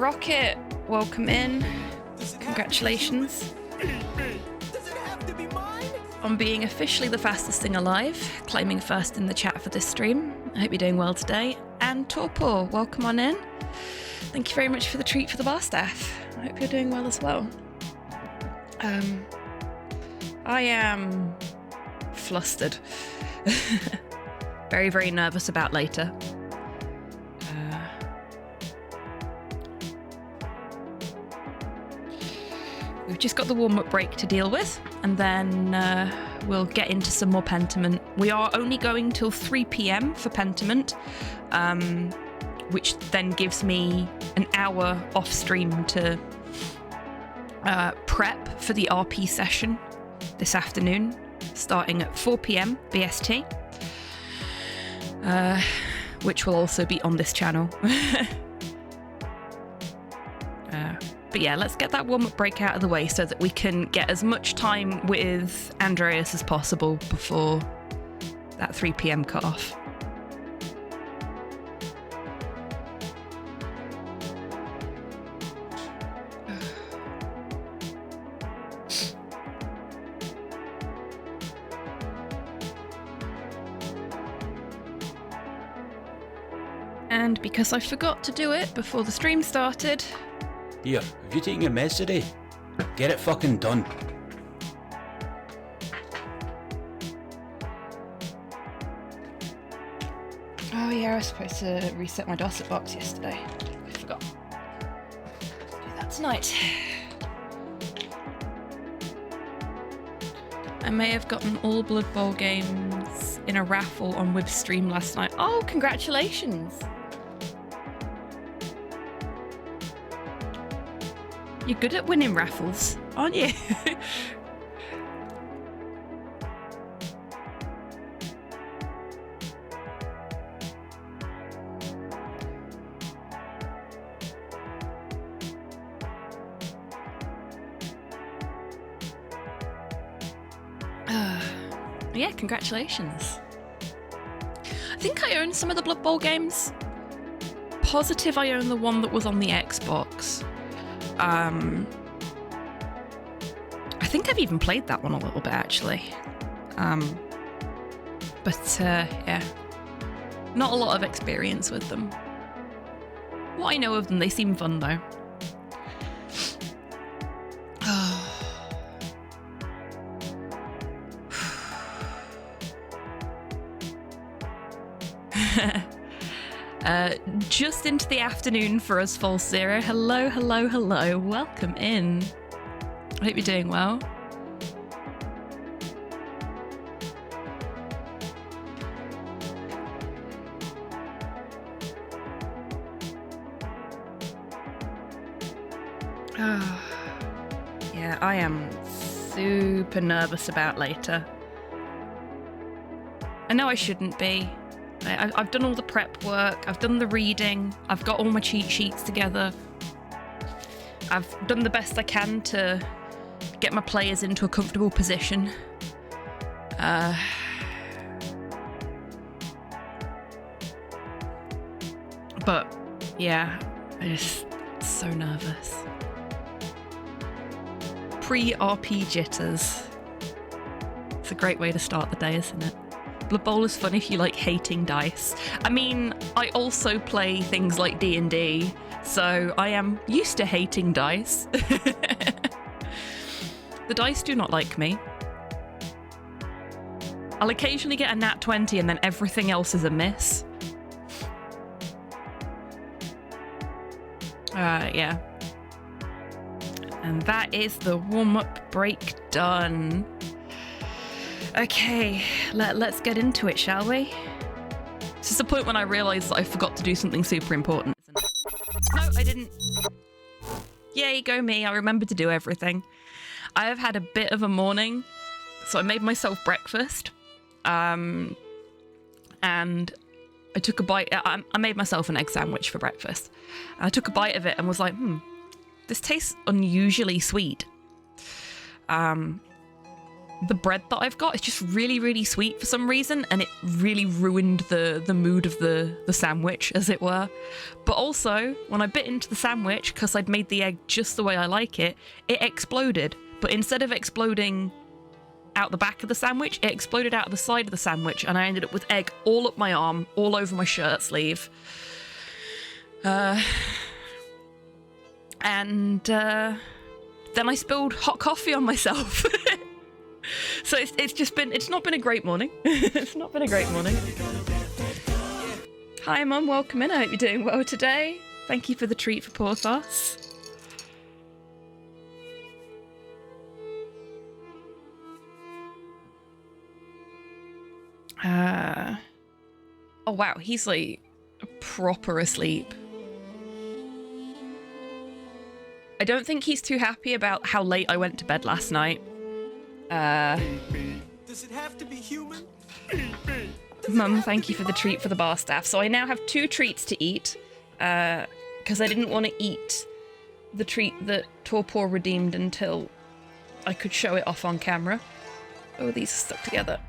Rocket, welcome in. Congratulations on being officially the fastest thing alive, claiming first in the chat for this stream. I hope you're doing well today. And Torpor, welcome on in. Thank you very much for the treat for the bar staff. I hope you're doing well as well. I am flustered. Very, very nervous about later. We've just got the warm-up break to deal with, and then we'll get into some more Pentiment. We are only going till 3 PM for Pentiment, which then gives me an hour off stream to prep for the RP session this afternoon, starting at 4 PM BST, which will also be on this channel. But yeah, let's get that warm-up break out of the way so that we can get as much time with Andreas as possible before that 3 PM cut-off. And because I forgot to do it before the stream started... Here, have you taken your meds today? Get it fucking done. Oh yeah, I was supposed to reset my Dorset box yesterday. I forgot. Do that tonight. I may have gotten all Blood Bowl games in a raffle on Wib's stream last night. Oh, congratulations! You're good at winning raffles, aren't you? Yeah, congratulations. I think I own some of the Blood Bowl games. Positive I own the one that was on the Xbox. I think I've even played that one a little bit, actually. Yeah. Not a lot of experience with them. What I know of them, they seem fun, though. Just into the afternoon for us, False Zero. Hello, hello, hello. Welcome in. I hope you're doing well. Yeah, I am super nervous about later. I know I shouldn't be. I've done all the prep work, I've done the reading, I've got all my cheat sheets together. I've done the best I can to get my players into a comfortable position. But yeah, I'm just so nervous. Pre-RP jitters. It's a great way to start the day, isn't it? Blood Bowl is fun if you like hating dice. I mean, I also play things like D&D, so I am used to hating dice. The dice do not like me. I'll occasionally get a nat 20 and then everything else is a miss. Yeah. And that is the warm-up break done. Okay, let's get into it, shall we? This is the point when I realised that I forgot to do something super important, isn't it? No, I didn't. Yay, go me. I remembered to do everything. I have had a bit of a morning, so I made myself breakfast. And I took a bite. I made myself an egg sandwich for breakfast. And I took a bite of it and was like, this tastes unusually sweet. the bread that I've got is just really, really sweet for some reason, and it really ruined the mood of the sandwich, as it were. But also, when I bit into the sandwich, because I'd made the egg just the way I like it, it exploded. But instead of exploding out the back of the sandwich, it exploded out of the side of the sandwich, and I ended up with egg all up my arm, all over my shirt sleeve. And then I spilled hot coffee on myself. So it's not been a great morning. It's not been a great morning. Hi Mum, welcome in. I hope you're doing well today. Thank you for the treat for Porthos. Oh wow, he's like proper asleep. I don't think he's too happy about how late I went to bed last night. Does it have to be human? Mum, thank you for the treat for the bar staff. So I now have 2 treats to eat, because I didn't want to eat the treat that Torpor redeemed until I could show it off on camera. Oh, these are stuck together.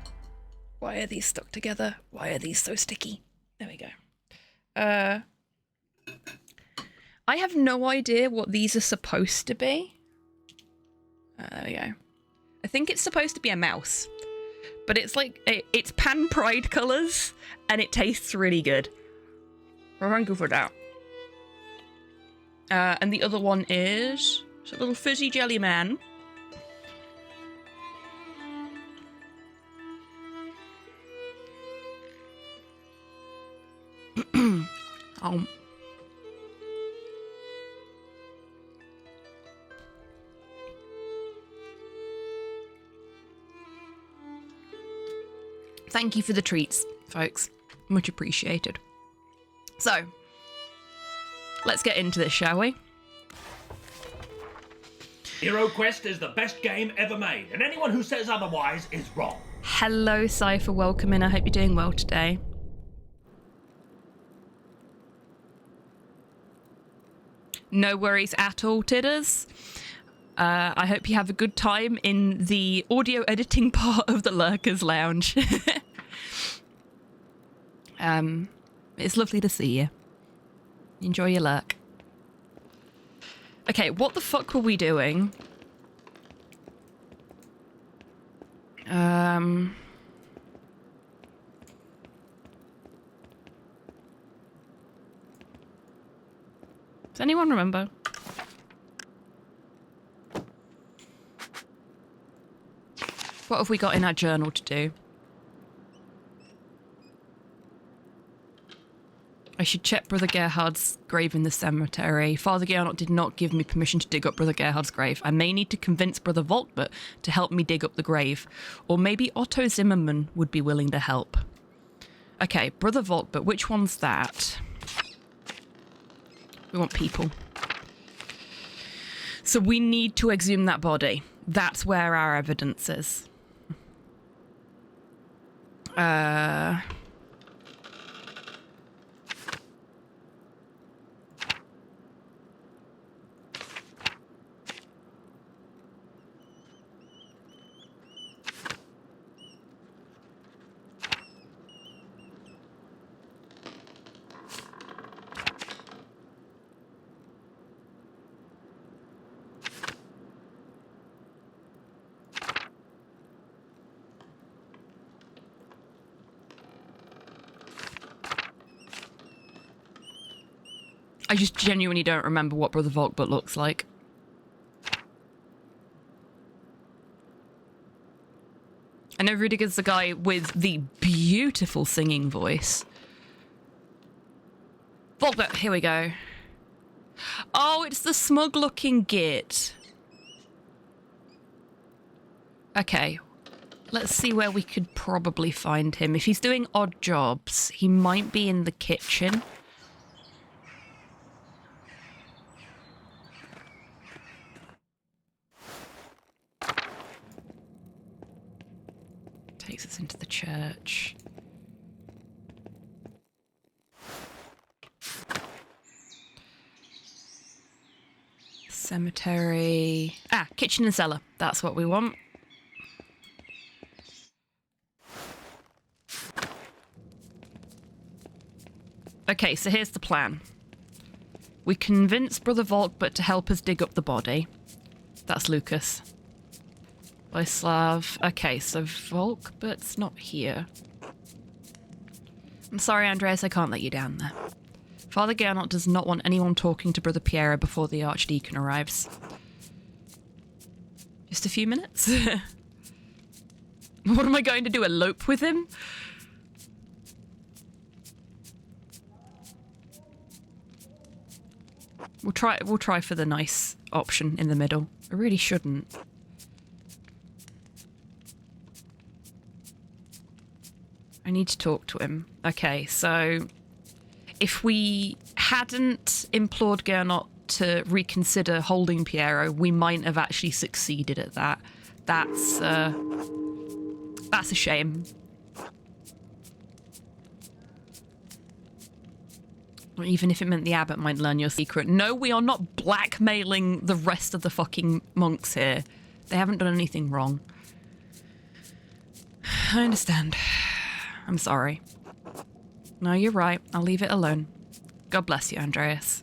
Why are these stuck together? Why are these so sticky? There we go. I have no idea what these are supposed to be. There we go. I think it's supposed to be a mouse. But it's like, it's Pan Pride colours, and it tastes really good. Thank you for that. And the other one is a little fuzzy jelly man. Thank you for the treats, folks. Much appreciated. So, let's get into this, shall we? Hero Quest is the best game ever made, and anyone who says otherwise is wrong. Hello, Cypher. Welcome in. I hope you're doing well today. No worries at all, Tidders. I hope you have a good time in the audio editing part of the Lurkers Lounge. It's lovely to see you. Enjoy your lurk. Okay, what the fuck were we doing? Does anyone remember? What have we got in our journal to do? I should check Brother Gerhard's grave in the cemetery. Father Gernot did not give me permission to dig up Brother Gerhard's grave. I may need to convince Brother Volkbert to help me dig up the grave. Or maybe Otto Zimmermann would be willing to help. Okay, Brother Volkbert, which one's that? We want people. So we need to exhume that body. That's where our evidence is. I just genuinely don't remember what Brother Volkbert looks like. I know Rudiger's the guy with the beautiful singing voice. Volkbert, here we go. Oh, it's the smug-looking git. Okay, let's see where we could probably find him. If he's doing odd jobs, he might be in the kitchen. Takes us into the church. Cemetery. Ah, kitchen and cellar. That's what we want. Okay, so here's the plan. We convince Brother Volkbert to help us dig up the body. That's Lucas. Vyslav. Okay, so Volkbert's not here. I'm sorry, Andreas, I can't let you down there. Father Gernot does not want anyone talking to Brother Piero before the Archdeacon arrives. Just a few minutes? What am I going to do, elope with him? We'll try for the nice option in the middle. I really shouldn't. I need to talk to him. Okay, so if we hadn't implored Gernot to reconsider holding Piero, we might have actually succeeded at that. That's a shame. Or even if it meant the abbot might learn your secret. No, we are not blackmailing the rest of the fucking monks here. They haven't done anything wrong. I understand. I'm sorry. No, you're right. I'll leave it alone. God bless you, Andreas.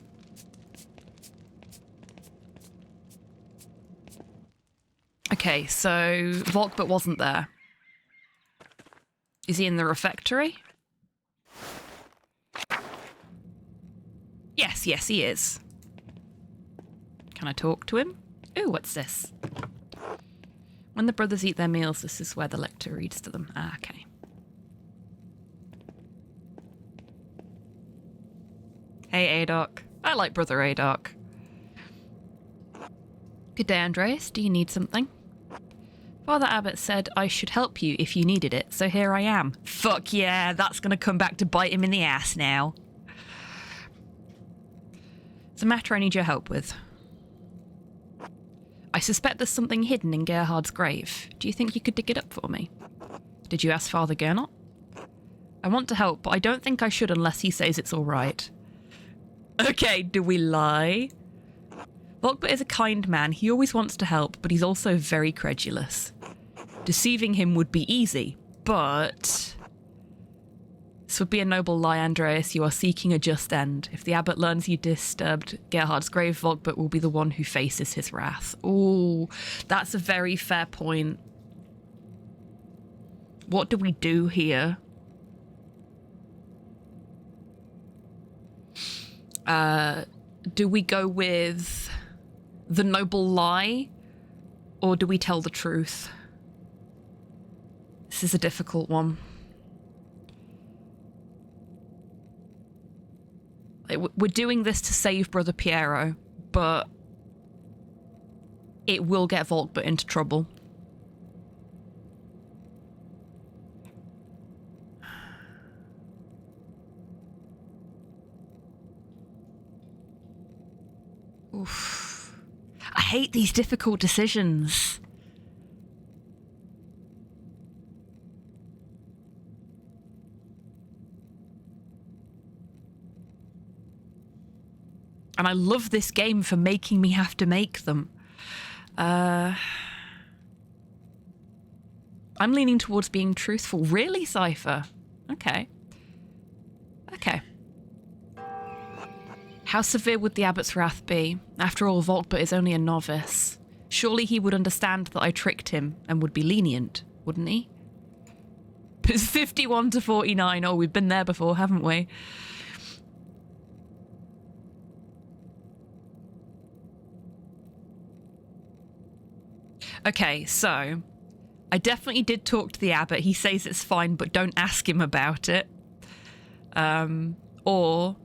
Okay, so Volkbert wasn't there. Is he in the refectory? Yes, he is. Can I talk to him? Ooh, what's this? When the brothers eat their meals, this is where the lector reads to them. Ah, okay. Hey, Adok. I like Brother Adok. Good day, Andreas. Do you need something? Father Abbot said I should help you if you needed it, so here I am. Fuck yeah, that's gonna come back to bite him in the ass now. It's a matter I need your help with. I suspect there's something hidden in Gerhard's grave. Do you think you could dig it up for me? Did you ask Father Gernot? I want to help, but I don't think I should unless he says it's all right. Okay, do we lie? Volkbert is a kind man. He always wants to help, but he's also very credulous. Deceiving him would be easy, but... This would be a noble lie, Andreas. You are seeking a just end. If the abbot learns you disturbed Gerhard's grave, Volkbert will be the one who faces his wrath. Ooh, that's a very fair point. What do we do here? Do we go with the noble lie, or do we tell the truth? This is a difficult one. We're doing this to save Brother Piero, but it will get Volkbert into trouble. Oof. I hate these difficult decisions. And I love this game for making me have to make them. I'm leaning towards being truthful. Really, Cypher? Okay. Okay. How severe would the abbot's wrath be? After all, Volkbert is only a novice. Surely he would understand that I tricked him and would be lenient, wouldn't he? It's 51 to 49. Oh, we've been there before, haven't we? Okay, so I definitely did talk to the abbot. He says it's fine, but don't ask him about it. Or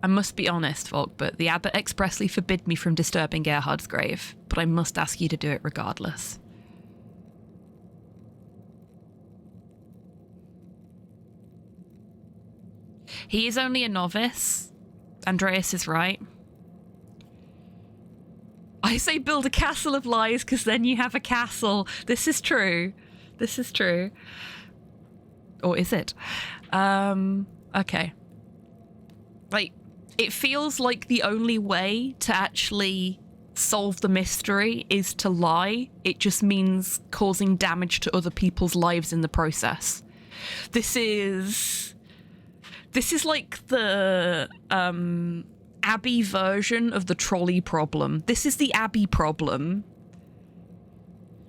I must be honest, Volkbert. The abbot expressly forbid me from disturbing Gerhard's grave, but I must ask you to do it regardless. He is only a novice. Andreas is right. I say build a castle of lies because then you have a castle. This is true. This is true. Or is it? Okay. Like, it feels like the only way to actually solve the mystery is to lie. It just means causing damage to other people's lives in the process. This is This is like the Abbey version of the trolley problem. This is the Abbey problem.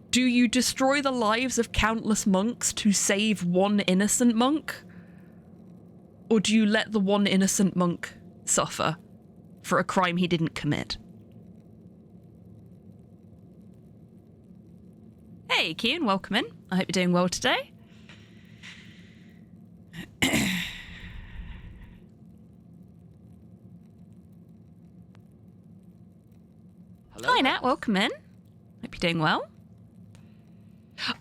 Do you destroy the lives of countless monks to save one innocent monk? Or do you let the one innocent monk suffer for a crime he didn't commit? Hey, Kian, welcome in. I hope you're doing well today. Hello. Hi, Nat. Welcome in. Hope you're doing well.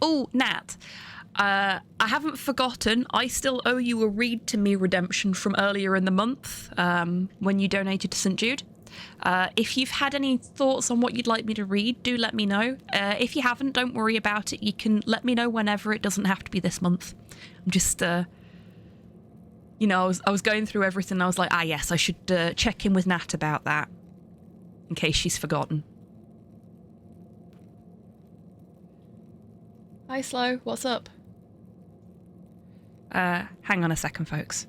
Oh, Nat. I haven't forgotten. I still owe you a Read to Me redemption from earlier in the month when you donated to St. Jude. If you've had any thoughts on what you'd like me to read, do let me know. If you haven't, don't worry about it. You can let me know whenever. It doesn't have to be this month. I'm just, you know, I was going through everything. And I was like, yes, I should check in with Nat about that in case she's forgotten. Hi, Slow. What's up? Hang on a second, folks.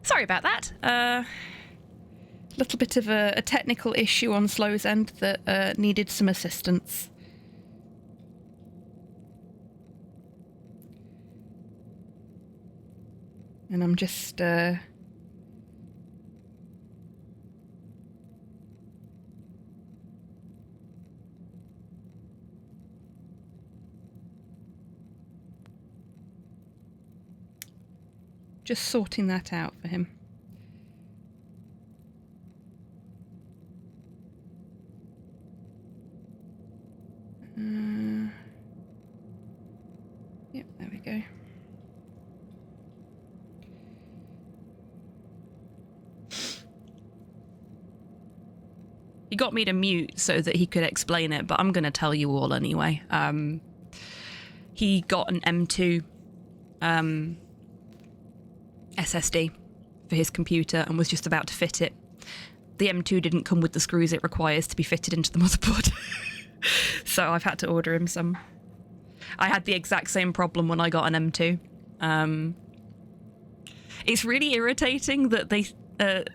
Sorry about that. Little bit of a technical issue on Slow's end that needed some assistance. And I'm just sorting that out for him. Yep, there we go. He got me to mute so that he could explain it, but I'm going to tell you all anyway. He got an M2 SSD for his computer and was just about to fit it. The M2 didn't come with the screws it requires to be fitted into the motherboard. So I've had to order him some. I had the exact same problem when I got an M2. It's really irritating that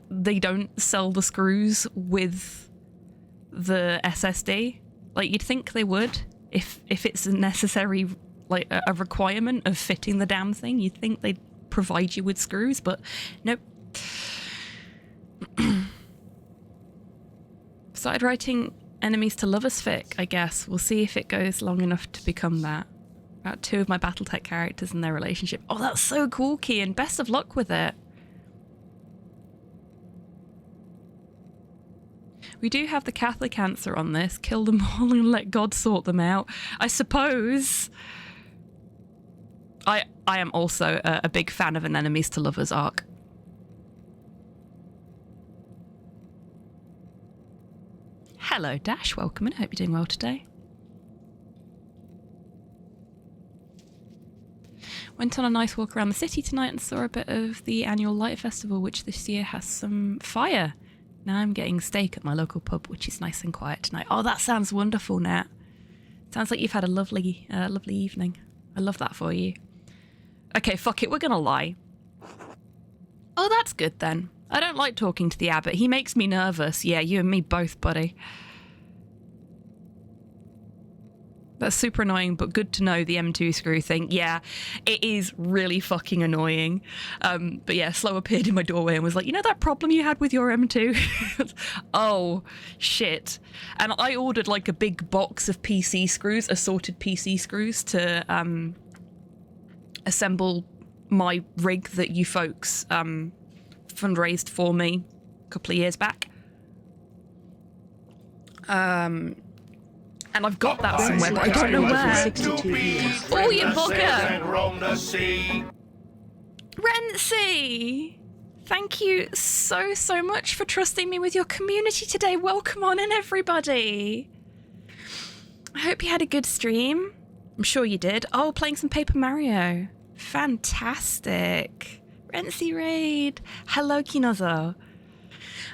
they don't sell the screws with the SSD. Like, you'd think they would if it's a necessary, like, a requirement of fitting the damn thing. You'd think they'd provide you with screws, but nope. Started writing enemies to lovers fic, I guess. We'll see if it goes long enough to become that. About 2 of my Battletech characters and their relationship. Oh, that's so cool, Kian. Best of luck with it. We do have the Catholic answer on this. Kill them all and let God sort them out. I suppose. I am also a big fan of an enemies to lovers arc. Hello, Dash. Welcome in. Hope you're doing well today. Went on a nice walk around the city tonight and saw a bit of the annual Light Festival, which this year has some fire. Now I'm getting steak at my local pub, which is nice and quiet tonight. Oh, that sounds wonderful, Nat. Sounds like you've had a lovely evening. I love that for you. Okay, fuck it, we're gonna lie. Oh, that's good then. I don't like talking to the abbot. He makes me nervous. Yeah, you and me both, buddy. That's super annoying, but good to know the M2 screw thing. Yeah, it is really fucking annoying. But yeah, Slow appeared in my doorway and was like, you know that problem you had with your M2? Oh, shit. And I ordered like a big box of PC screws, assorted PC screws to assemble my rig that you folks fundraised for me a couple of years back. And I've got that somewhere, but I don't know where. Oh, you bugger! Rentsy! Thank you so much for trusting me with your community today. Welcome on in, everybody. I hope you had a good stream. I'm sure you did. Oh, playing some Paper Mario. Fantastic. Rentsy Raid. Hello, Kinozo.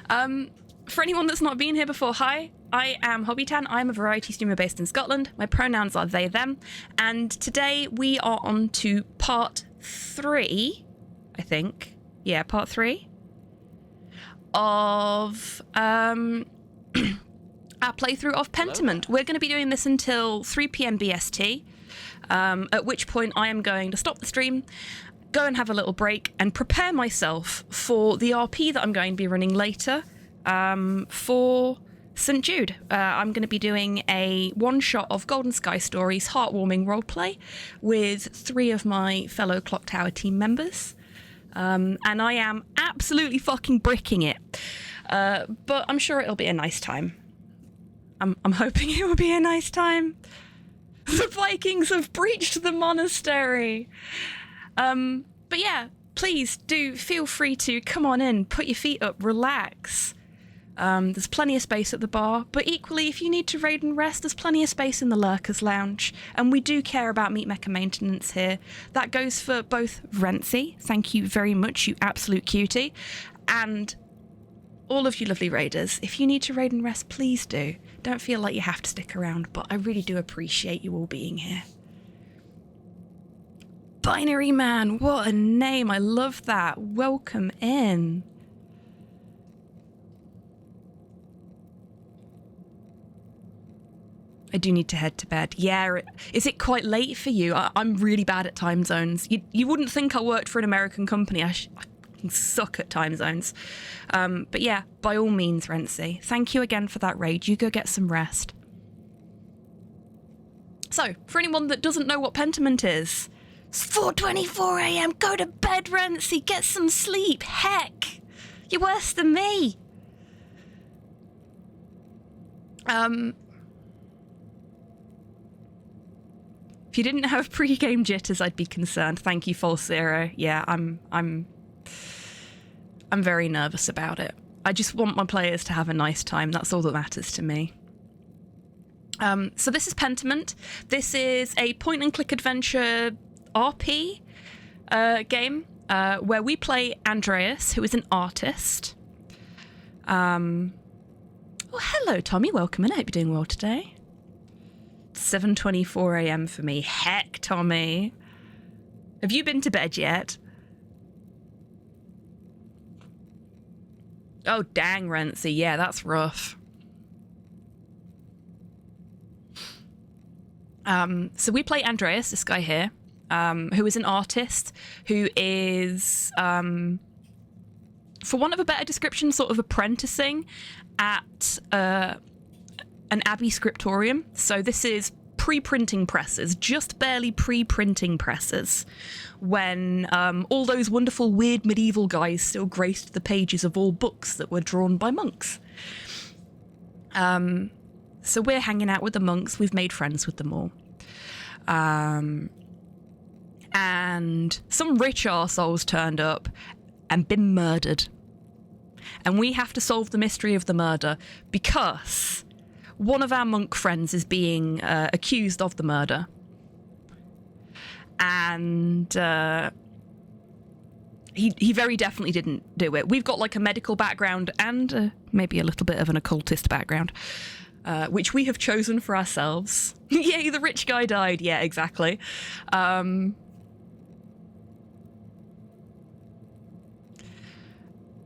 For anyone that's not been here before, hi. I am HobbyTan. I'm a variety streamer based in Scotland. My pronouns are they, them. And today we are on to part 3, I think. Yeah, part 3 of our playthrough of Pentiment. We're going to be doing this until 3 p.m. BST, at which point I am going to stop the stream, go and have a little break, and prepare myself for the RP that I'm going to be running later for St. Jude. I'm going to be doing a one-shot of Golden Sky Stories heartwarming roleplay with 3 of my fellow Clock Tower team members. And I am absolutely fucking bricking it. But I'm sure it'll be a nice time. I'm hoping it will be a nice time. The Vikings have breached the monastery. But yeah, please do feel free to come on in, put your feet up, relax. There's plenty of space at the bar, but equally, if you need to raid and rest, there's plenty of space in the Lurkers Lounge, and we do care about Meat Mecha maintenance here. That goes for both Rentsy, thank you very much, you absolute cutie, and all of you lovely raiders. If you need to raid and rest, please do. Don't feel like you have to stick around, but I really do appreciate you all being here. Binary Man, what a name, I love that. Welcome in. I do need to head to bed. Yeah, is it quite late for you? I'm really bad at time zones. You wouldn't think I worked for an American company. I suck at time zones. But yeah, by all means, Rentsy. Thank you again for that raid. You go get some rest. So, for anyone that doesn't know what Pentiment is, it's 4:24 a.m. Go to bed, Rentsy. Get some sleep. Heck, you're worse than me. If you didn't have pre-game jitters, I'd be concerned. Thank you, False Zero. Yeah, I'm very nervous about it. I just want my players to have a nice time. That's all that matters to me. So this is Pentiment. This is a point-and-click adventure RP game where we play Andreas, who is an artist. Oh, hello, Tommy. Welcome in. I hope you're doing well today. 7:24 a.m. for me. Heck, Tommy. Have you been to bed yet? Oh, dang, Rentsy. Yeah, that's rough. So we play Andreas, this guy here, who is an artist, who is, for want of a better description, sort of apprenticing at an Abbey scriptorium. So this is pre-printing presses, just barely pre-printing presses, when all those wonderful weird medieval guys still graced the pages of all books that were drawn by monks. So we're hanging out with the monks. We've made friends with them all. And some rich arseholes turned up and been murdered. And we have to solve the mystery of the murder because one of our monk friends is being accused of the murder. And he very definitely didn't do it. We've got like a medical background and maybe a little bit of an occultist background, which we have chosen for ourselves. Yay, the rich guy died. Yeah, exactly.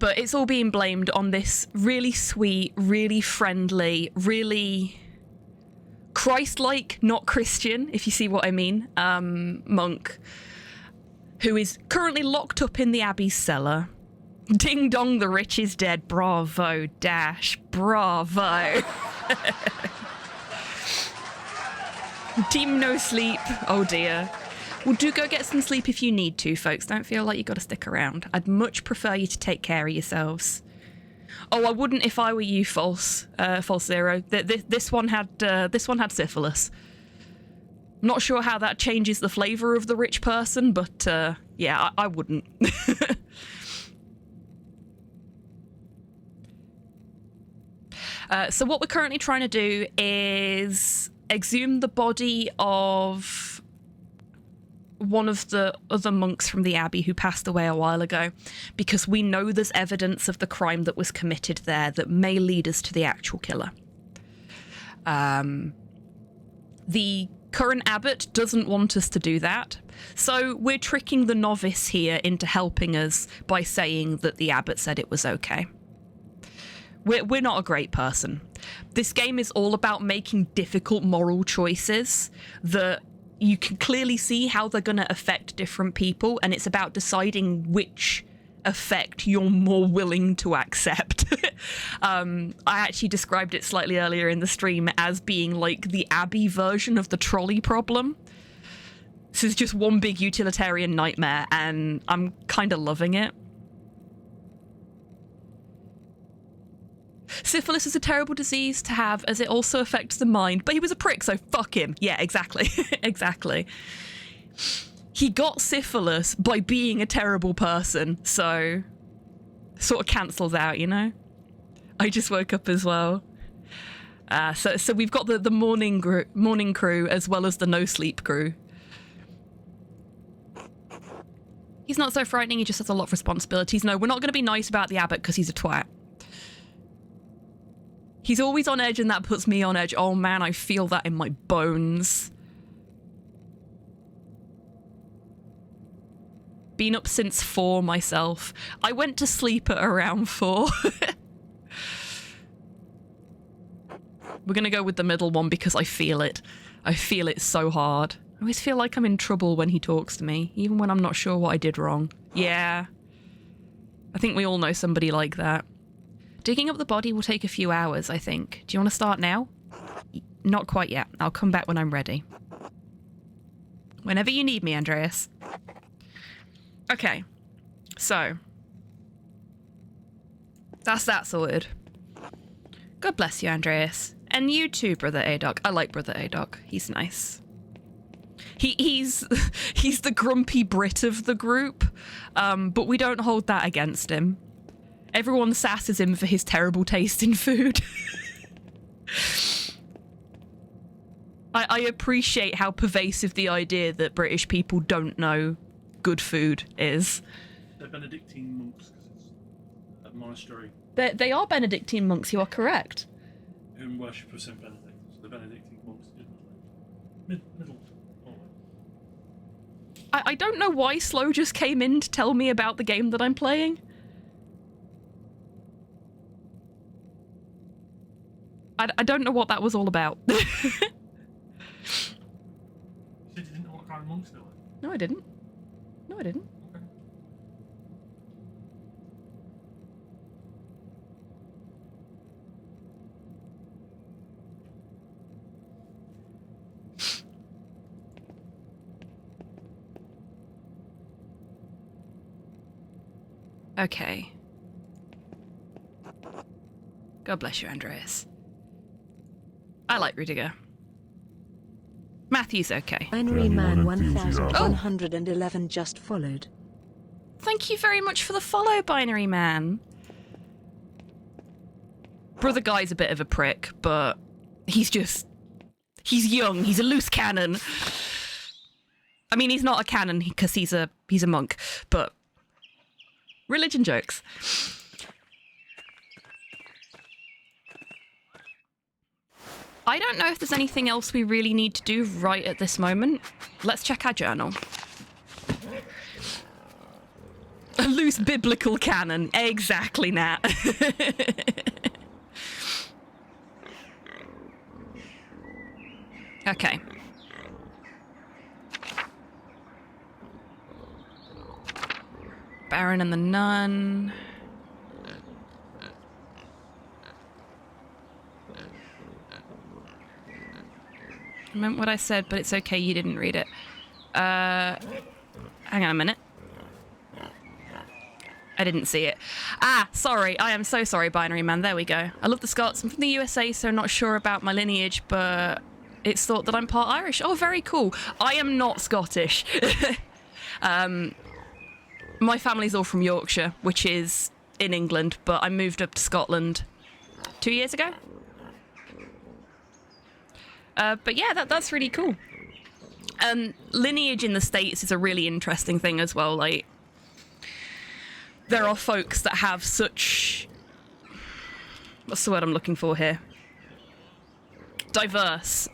But it's all being blamed on this really sweet, really friendly, really Christ-like, not Christian, if you see what I mean, monk, who is currently locked up in the Abbey's cellar. Ding dong, the rich is dead. Bravo, Dash. Bravo. Team no sleep. Oh dear. Well, do go get some sleep if you need to, folks. Don't feel like you got to stick around. I'd much prefer you to take care of yourselves. Oh, I wouldn't if I were you, False Zero. This one had syphilis. I'm not sure how that changes the flavour of the rich person, but yeah, I wouldn't. So what we're currently trying to do is exhume the body of one of the other monks from the Abbey who passed away a while ago, because we know there's evidence of the crime that was committed there that may lead us to the actual killer. The current abbot doesn't want us to do that, so we're tricking the novice here into helping us by saying that the abbot said it was okay. We're not a great person. This game is all about making difficult moral choices that you can clearly see how they're going to affect different people, and it's about deciding which effect you're more willing to accept. I actually described it slightly earlier in the stream as being like the Abbey version of the trolley problem. This is just one big utilitarian nightmare, and I'm kind of loving it. Syphilis is a terrible disease to have, as it also affects the mind. But he was a prick, so fuck him. Yeah, exactly. Exactly. He got syphilis by being a terrible person, so sort of cancels out, you know? I just woke up as well. So we've got the morning crew as well as the no sleep crew. He's not so frightening, he just has a lot of responsibilities. No, we're not going to be nice about the abbot because he's a twat. He's always on edge, and that puts me on edge. Oh man, I feel that in my bones. Been up since 4 myself. I went to sleep at around 4. We're gonna go with the middle one because I feel it. I feel it so hard. I always feel like I'm in trouble when he talks to me, even when I'm not sure what I did wrong. Yeah. I think we all know somebody like that. Digging up the body will take a few hours, I think. Do you want to start now? Not quite yet. I'll come back when I'm ready. Whenever you need me, Andreas. Okay. So. That's that sorted. God bless you, Andreas. And you too, Brother Adoc. I like Brother Adoc. He's nice. He's the grumpy Brit of the group, but we don't hold that against him. Everyone sasses him for his terrible taste in food. I appreciate how pervasive the idea that British people don't know good food is. They're Benedictine monks because it's a monastery. They are Benedictine monks, you are correct. Who worship of St. Benedict. So the Benedictine monks did middle. I don't know why Slow just came in to tell me about the game that I'm playing. I don't know what that was all about. You said you didn't know what kind of monks they were? No, I didn't. No, I didn't. Okay. God bless you, Andreas. I like Rudiger. Matthew's okay. Binary Man 1111 just followed. Thank you very much for the follow, Binary Man. Brother Guy's a bit of a prick, but he's young, he's a loose cannon. I mean, he's not a cannon because he's a monk, but religion jokes. I don't know if there's anything else we really need to do right at this moment. Let's check our journal. A loose biblical canon. Exactly, Nat. Okay. Baron and the Nun. I meant what I said, but it's okay, you didn't read it. Hang on a minute. I didn't see it. Ah, sorry. I am so sorry, Binary Man. There we go. I love the Scots. I'm from the USA, so not sure about my lineage, but it's thought that I'm part Irish. Oh, very cool. I am not Scottish. My family's all from Yorkshire, which is in England, but I moved up to Scotland 2 years ago. But yeah, that's really cool. Lineage in the States is a really interesting thing as well. Like, there are folks that have such... What's the word I'm looking for here? Diverse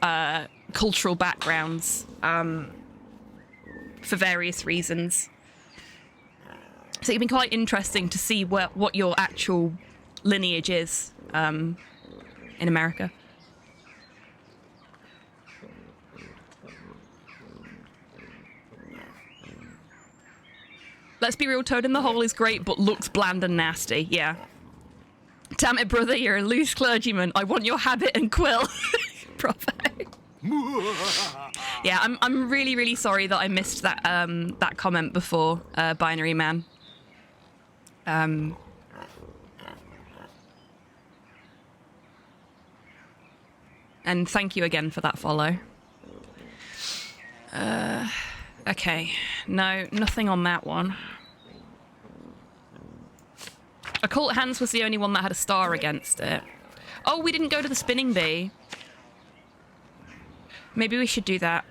cultural backgrounds for various reasons. So it'd be quite interesting to see what your actual lineage is in America. Let's be real, Toad in the Hole is great, but looks bland and nasty. Yeah. Damn it, brother, you're a loose clergyman. I want your habit and quill. Bravo. Yeah, I'm really, really sorry that I missed that that comment before, Binary Man. And thank you again for that follow. Okay. No, nothing on that one. Occult Hands was the only one that had a star against it. Oh, we didn't go to the spinning bee. Maybe we should do that.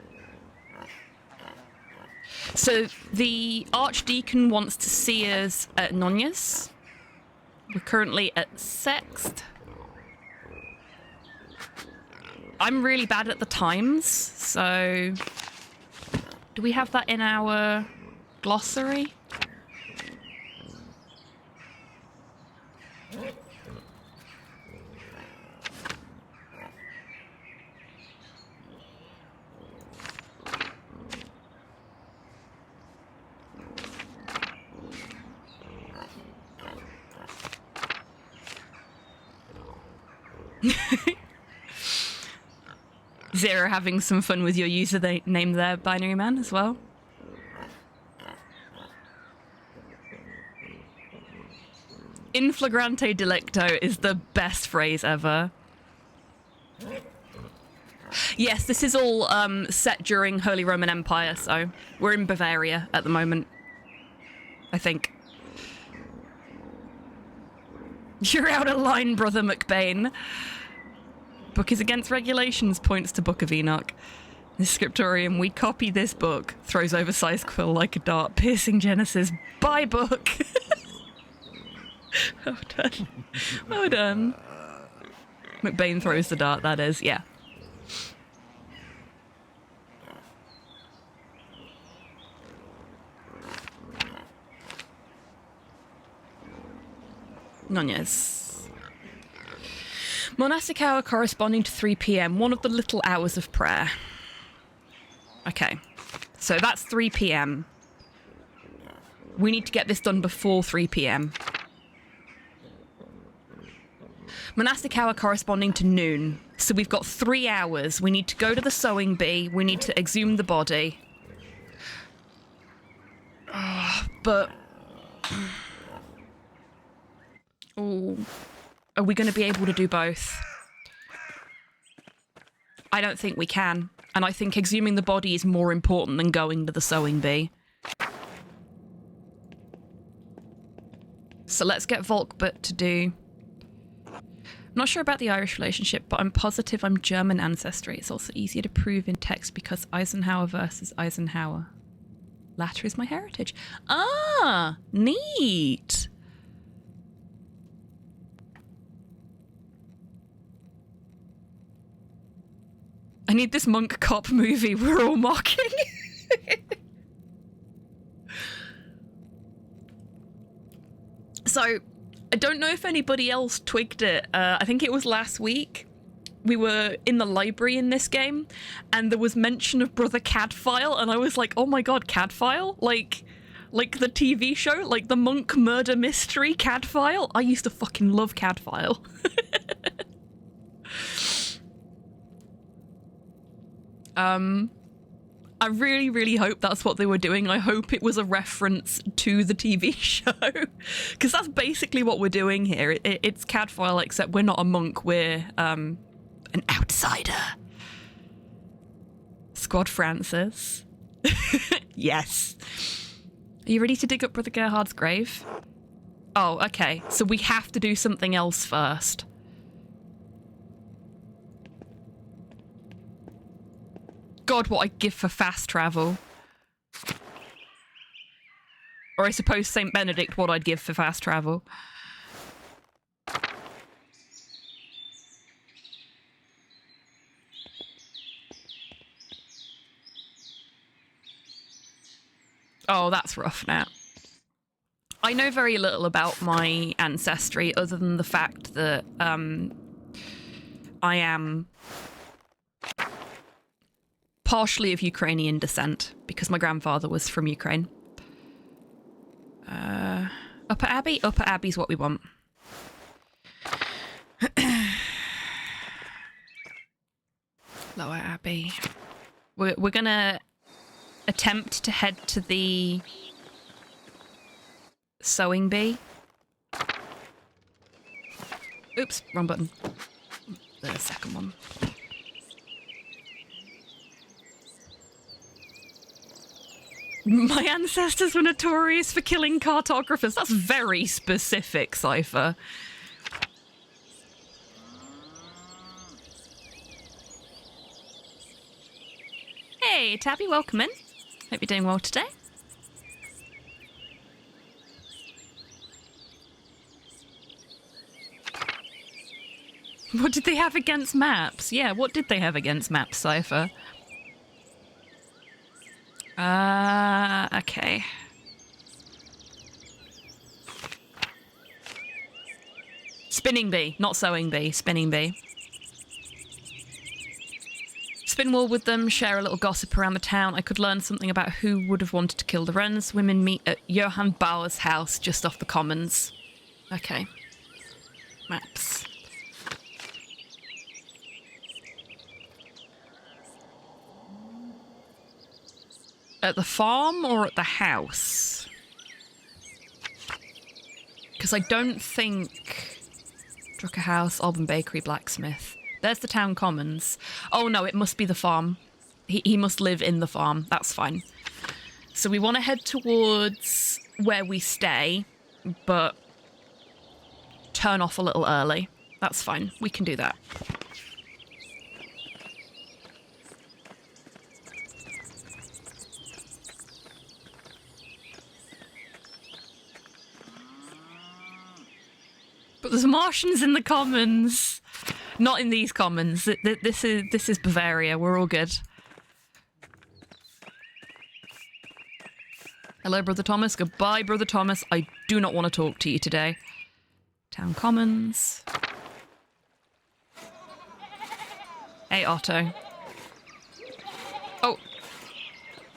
So the Archdeacon wants to see us at Nonya's. We're currently at Sext. I'm really bad at the times, so... Do we have that in our glossary? Zero having some fun with your username there, Binary Man, as well. In flagrante delicto is the best phrase ever. Yes, this is all set during Holy Roman Empire, so we're in Bavaria at the moment, I think. You're out of line, Brother McBain. Book is against regulations, points to Book of Enoch. The scriptorium, we copy this book, throws oversized quill like a dart, piercing Genesis. Bye, book! Well done. Well done. McBain throws the dart, that is, yeah. Nunez. Monastic hour corresponding to 3 p.m, one of the little hours of prayer. Okay, so that's 3 p.m. We need to get this done before 3 p.m. Monastic hour corresponding to noon. So we've got 3 hours. We need to go to the sewing bee. We need to exhume the body. But... Oh... Are we going to be able to do both? I don't think we can. And I think exhuming the body is more important than going to the sewing bee. So let's get Volkbert to do... I'm not sure about the Irish relationship, but I'm positive I'm German ancestry. It's also easier to prove in text because Eisenhower versus Eisenhower. Latter is my heritage. Ah, neat. I need this monk cop movie we're all mocking. So, I don't know if anybody else twigged it. I think it was last week. we were in the library in this game, and there was mention of Brother Cadfile, and I was like, oh my god, Cadfile? Like the TV show? Like the monk murder mystery Cadfile? I used to fucking love Cadfile. I really, really hope that's what they were doing. I hope it was a reference to the TV show, because that's basically what we're doing here. It's Cadfile, except we're not a monk, we're an outsider. Squad Francis. Yes. Are you ready to dig up Brother Gerhard's grave? Oh, okay. So we have to do something else first. God, what I'd give for fast travel. Or I suppose St. Benedict, what I'd give for fast travel. Oh, that's rough now. I know very little about my ancestry other than the fact that I am partially of Ukrainian descent because my grandfather was from Ukraine. Upper Abbey? Upper Abbey's what we want. Lower Abbey. We're gonna attempt to head to the sewing bee. Oops, wrong button. The second one. My ancestors were notorious for killing cartographers. That's very specific, Cypher. Hey, Tabby, welcome in. Hope you're doing well today. What did they have against maps? Yeah, what did they have against maps, Cypher? Okay. Spinning bee, not sewing bee, spinning bee. Spin wool with them, share a little gossip around the town. I could learn something about who would have wanted to kill the Wrens. Women meet at Johann Bauer's house just off the commons. Okay. Maps. At the farm or at the house? Because I don't think... Drucker House, Alban Bakery, Blacksmith. There's the town commons. Oh no, it must be the farm. He must live in the farm. That's fine. So we want to head towards where we stay, but turn off a little early. That's fine. We can do that. But there's Martians in the commons. Not in these commons. This is Bavaria. We're all good. Hello, Brother Thomas. Goodbye, Brother Thomas. I do not want to talk to you today. Town commons. Hey, Otto. Oh.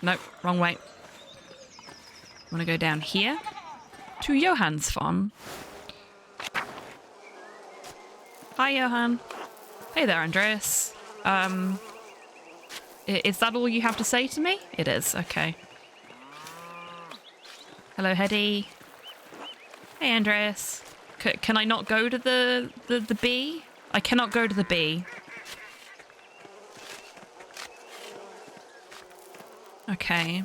Nope, wrong way. I want to go down here to Johann's farm. Hi, Johann. Hey there, Andreas. Is that all you have to say to me? It is, okay. Hello, Hetty. Hey, Andreas. Can I not go to the bee? I cannot go to the bee. Okay.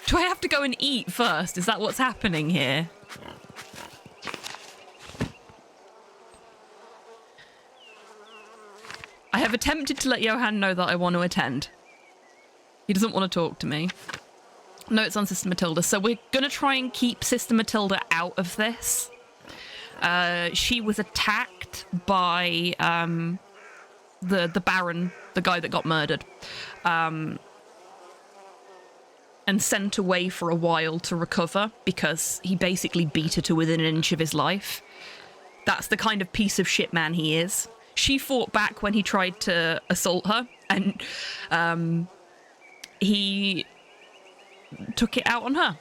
Do I have to go and eat first? Is that what's happening here? I have attempted to let Johann know that I want to attend. He doesn't want to talk to me. No, it's on Sister Matilda. So we're going to try and keep Sister Matilda out of this. She was attacked by the Baron, the guy that got murdered. And sent away for a while to recover because he basically beat her to within an inch of his life. That's the kind of piece of shit man he is. She fought back when he tried to assault her, and he took it out on her.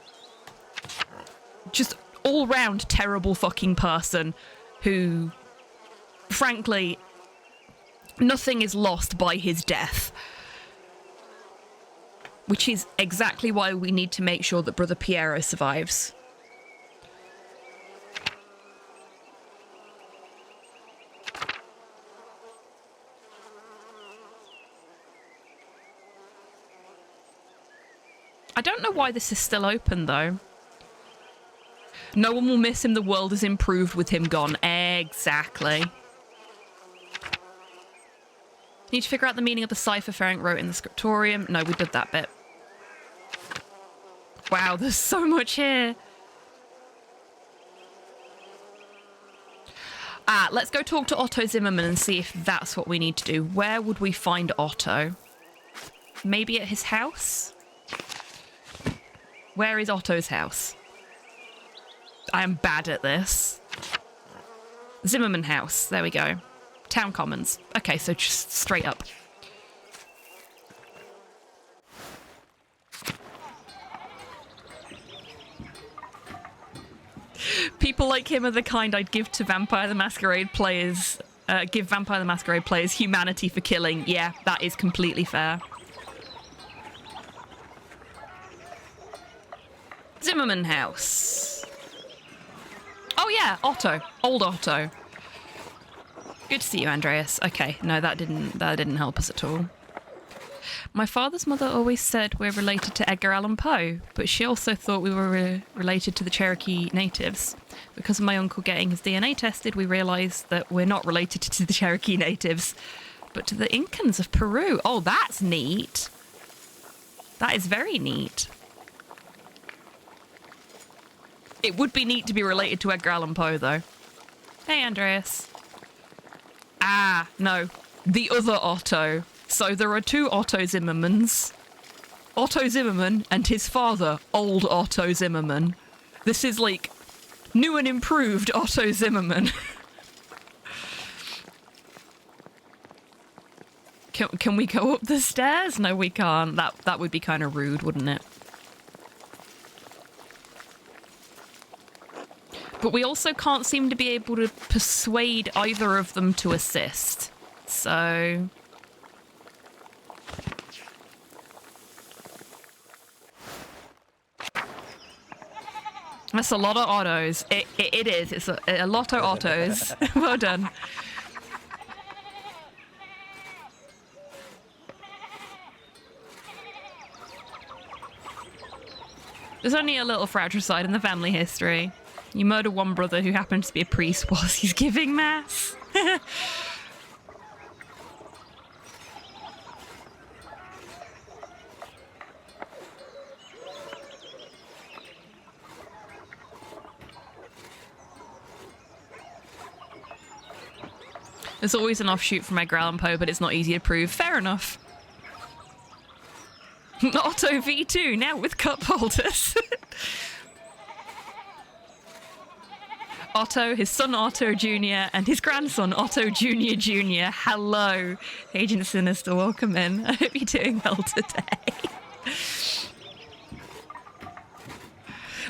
Just all-round terrible fucking person who, frankly, nothing is lost by his death. Which is exactly why we need to make sure that Brother Piero survives. I don't know why this is still open, though. No one will miss him. The world has improved with him gone. Exactly. Need to figure out the meaning of the cipher Ferenc wrote in the scriptorium. No, we did that bit. Wow, there's so much here. Let's go talk to Otto Zimmerman and see if that's what we need to do. Where would we find Otto? Maybe at his house? Where is Otto's house? I am bad at this. Zimmerman house. There we go. Town Commons. Okay, so just straight up. People like him are the kind I'd give to Vampire the Masquerade players. Give Vampire the Masquerade players humanity for killing. Yeah, that is completely fair. Zimmerman house. Oh yeah, Otto. Old Otto. Good to see you, Andreas. Okay, no, that didn't help us at all. My father's mother always said we're related to Edgar Allan Poe, but she also thought we were related to the Cherokee natives. Because of my uncle getting his DNA tested, we realised that we're not related to the Cherokee natives, but to the Incans of Peru. Oh, that's neat. That is very neat. It would be neat to be related to Edgar Allan Poe, though. Hey, Andreas. Ah, no. The other Otto. So there are two Otto Zimmermans. Otto Zimmerman and his father, old Otto Zimmerman. This is like new and improved Otto Zimmerman. Can we go up the stairs? No, we can't. That would be kind of rude, wouldn't it? But we also can't seem to be able to persuade either of them to assist. So... that's a lot of Ottos. It is. It's a lot of Ottos. Well done. There's only a little fratricide in the family history. You murder one brother who happens to be a priest whilst he's giving mass. There's always an offshoot from Edgar Allan Poe, but it's not easy to prove. Fair enough. Otto V2, now with cup holders. Otto, his son Otto Jr., and his grandson Otto Jr. Jr. Hello, Agent Sinister, welcome in. I hope you're doing well today.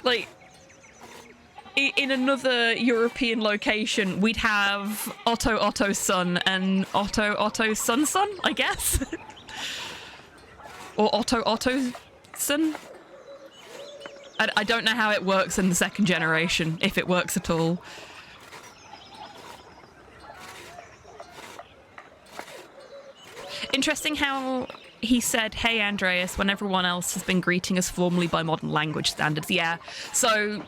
Like, in another European location, we'd have Otto Otto's son and Otto Otto's son's son, I guess. Or Otto Otto's son. I don't know how it works in the second generation, if it works at all. Interesting how he said, hey, Andreas, when everyone else has been greeting us formally by modern language standards. Yeah, so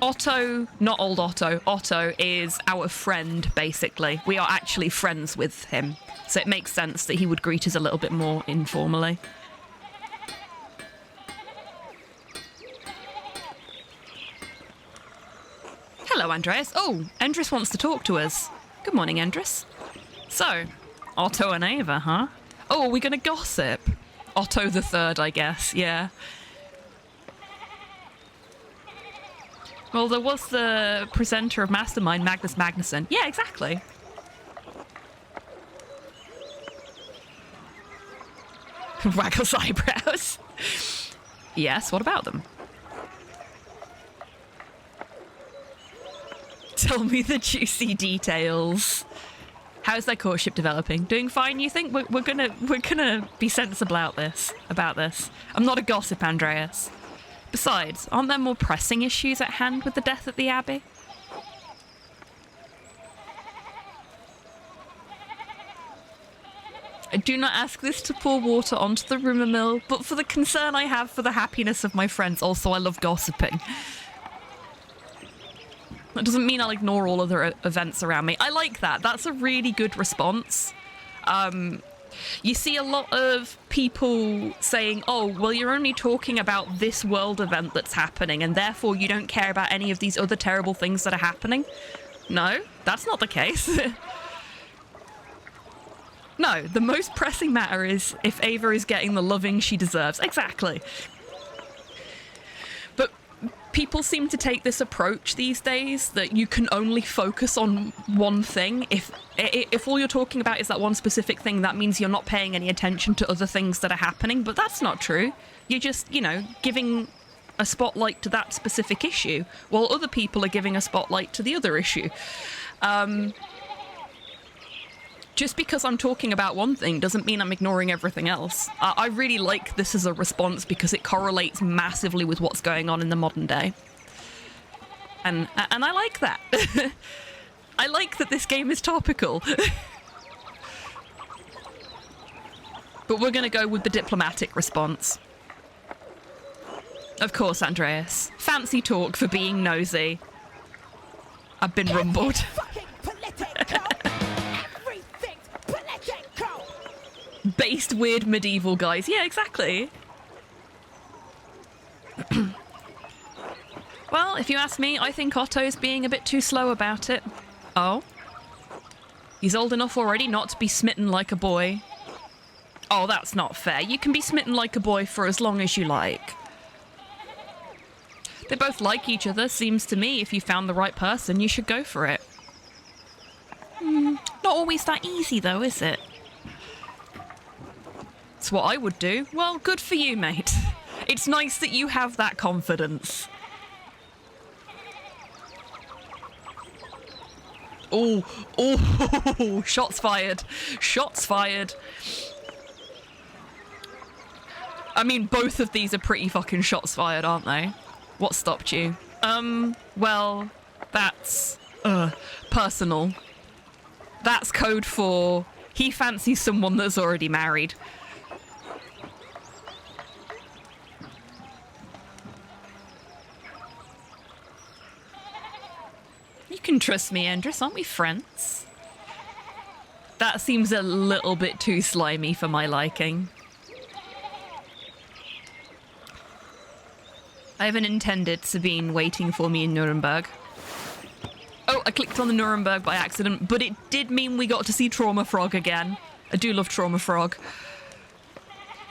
Otto, not old Otto, Otto is our friend, basically. We are actually friends with him. So it makes sense that he would greet us a little bit more informally. Hello, Andreas. Oh, Andreas wants to talk to us. Good morning, Andreas. So, Otto and Ava, huh? Oh, are we going to gossip? Otto the Third, I guess, yeah. Well, there was the presenter of Mastermind, Magnus Magnusson. Yeah, exactly. Waggles eyebrows. Yes, what about them? Tell me the juicy details. How's their courtship developing? Doing fine, you think? We're gonna be sensible about this. I'm not a gossip, Andreas. Besides, aren't there more pressing issues at hand with the death at the Abbey? I do not ask this to pour water onto the rumour mill, but for the concern I have for the happiness of my friends. Also, I love gossiping. That doesn't mean I'll ignore all other events around me. I like that. That's a really good response. You see a lot of people saying, oh, well, you're only talking about this world event that's happening, and therefore you don't care about any of these other terrible things that are happening. No, that's not the case. No, the most pressing matter is if Ava is getting the loving she deserves. Exactly. But people seem to take this approach these days that you can only focus on one thing. If all you're talking about is that one specific thing, that means you're not paying any attention to other things that are happening. But that's not true. You're just, you know, giving a spotlight to that specific issue, while other people are giving a spotlight to the other issue. Just because I'm talking about one thing doesn't mean I'm ignoring everything else. I really like this as a response because it correlates massively with what's going on in the modern day. And I like that. I like that this game is topical. But we're gonna go with the diplomatic response. Of course, Andreas. Fancy talk for being nosy. I've been rumbled. Based weird medieval guys. Yeah, exactly. Well, if you ask me, I think Otto's being a bit too slow about it. Oh? He's old enough already not to be smitten like a boy. Oh, that's not fair. You can be smitten like a boy for as long as you like. They both like each other, seems to me. If you found the right person, you should go for it. Not always that easy though, is it? It's what I would do. Well, good for you, mate. It's nice that you have that confidence. Oh, shots fired. Shots fired. I mean, both of these are pretty fucking shots fired, aren't they? What stopped you? Well, that's, personal. That's code for he fancies someone that's already married. You can trust me, Andreas. Aren't we friends? That seems a little bit too slimy for my liking. I haven't intended Sabine waiting for me in Nuremberg. Oh, I clicked on the Nuremberg by accident, but it did mean we got to see Trauma Frog again. I do love Trauma Frog.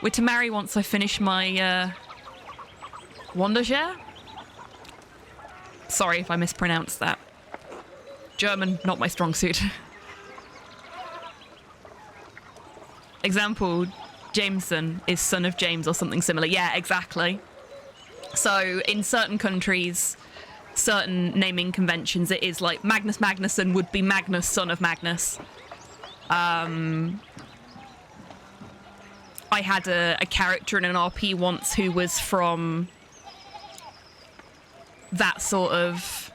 We're to marry once I finish my, Wandershare? Sorry if I mispronounced that. German, not my strong suit. Example, Jameson is son of James or something similar. Yeah, exactly. So in certain countries, certain naming conventions, it is like Magnus Magnusson would be Magnus, son of Magnus. I had a character in an RP once who was from that sort of...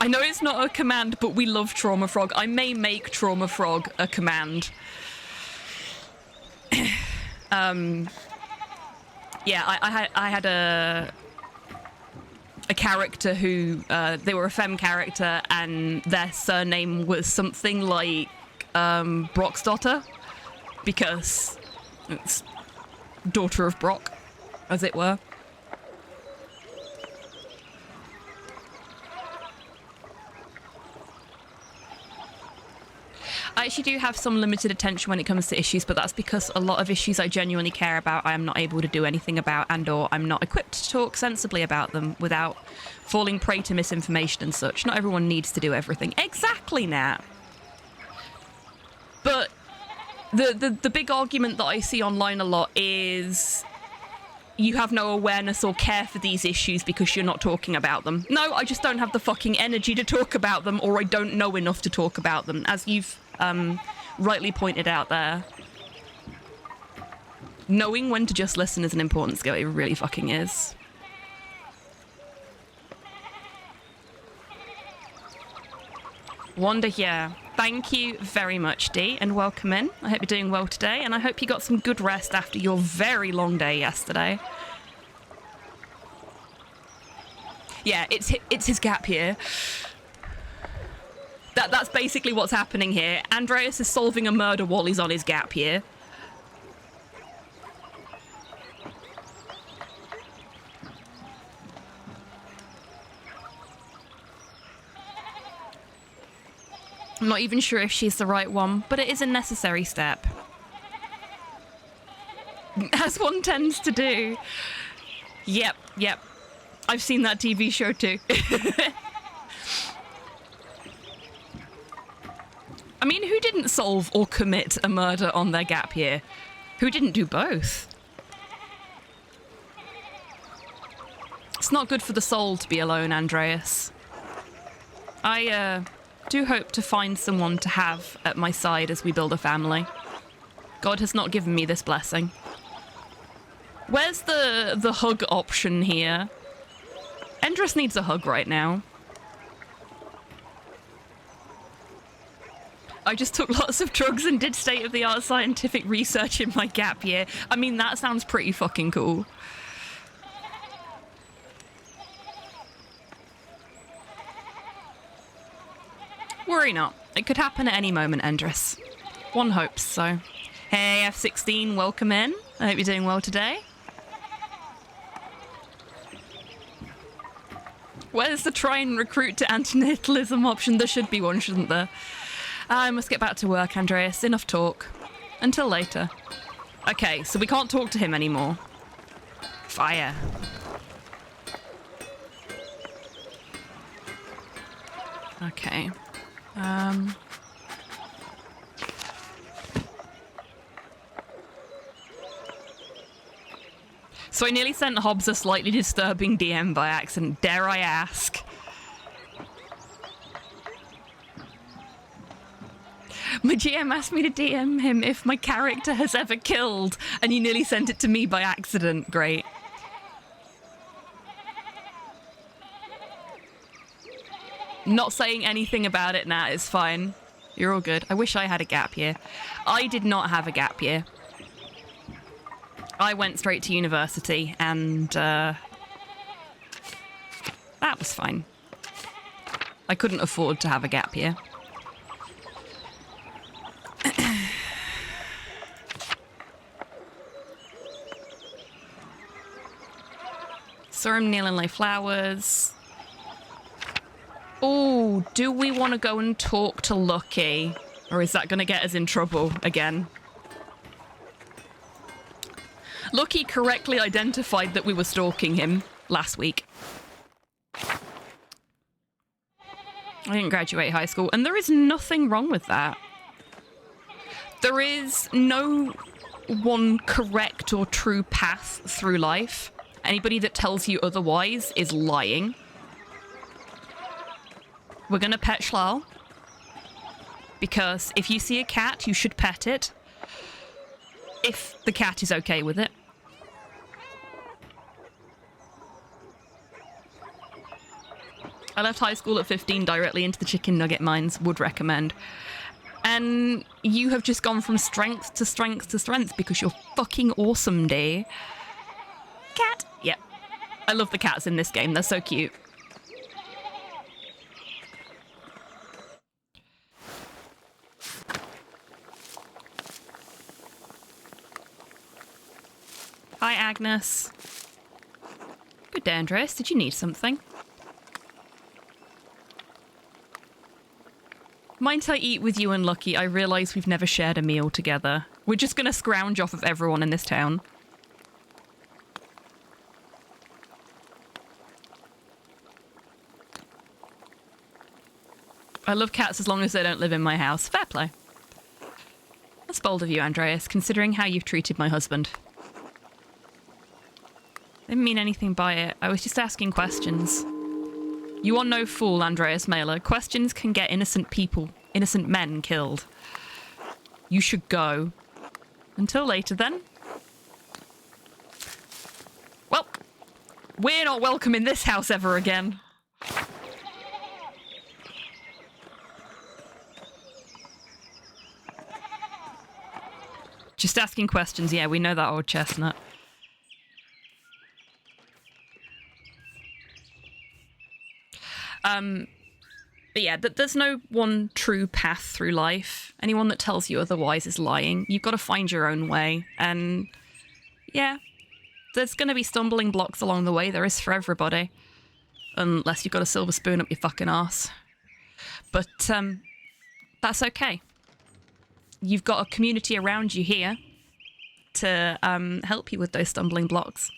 I know it's not a command, but we love Trauma Frog. I may make Trauma Frog a command. Yeah, I had a character who, they were a femme character, and their surname was something like Brocksdotter, because it's daughter of Brock, as it were. I actually do have some limited attention when it comes to issues, but that's because a lot of issues I genuinely care about I am not able to do anything about, and or I'm not equipped to talk sensibly about them without falling prey to misinformation and such. Not everyone needs to do everything. Exactly, Nat. But the big argument that I see online a lot is you have no awareness or care for these issues because you're not talking about them. No, I just don't have the fucking energy to talk about them, or I don't know enough to talk about them, as you've rightly pointed out there. Knowing when to just listen is an important skill. It really fucking is. Wanda here. Thank you very much, Dee, and welcome in. I hope you're doing well today, and I hope you got some good rest after your very long day yesterday. Yeah, it's his gap year. That's basically what's happening here. Andreas is solving a murder while he's on his gap year. I'm not even sure if she's the right one, but it is a necessary step. As one tends to do. Yep. I've seen that TV show too. I mean, who didn't solve or commit a murder on their gap year? Who didn't do both? It's not good for the soul to be alone, Andreas. I do hope to find someone to have at my side as we build a family. God has not given me this blessing. Where's the hug option here? Andreas needs a hug right now. I just took lots of drugs and did state-of-the-art scientific research in my gap year. I mean, that sounds pretty fucking cool. Worry not. It could happen at any moment, Andreas. One hopes so. Hey, F16, welcome in. I hope you're doing well today. Where's the try and recruit to antinatalism option? There should be one, shouldn't there? I must get back to work, Andreas. Enough talk. Until later. Okay, so we can't talk to him anymore. Fire. Okay. So I nearly sent Hobbs a slightly disturbing DM by accident, dare I ask? My GM asked me to DM him if my character has ever killed, and he nearly sent it to me by accident. Great. Not saying anything about it now, it's fine. You're all good. I wish I had a gap year. I did not have a gap year. I went straight to university, and that was fine. I couldn't afford to have a gap year. Saw him kneeling like flowers. Oh, do we want to go and talk to Lucky? Or is that going to get us in trouble again? Lucky correctly identified that we were stalking him last week. I didn't graduate high school, and there is nothing wrong with that. There is no one correct or true path through life. Anybody that tells you otherwise is lying. We're gonna pet Schlal. Because if you see a cat, you should pet it. If the cat is okay with it. I left high school at 15 directly into the chicken nugget mines. Would recommend. And you have just gone from strength to strength to strength because you're fucking awesome, dear. Cat. Yep. I love the cats in this game. They're so cute. Hi, Agnes. Good day, Andreas. Did you need something? Mind I eat with you and Lucky, I realise we've never shared a meal together. We're just going to scrounge off of everyone in this town. I love cats as long as they don't live in my house. Fair play. That's bold of you, Andreas, considering how you've treated my husband. Didn't mean anything by it. I was just asking questions. You are no fool, Andreas Mailer. Questions can get innocent people, innocent men killed. You should go. Until later, then. Well, we're not welcome in this house ever again. Just asking questions. Yeah, we know that old chestnut. But yeah, there's no one true path through life. Anyone that tells you otherwise is lying. You've got to find your own way. And yeah, there's going to be stumbling blocks along the way. There is for everybody. Unless you've got a silver spoon up your fucking arse. But that's okay. You've got a community around you here to help you with those stumbling blocks.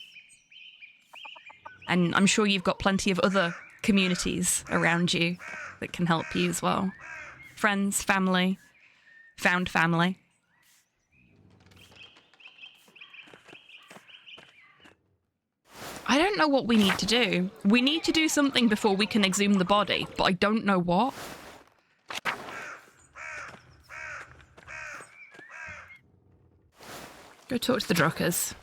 And I'm sure you've got plenty of other communities around you that can help you as well. Friends, family, found family. I don't know what we need to do. We need to do something before we can exhume the body, but I don't know what. Go talk to the Druckers.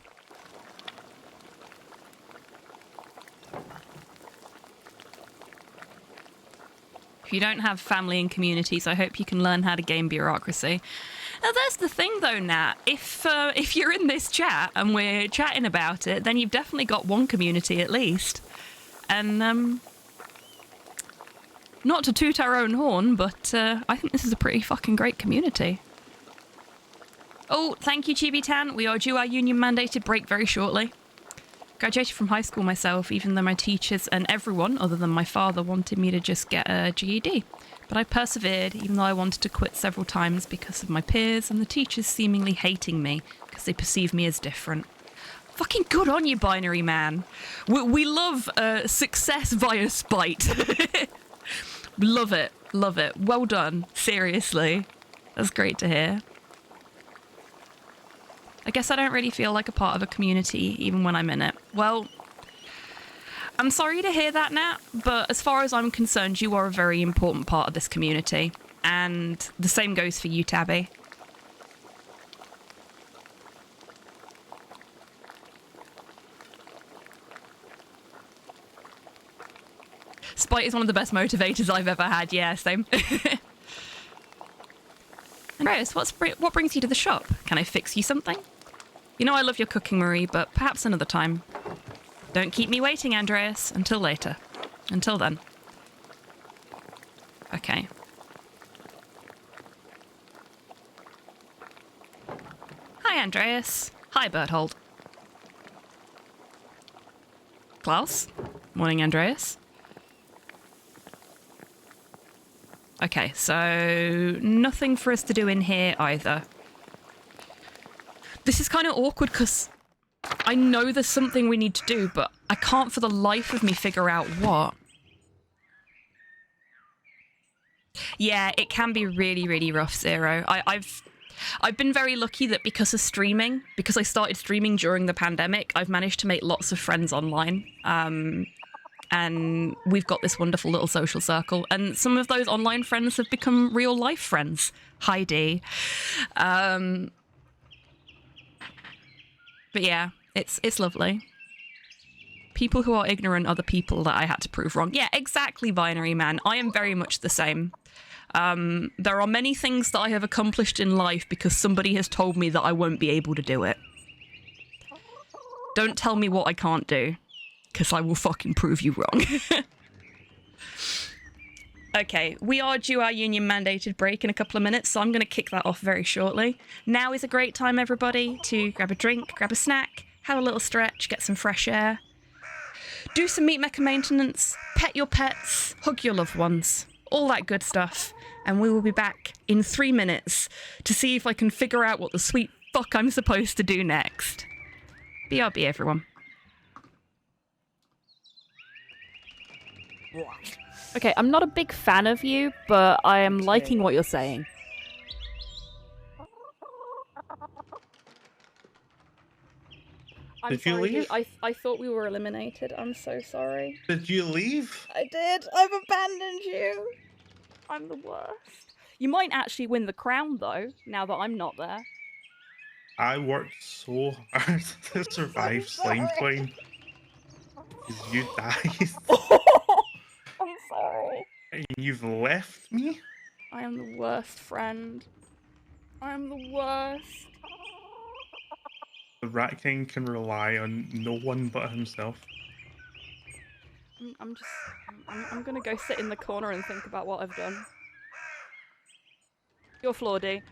If you don't have family and communities, I hope you can learn how to game bureaucracy. Now, there's the thing, though, Nat. If you're in this chat and we're chatting about it, then you've definitely got one community at least. And, not to toot our own horn, but I think this is a pretty fucking great community. Oh, thank you, HobbyTan. We are due our union-mandated break very shortly. Graduated from high school myself, even though my teachers and everyone, other than my father, wanted me to just get a GED. But I persevered, even though I wanted to quit several times because of my peers and the teachers seemingly hating me because they perceive me as different. Fucking good on you, binary man. We love success via spite. Love it. Love it. Well done. Seriously. That's great to hear. I guess I don't really feel like a part of a community, even when I'm in it. Well, I'm sorry to hear that, Nat, but as far as I'm concerned, you are a very important part of this community. And the same goes for you, Tabby. Spite is one of the best motivators I've ever had. Yeah, same. Andreas, what brings you to the shop? Can I fix you something? You know I love your cooking, Marie, but perhaps another time. Don't keep me waiting, Andreas. Until later. Until then. Okay. Hi, Andreas. Hi, Berthold. Klaus? Morning, Andreas. Okay, so nothing for us to do in here either. This is kind of awkward because I know there's something we need to do, but I can't for the life of me figure out what. Yeah, it can be really, really rough, Zero. I've been very lucky that because of streaming, because I started streaming during the pandemic, I've managed to make lots of friends online. And we've got this wonderful little social circle. And some of those online friends have become real life friends. Hi, Dee. But yeah, it's lovely. People who are ignorant are the people that I had to prove wrong. Yeah, exactly, binary man. I am very much the same. There are many things that I have accomplished in life because somebody has told me that I won't be able to do it. Don't tell me what I can't do, because I will fucking prove you wrong. Okay, we are due our union-mandated break in a couple of minutes, so I'm going to kick that off very shortly. Now is a great time, everybody, to grab a drink, grab a snack, have a little stretch, get some fresh air, do some meat mecha maintenance, pet your pets, hug your loved ones, all that good stuff. and we will be back in 3 minutes to see if I can figure out what the sweet fuck I'm supposed to do next. BRB, everyone. Okay, I'm not a big fan of you, but I am liking what you're saying. Did you leave? I thought we were eliminated. I'm so sorry. Did you leave? I did. I've abandoned you. I'm the worst. You might actually win the crown, though, now that I'm not there. I worked so hard to survive Slime Twine. You died. I'm sorry. And you've left me? I am the worst friend. I am the worst. The Rat King can rely on no one but himself. I'm gonna go sit in the corner and think about what I've done. You're Flawdy.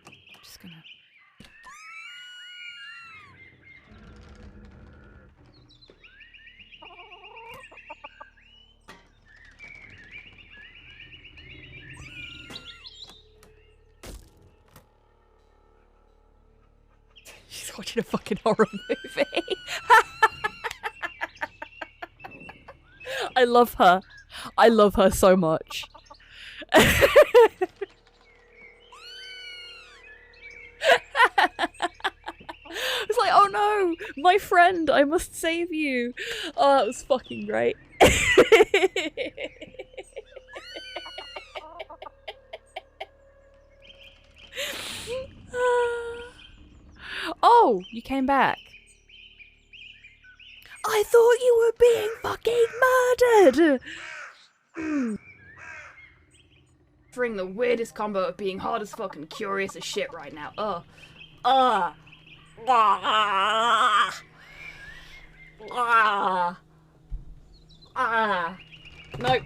I'm just gonna... She's watching a fucking horror movie. I love her. I love her so much. It's like, oh no, my friend, I must save you. Oh, that was fucking great. Oh, you came back. I thought you were being fucking murdered! Offering the weirdest combo of being hard as fuck and curious as shit right now. Nope.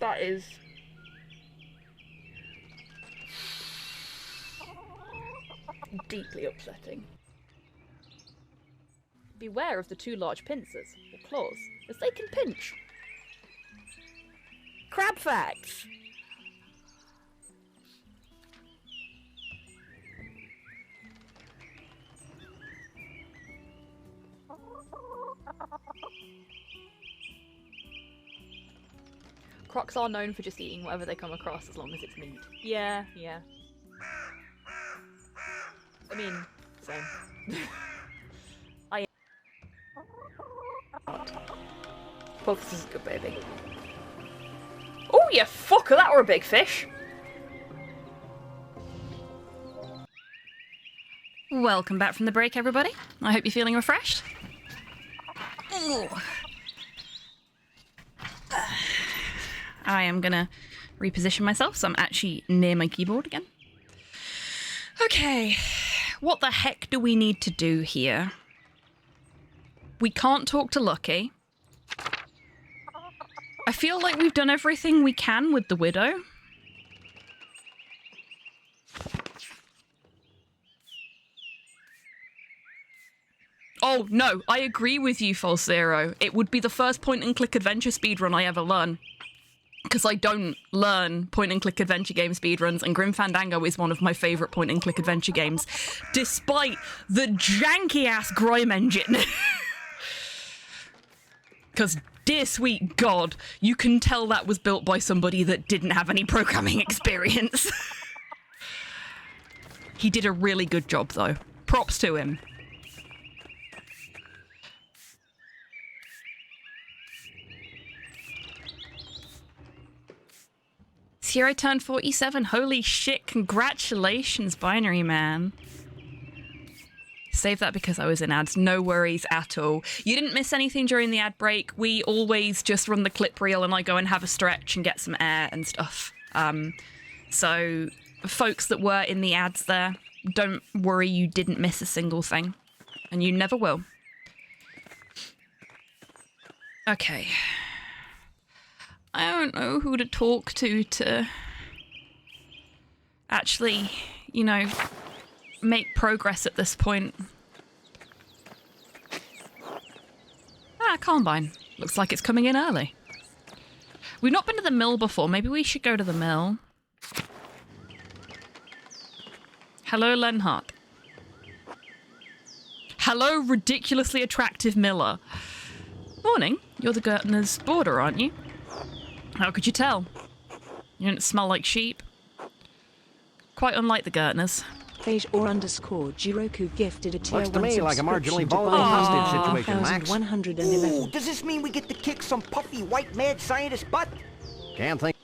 That is... deeply upsetting. Beware of the 2 large pincers, or claws, as they can pinch. Crab facts! Crocs are known for just eating whatever they come across as long as it's meat. Yeah. I mean, same. Well, this is a good baby. Oh, you fucker, that were a big fish! Welcome back from the break, everybody. I hope you're feeling refreshed. Ooh. I am gonna reposition myself so I'm actually near my keyboard again. Okay, what the heck do we need to do here? We can't talk to Lucky. I feel like we've done everything we can with the Widow. Oh, no, I agree with you, False Zero. It would be the first point-and-click adventure speedrun I ever learn. Because I don't learn point-and-click adventure game speedruns, and Grim Fandango is one of my favourite point-and-click adventure games, despite the janky-ass Grime engine. Because, dear sweet God, you can tell that was built by somebody that didn't have any programming experience. He did a really good job, though. Props to him. This year I turned 47. Holy shit, congratulations, Binary Man. Save that because I was in ads. No worries at all. You didn't miss anything during the ad break. We always just run the clip reel and I go and have a stretch and get some air and stuff. So folks that were in the ads there, don't worry, you didn't miss a single thing. And you never will. Okay. I don't know who to talk to actually, you know, make progress at this point. Ah, Columbine. Looks like it's coming in early. We've not been to the mill before. Maybe we should go to the mill. Hello, Lenhart. Hello, ridiculously attractive Miller. Morning. You're the Gertner's boarder, aren't you? How could you tell? You don't smell like sheep. Quite unlike the Gertners. Phage or underscore Jiroku gifted a tier Looks to 1 me like a marginally subscription to volatile hostage situation, Max. 1111. Ooh, does this mean we get to kick some puffy white mad scientist butt? Can't think.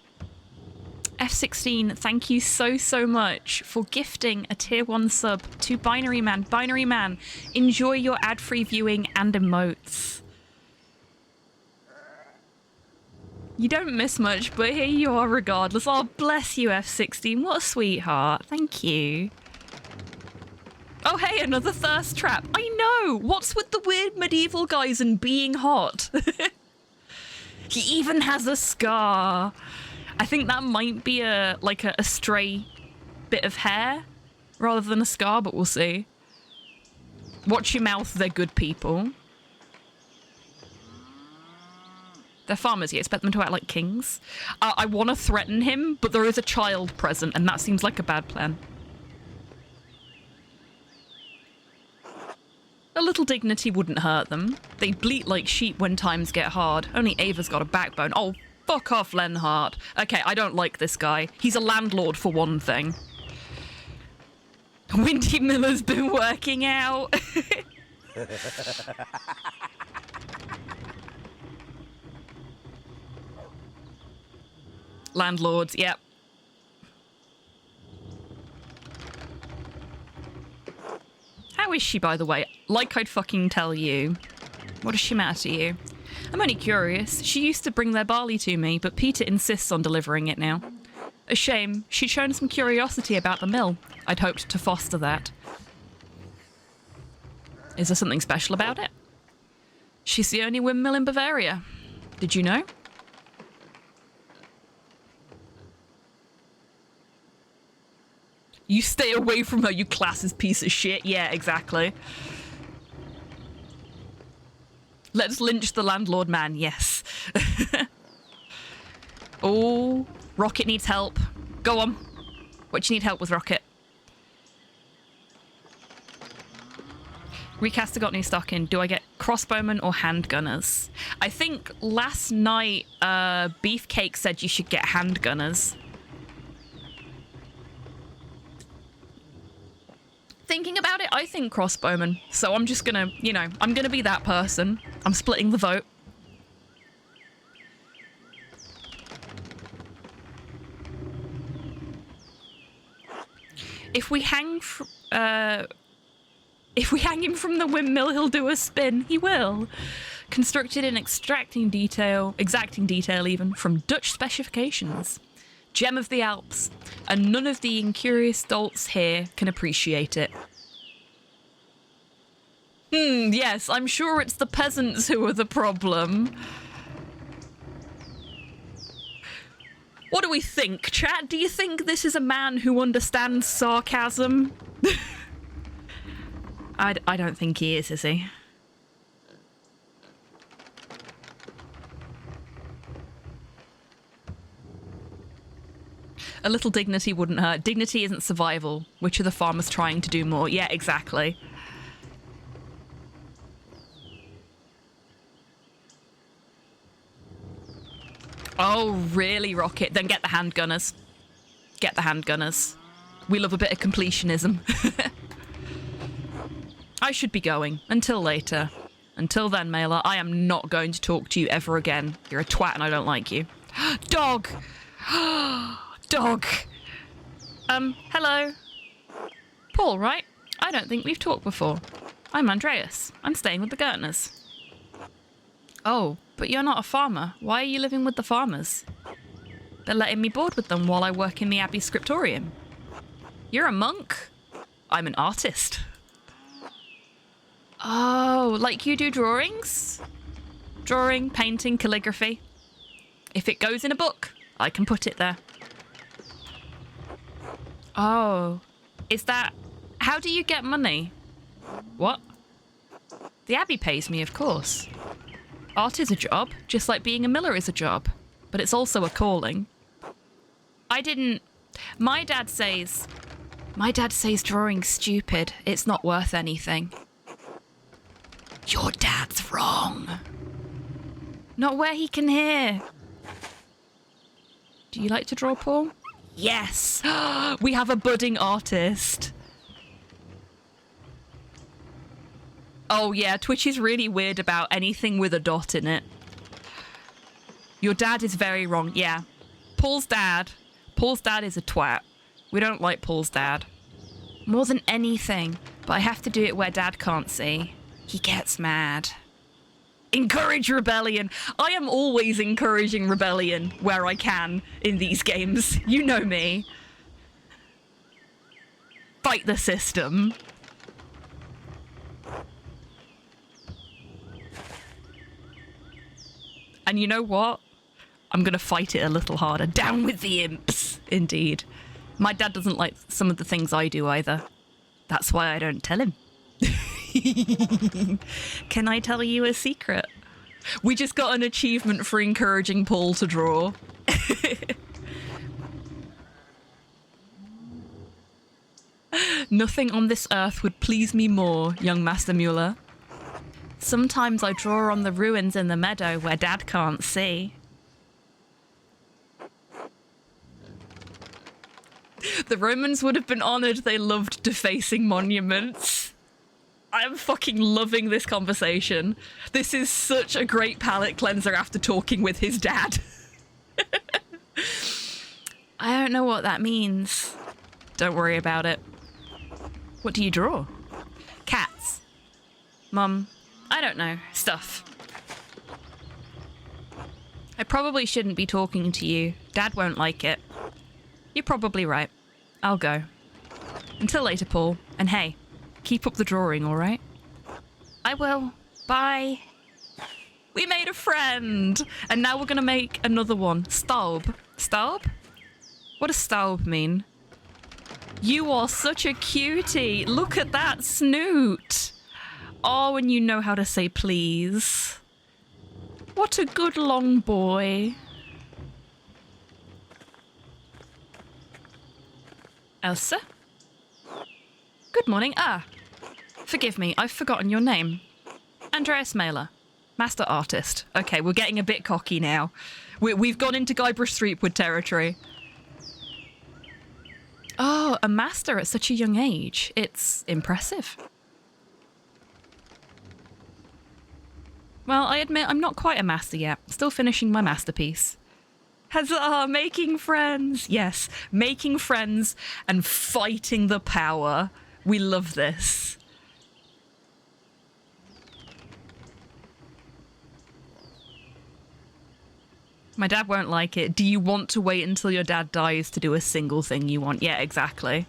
F16, thank you so much for gifting a tier 1 sub to Binary Man. Binary Man, enjoy your ad-free viewing and emotes. You don't miss much, but here you are regardless. Oh, bless you, F16. What a sweetheart. Thank you. Oh, hey, another thirst trap. I know. What's with the weird medieval guys and being hot? He even has a scar. I think that might be a stray bit of hair rather than a scar, but we'll see. Watch your mouth, they're good people. They're farmers, you expect them to act like kings? I want to threaten him, but there is a child present, and that seems like a bad plan. A little dignity wouldn't hurt them. They bleat like sheep when times get hard. Only Ava's got a backbone. Oh, fuck off, Lenhart. Okay, I don't like this guy. He's a landlord, for one thing. Windy Miller's been working out. Landlords, yep. How is she, by the way? Like I'd fucking tell you. What does she matter to you? I'm only curious. She used to bring their barley to me, but Peter insists on delivering it now. A shame. She'd shown some curiosity about the mill. I'd hoped to foster that. Is there something special about it? She's the only windmill in Bavaria. Did you know? You stay away from her, you classist piece of shit. Yeah, exactly. Let's lynch the landlord man, yes. Oh, Rocket needs help. Go on. What do you need help with, Rocket? Recaster got new stock in. Do I get crossbowmen or handgunners? I think last night, Beefcake said you should get handgunners. Thinking about it, I think crossbowmen. So I'm just gonna, you know, I'm gonna be that person. I'm splitting the vote. If we hang him from the windmill, he'll do a spin. He will. Constructed in exacting detail even, from Dutch specifications. Gem of the Alps, and none of the incurious dolts here can appreciate it. Yes, I'm sure it's the peasants who are the problem. What do we think, chat? Do you think this is a man who understands sarcasm? I don't think he is he? A little dignity wouldn't hurt. Dignity isn't survival. Which are the farmers trying to do more? Yeah, exactly. Oh, really, Rocket? Then get the handgunners. Get the handgunners. We love a bit of completionism. I should be going. Until later. Until then, Mailer, I am not going to talk to you ever again. You're a twat and I don't like you. Dog! Dog! Hello? Paul, right? I don't think we've talked before. I'm Andreas. I'm staying with the Gertners. Oh, but you're not a farmer. Why are you living with the farmers? They're letting me board with them while I work in the Abbey scriptorium. You're a monk? I'm an artist. Oh, like you do drawings? Drawing, painting, calligraphy. If it goes in a book, I can put it there. Oh, is that... How do you get money? What? The Abbey pays me, of course. Art is a job, just like being a miller is a job. But it's also a calling. I didn't... My dad says drawing's stupid. It's not worth anything. Your dad's wrong. Not where he can hear. Do you like to draw, Paul? Yes! We have a budding artist. Oh yeah, Twitch is really weird about anything with a dot in it. Your dad is very wrong. Yeah. Paul's dad is a twat. We don't like Paul's dad. More than anything. But I have to do it where dad can't see. He gets mad. Encourage rebellion. I am always encouraging rebellion where I can in these games. You know me. Fight the system. And you know what? I'm going to fight it a little harder. Down with the imps. Indeed. My dad doesn't like some of the things I do either. That's why I don't tell him. Can I tell you a secret? We just got an achievement for encouraging Paul to draw. Nothing on this earth would please me more, young Master Mueller. Sometimes I draw on the ruins in the meadow where Dad can't see. The Romans would have been honoured. They loved defacing monuments. I'm fucking loving this conversation. This is such a great palate cleanser after talking with his dad. I don't know what that means. Don't worry about it. What do you draw? Cats. Mum, I don't know. Stuff. I probably shouldn't be talking to you. Dad won't like it. You're probably right. I'll go. Until later, Paul. And hey, keep up the drawing, all right? I will. Bye. We made a friend. And now we're going to make another one. Staub. Staub? What does staub mean? You are such a cutie. Look at that snoot. Oh, and you know how to say please. What a good long boy. Elsa? Good morning. Ah, forgive me, I've forgotten your name. Andreas Mailer, Master Artist. Okay, we're getting a bit cocky now. We've gone into Guybrush Threepwood territory. Oh, a master at such a young age. It's impressive. Well, I admit I'm not quite a master yet. Still finishing my masterpiece. Huzzah! Making friends! Yes, making friends and fighting the power. We love this. My dad won't like it. Do you want to wait until your dad dies to do a single thing you want? Yeah, exactly.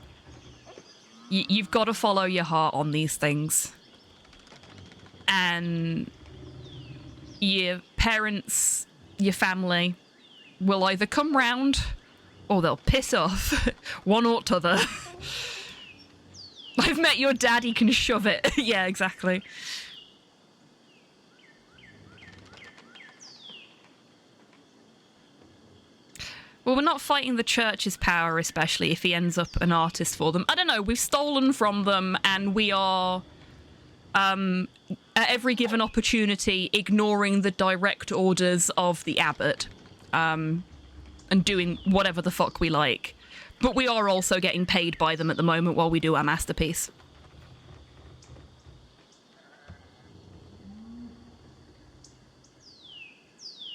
You've got to follow your heart on these things. And your parents, your family will either come round or they'll piss off. One or t'other. I've met your dad, he can shove it. Yeah, exactly. Well, we're not fighting the church's power, especially if he ends up an artist for them. I don't know, we've stolen from them and we are, at every given opportunity, ignoring the direct orders of the abbot, and doing whatever the fuck we like. But we are also getting paid by them at the moment while we do our masterpiece.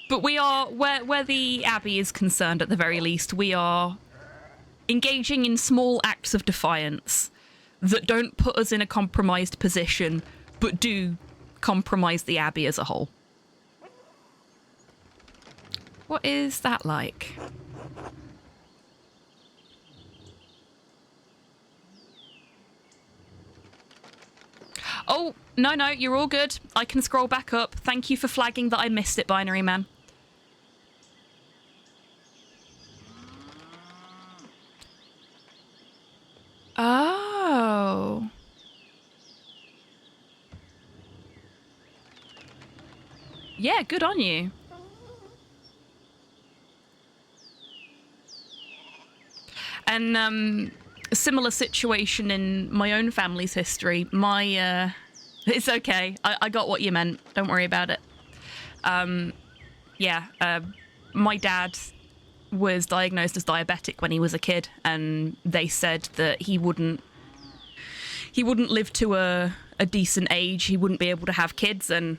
But we are, where the Abbey is concerned at the very least, we are engaging in small acts of defiance that don't put us in a compromised position, but do compromise the Abbey as a whole. What is that like? Oh, no, you're all good. I can scroll back up. Thank you for flagging that I missed it, Binary Man. Yeah, good on you. And a similar situation in my own family's history. It's okay. I got what you meant. Don't worry about it. My dad was diagnosed as diabetic when he was a kid, and they said that he wouldn't live to a decent age. He wouldn't be able to have kids, and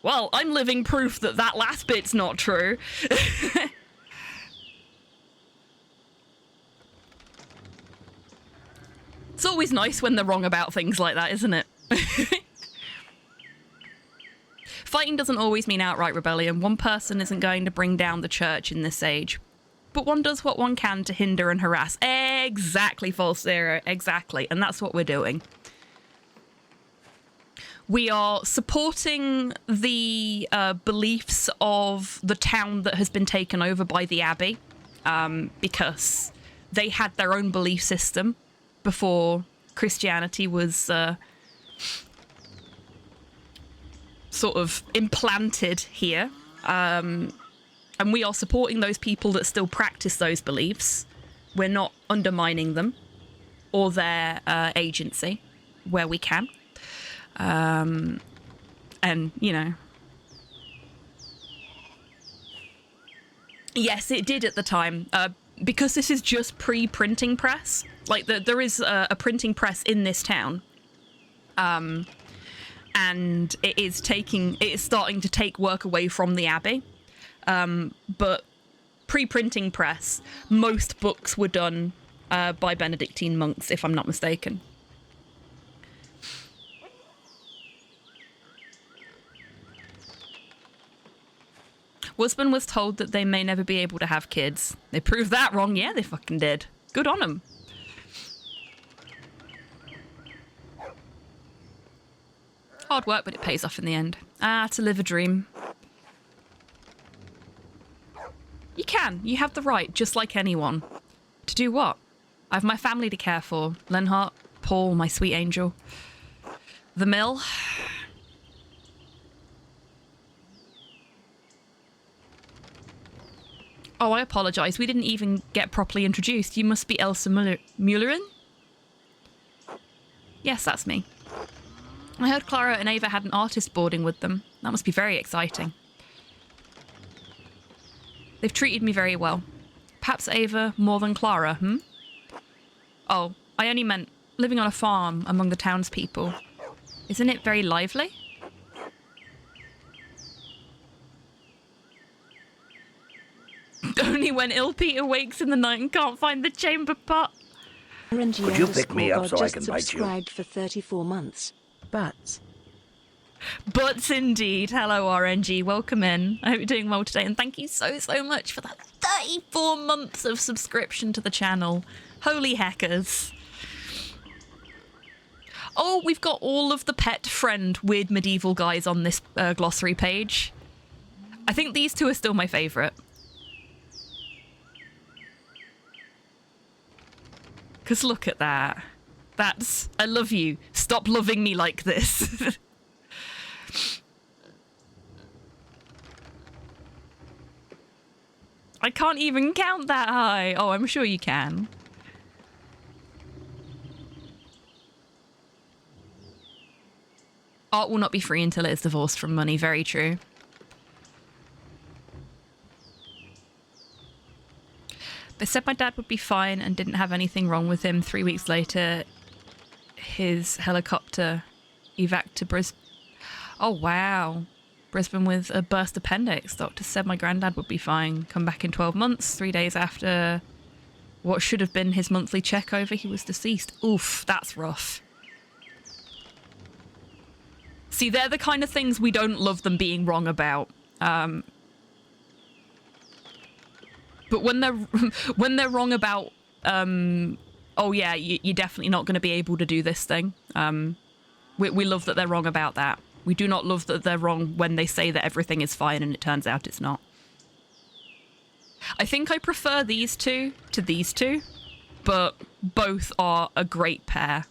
well, I'm living proof that that last bit's not true. It's always nice when they're wrong about things like that, isn't it? Fighting doesn't always mean outright rebellion. One person isn't going to bring down the church in this age. But one does what one can to hinder and harass. Exactly, False Zero. Exactly. And that's what we're doing. We are supporting the beliefs of the town that has been taken over by the Abbey, because they had their own belief system before Christianity was sort of implanted here. And we are supporting those people that still practice those beliefs. We're not undermining them or their agency where we can. And, you know. Yes, it did at the time. Because this is just pre-printing press. Like, there is a printing press in this town. And it is starting to take work away from the Abbey. But pre-printing press, most books were done by Benedictine monks, if I'm not mistaken. Wusman was told that they may never be able to have kids. They proved that wrong. Yeah, they fucking did. Good on them. Hard work, but it pays off in the end. To live a dream. You can. You have the right, just like anyone. To do what? I have my family to care for. Lenhart, Paul, my sweet angel. The mill. Oh, I apologise. We didn't even get properly introduced. You must be Elsa Mullerin? Yes, that's me. I heard Clara and Ava had an artist boarding with them. That must be very exciting. They've treated me very well. Perhaps Ava more than Clara, hmm? Oh, I only meant living on a farm among the townspeople. Isn't it very lively? Only when ill Peter wakes in the night and can't find the chamber pot. RNG Would you pick me up so I just can bite you? subscribed for 34 months. But Butts indeed. Hello, RNG. Welcome in. I hope you're doing well today. And thank you so much for that 34 months of subscription to the channel. Holy heckers. Oh, we've got all of the pet friend weird medieval guys on this glossary page. I think these two are still my favourite. Because look at that. That's... I love you. Stop loving me like this. I can't even count that high. Oh, I'm sure you can. Art will not be free until it is divorced from money. Very true. They said my dad would be fine and didn't have anything wrong with him. 3 weeks later, his helicopter evac to Brisbane. Oh, wow. Brisbane with a burst appendix. Doctor said my granddad would be fine. Come back in 12 months. 3 days after what should have been his monthly check over, he was deceased. Oof, that's rough. See, they're the kind of things we don't love them being wrong about. But when they're wrong about, oh yeah, you're definitely not going to be able to do this thing. We love that they're wrong about that. We do not love that they're wrong when they say that everything is fine and it turns out it's not. I think I prefer these two to these two, but both are a great pair.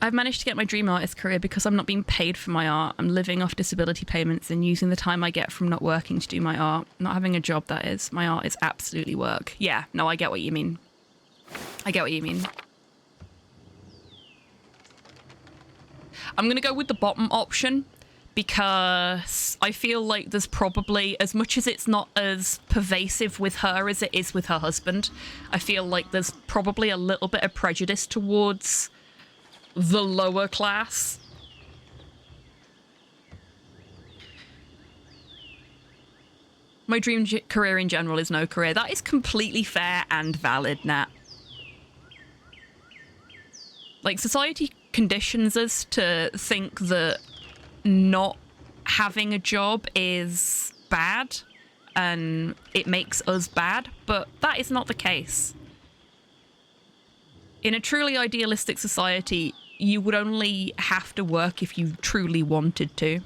I've managed to get my dream artist career because I'm not being paid for my art. I'm living off disability payments and using the time I get from not working to do my art. Not having a job, that is. My art is absolutely work. Yeah, no, I get what you mean. I get what you mean. I'm going to go with the bottom option because I feel like there's probably, as much as it's not as pervasive with her as it is with her husband, I feel like there's probably a little bit of prejudice towards the lower class. My dream career in general is no career. That is completely fair and valid, Nat. Like, society conditions us to think that not having a job is bad and it makes us bad, but that is not the case. In a truly idealistic society, you would only have to work if you truly wanted to.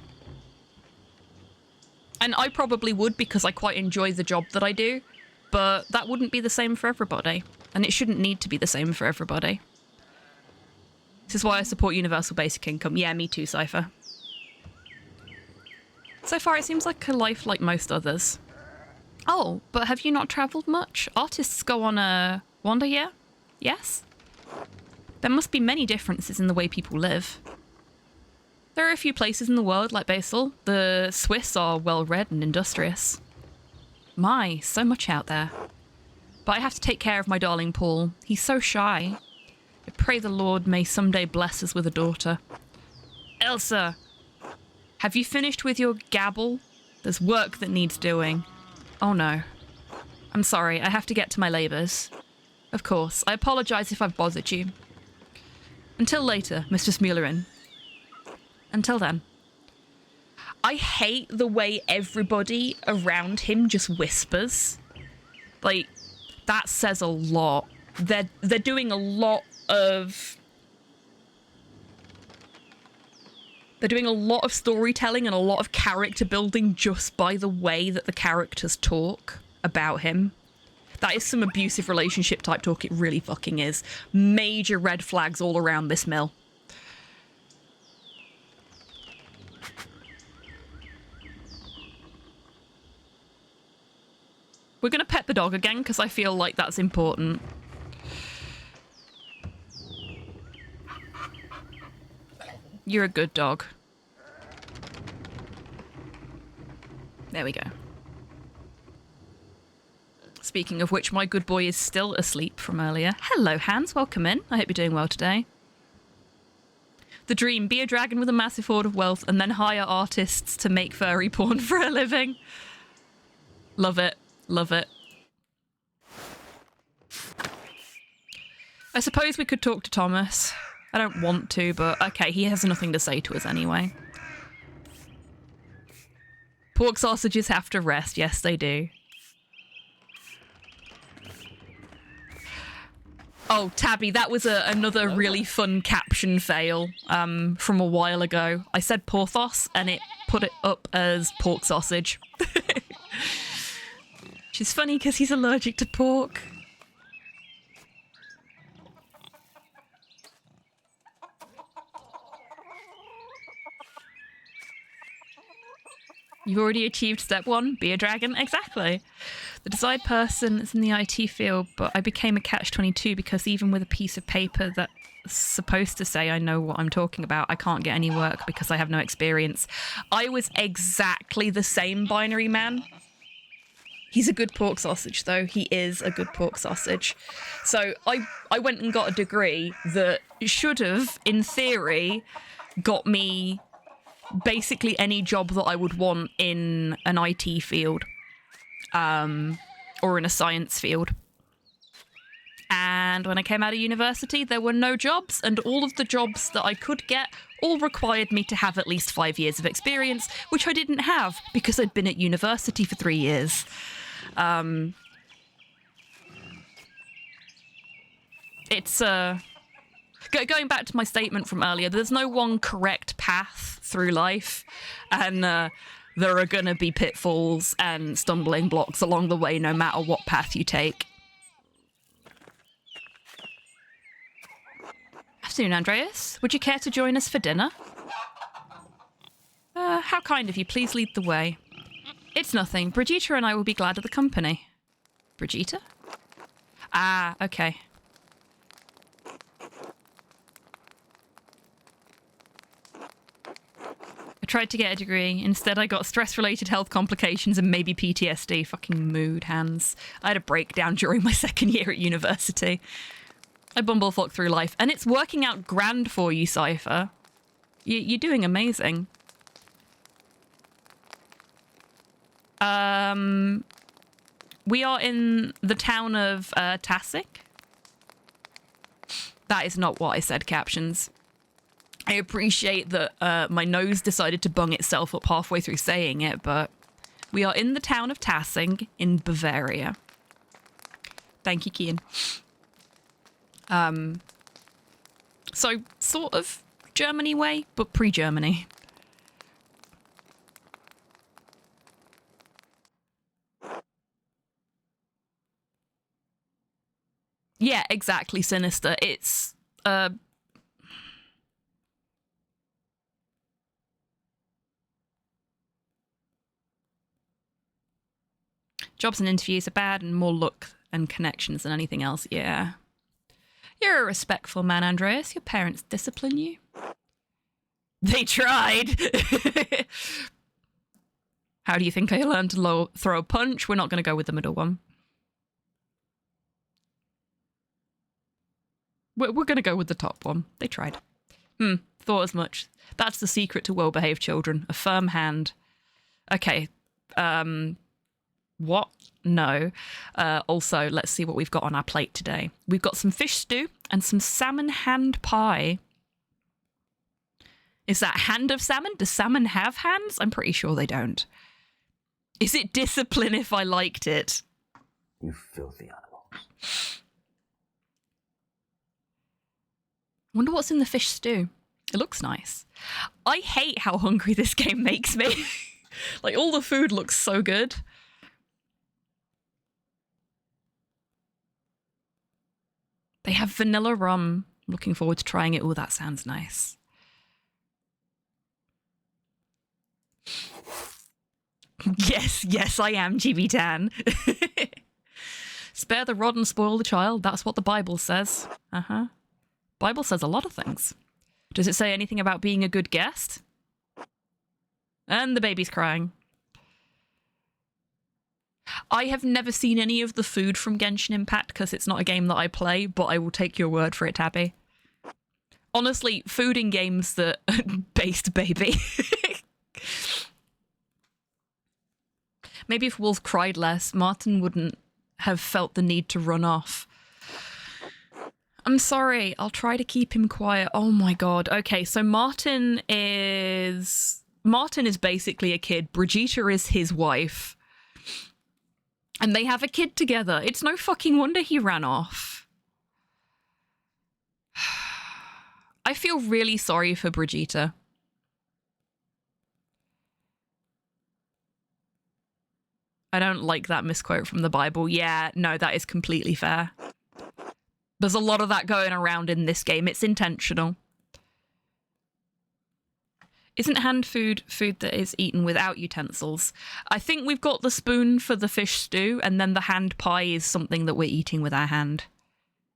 And I probably would because I quite enjoy the job that I do, but that wouldn't be the same for everybody. And it shouldn't need to be the same for everybody. This is why I support universal basic income. Yeah, me too, Cypher. So far, it seems like a life like most others. Oh, but have you not travelled much? Artists go on a wander year? Yes? There must be many differences in the way people live. There are a few places in the world like Basel. The Swiss are well-read and industrious. My, so much out there. But I have to take care of my darling Paul. He's so shy. I pray the Lord may someday bless us with a daughter. Elsa, have you finished with your gabble? There's work that needs doing. Oh no. I'm sorry, I have to get to my labours. Of course, I apologise if I've bothered you. Until later, Mr. Smulerin. Until then. I hate the way everybody around him just whispers. Like, that says a lot. They're doing a lot of... They're doing a lot of storytelling and a lot of character building just by the way that the characters talk about him. That is some abusive relationship type talk, it really fucking is. Major red flags all around this mill. We're gonna pet the dog again because I feel like that's important. You're a good dog. There we go. Speaking of which, my good boy is still asleep from earlier. Hello, Hans. Welcome in. I hope you're doing well today. The dream. Be a dragon with a massive hoard of wealth and then hire artists to make furry porn for a living. Love it. Love it. I suppose we could talk to Thomas. I don't want to, but okay, he has nothing to say to us anyway. Pork sausages have to rest. Yes, they do. Oh, Tabby, that was another really fun caption fail from a while ago. I said Porthos, and it put it up as pork sausage. Which is funny because he's allergic to pork. You've already achieved step 1, be a dragon. Exactly. The desired person is in the IT field, but I became a catch-22 because even with a piece of paper that's supposed to say I know what I'm talking about, I can't get any work because I have no experience. I was exactly the same, Binary Man. He's a good pork sausage, though. He is a good pork sausage. So I went and got a degree that should have, in theory, got me basically any job that I would want in an IT field or in a science field. And when I came out of university, there were no jobs, and all of the jobs that I could get all required me to have at least 5 years of experience, which I didn't have because I'd been at university for 3 years. It's going back to my statement from earlier, there's no one correct path through life, and there are gonna be pitfalls and stumbling blocks along the way no matter what path you take. afternoon, Andreas. Would you care to join us for dinner? How kind of you. Please lead the way. It's nothing. Brigitte and I will be glad of the company. Brigitte? Ah, okay. I tried to get a degree. Instead, I got stress-related health complications and maybe PTSD. Fucking mood, hands. I had a breakdown during my second year at university. I bumblefuck through life. And it's working out grand for you, Cypher. You're doing amazing. We are in the town of Tassic. That is not what I said, captions. I appreciate that my nose decided to bung itself up halfway through saying it, but we are in the town of Tassing in Bavaria. Thank you, Kian. So, sort of Germany way, but pre-Germany. Yeah, exactly, Sinister. It's, jobs and interviews are bad and more luck and connections than anything else, yeah. You're a respectful man, Andreas. Your parents discipline you. They tried! How do you think I learned to throw a punch? We're not going to go with the middle one. We're going to go with the top one. They tried. Thought as much. That's the secret to well-behaved children. A firm hand. Okay. What? No. Also, let's see what we've got on our plate today. We've got some fish stew and some salmon hand pie. Is that hand of salmon? Does salmon have hands? I'm pretty sure they don't. Is it discipline if I liked it? You filthy animals. Wonder what's in the fish stew. It looks nice. I hate how hungry this game makes me. Like, all the food looks so good. They have vanilla rum. I'm looking forward to trying it. Oh, that sounds nice. Yes, I am, HobbyTan. Spare the rod and spoil the child. That's what the Bible says. Bible says a lot of things. Does it say anything about being a good guest? And the baby's crying. I have never seen any of the food from Genshin Impact because it's not a game that I play, but I will take your word for it, Tabby. Honestly, food in games that based baby. Maybe if Wolf cried less, Martin wouldn't have felt the need to run off. I'm sorry, I'll try to keep him quiet. Oh my god. Okay, so Martin is basically a kid. Brigitte is his wife. And they have a kid together. It's no fucking wonder he ran off. I feel really sorry for Brigitte. I don't like that misquote from the Bible. Yeah, no, that is completely fair. There's a lot of that going around in this game. It's intentional. Isn't hand food food that is eaten without utensils? I think we've got the spoon for the fish stew, and then the hand pie is something that we're eating with our hand.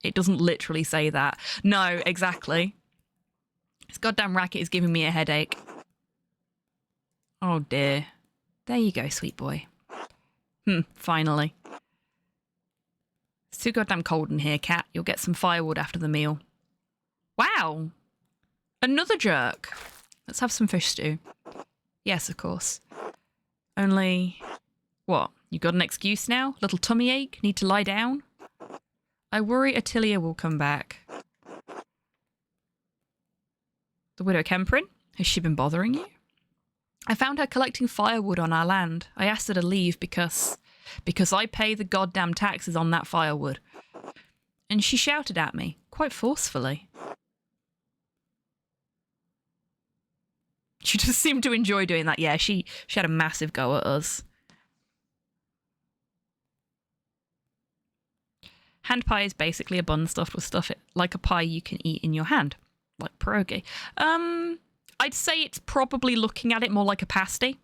It doesn't literally say that. No, exactly. This goddamn racket is giving me a headache. Oh dear. There you go, sweet boy. Finally. It's too goddamn cold in here, cat. You'll get some firewood after the meal. Wow! Another jerk. Let's have some fish stew. Yes, of course. Only... What? You got an excuse now? Little tummy ache? Need to lie down? I worry Attilia will come back. The Widow Kemprin? Has she been bothering you? I found her collecting firewood on our land. I asked her to leave because I pay the goddamn taxes on that firewood. And she shouted at me, quite forcefully. She just seemed to enjoy doing that. Yeah, she had a massive go at us. Hand pie is basically a bun stuffed with stuff like a pie you can eat in your hand. like pierogi. I'd say it's probably looking at it more like a pasty.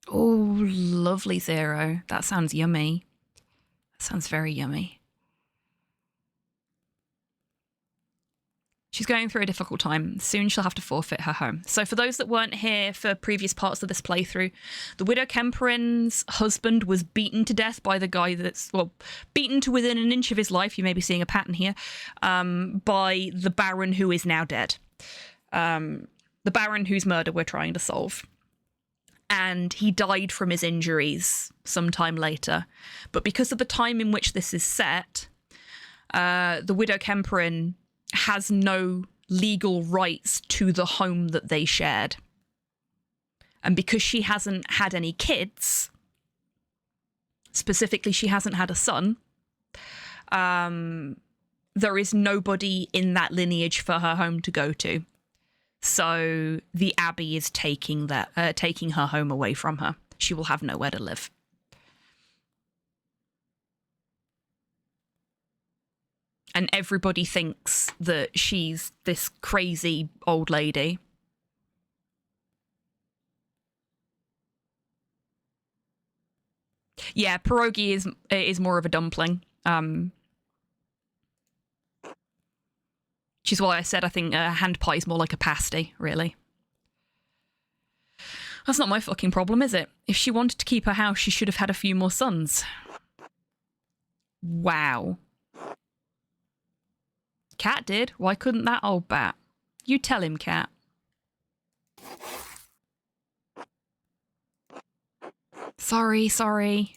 Oh, lovely, Zero. That sounds yummy. That sounds very yummy. She's going through a difficult time. Soon she'll have to forfeit her home. So for those that weren't here for previous parts of this playthrough, the Widow Kempering's husband was beaten to death by the guy that's, well, beaten to within an inch of his life, you may be seeing a pattern here, by the Baron who is now dead. The Baron whose murder we're trying to solve. And he died from his injuries sometime later. But because of the time in which this is set, the Widow Kempering has no legal rights to the home that they shared. And because she hasn't had any kids, specifically she hasn't had a son, there is nobody in that lineage for her home to go to. So the Abbey is taking her home away from her. She will have nowhere to live. And everybody thinks that she's this crazy old lady. Yeah, pierogi is more of a dumpling. Which is why I said I think hand pie is more like a pasty, really. That's not my fucking problem, is it? If she wanted to keep her house, she should have had a few more sons. Wow. Cat did. Why couldn't that old bat? You tell him, Cat. Sorry, sorry.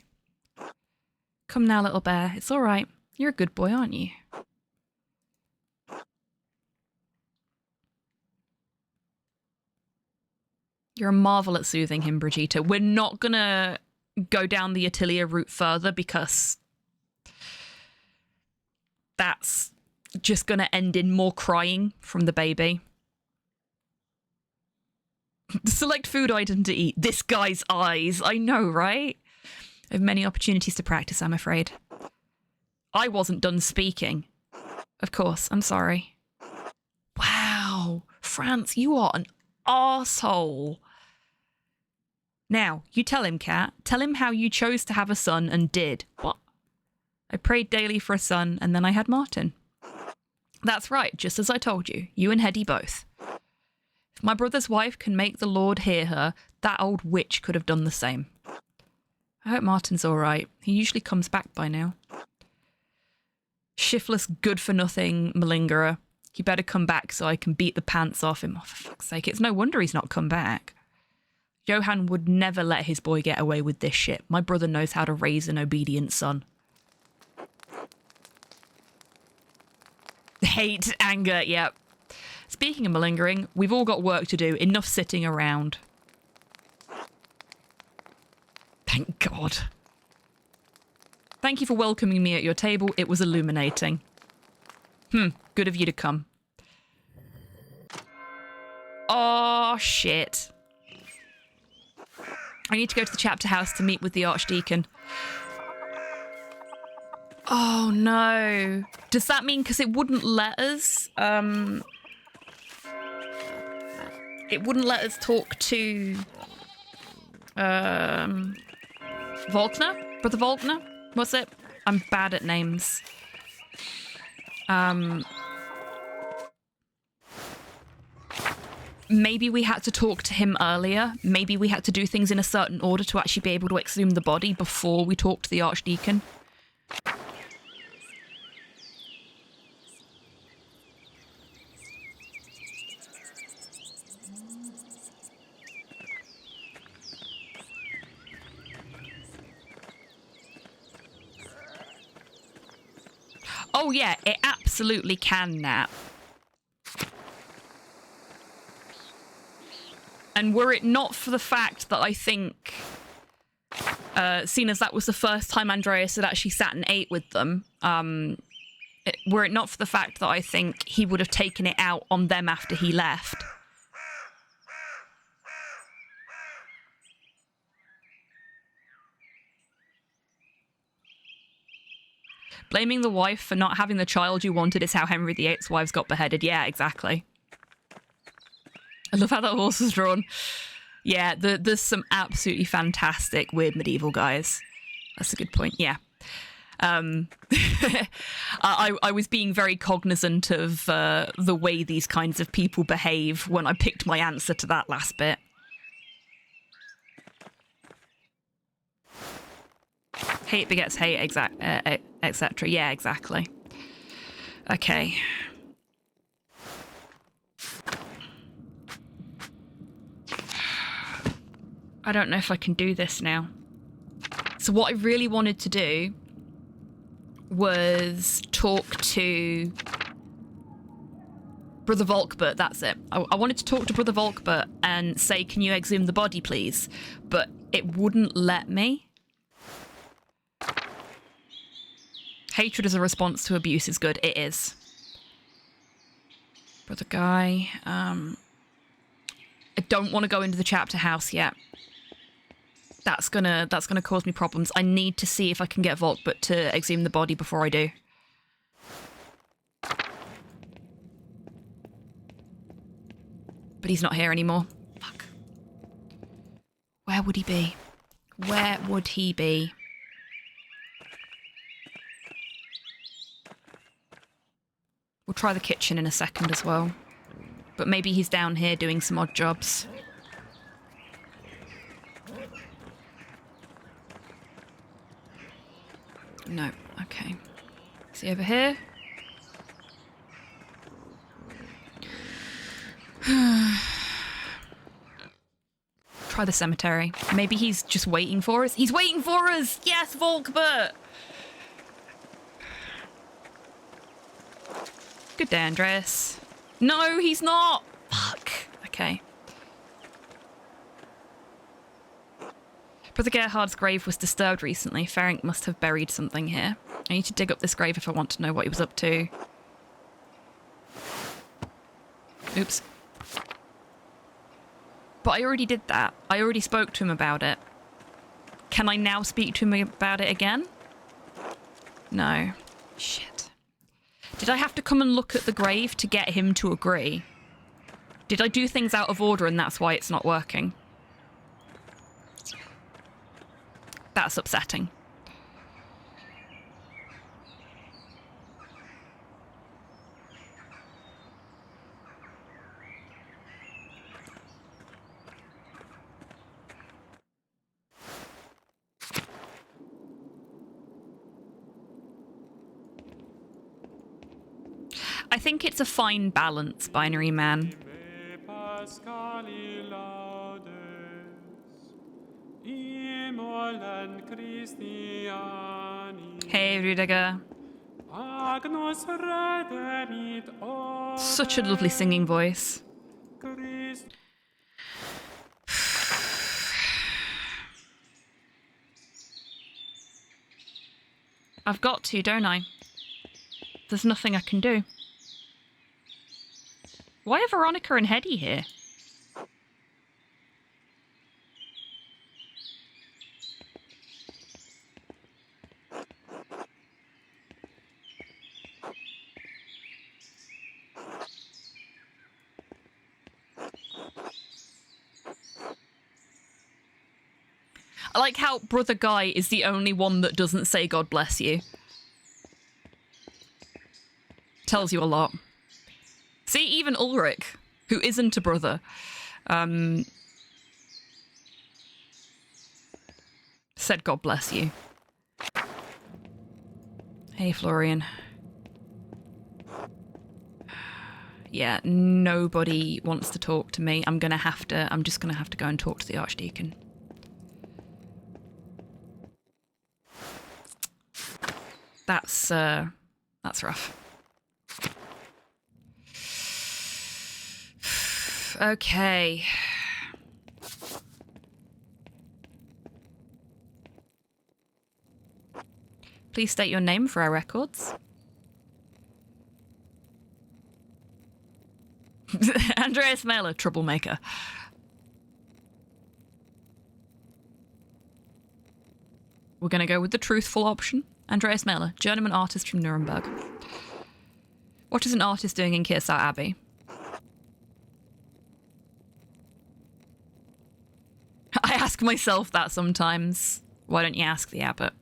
Come now, little bear. It's all right. You're a good boy, aren't you? You're a marvel at soothing him, Brigitte. We're not gonna go down the Attilia route further because that's just gonna end in more crying from the baby. Select food item to eat. This guy's eyes. I know, right? I have many opportunities to practice, I'm afraid. I wasn't done speaking. Of course, I'm sorry. Wow. France, you are an arsehole. Now, you tell him, Cat. Tell him how you chose to have a son and did. What? I prayed daily for a son, and then I had Martin. That's right, just as I told you. You and Hetty both. If my brother's wife can make the Lord hear her, that old witch could have done the same. I hope Martin's all right. He usually comes back by now. Shiftless, good-for-nothing malingerer. He better come back so I can beat the pants off him. Oh, for fuck's sake, it's no wonder he's not come back. Johan would never let his boy get away with this shit. My brother knows how to raise an obedient son. Hate, anger, yep. Speaking of malingering, we've all got work to do. Enough sitting around. Thank God. Thank you for welcoming me at your table. It was illuminating. Good of you to come. Oh, shit. I need to go to the chapter house to meet with the Archdeacon. Oh, no. Does that mean because it wouldn't let us? It wouldn't let us talk to... Volkner? Brother Volkner? What's it? I'm bad at names. Maybe we had to talk to him earlier. Maybe we had to do things in a certain order to actually be able to exhume the body before we talked to the Archdeacon. Oh yeah, it absolutely can nap. And were it not for the fact that I think, seeing as that was the first time Andreas had actually sat and ate with them, were it not for the fact that I think he would have taken it out on them after he left. Blaming the wife for not having the child you wanted is how Henry VIII's wives got beheaded. Yeah, exactly. I love how that horse is drawn. Yeah, there's some absolutely fantastic weird medieval guys. That's a good point, yeah. I was being very cognizant of the way these kinds of people behave when I picked my answer to that last bit. Hate begets hate, etc. Yeah, exactly. Okay. I don't know if I can do this now. So what I really wanted to do was talk to Brother Volkbert, that's it. I wanted to talk to Brother Volkbert and say, can you exhume the body, please? But it wouldn't let me. Hatred as a response to abuse is good. It is. Brother Guy. I don't want to go into the chapter house yet. That's gonna cause me problems. I need to see if I can get Volkbert to exhume the body before I do. But he's not here anymore. Fuck. Where would he be? Where would he be? We'll try the kitchen in a second as well. But maybe he's down here doing some odd jobs. No, okay. Is he over here? Try the cemetery. Maybe he's just waiting for us. He's waiting for us! Yes, Volkbert! Good day, Andreas. No, he's not! Fuck. Okay. Brother Gerhard's grave was disturbed recently. Ferenc must have buried something here. I need to dig up this grave if I want to know what he was up to. Oops. But I already did that. I already spoke to him about it. Can I now speak to him about it again? No. Shit. Did I have to come and look at the grave to get him to agree? Did I do things out of order and that's why it's not working? That's upsetting. I think it's a fine balance, Binary Man. Hey, Rudiger. Such a lovely singing voice. I've got to, don't I? There's nothing I can do. Why are Veronica and Hetty here? I like how Brother Guy is the only one that doesn't say God bless you. Tells you a lot. See, even Ulrich, who isn't a brother, said God bless you. Hey, Florian. Yeah, nobody wants to talk to me. I'm just gonna have to go and talk to the Archdeacon. That's rough. Okay. Please state your name for our records. Andreas Mailer, troublemaker. We're gonna go with the truthful option. Andreas Mailer, journeyman artist from Nuremberg. What is an artist doing in Kearsau Abbey? I ask myself that sometimes. Why don't you ask the abbot?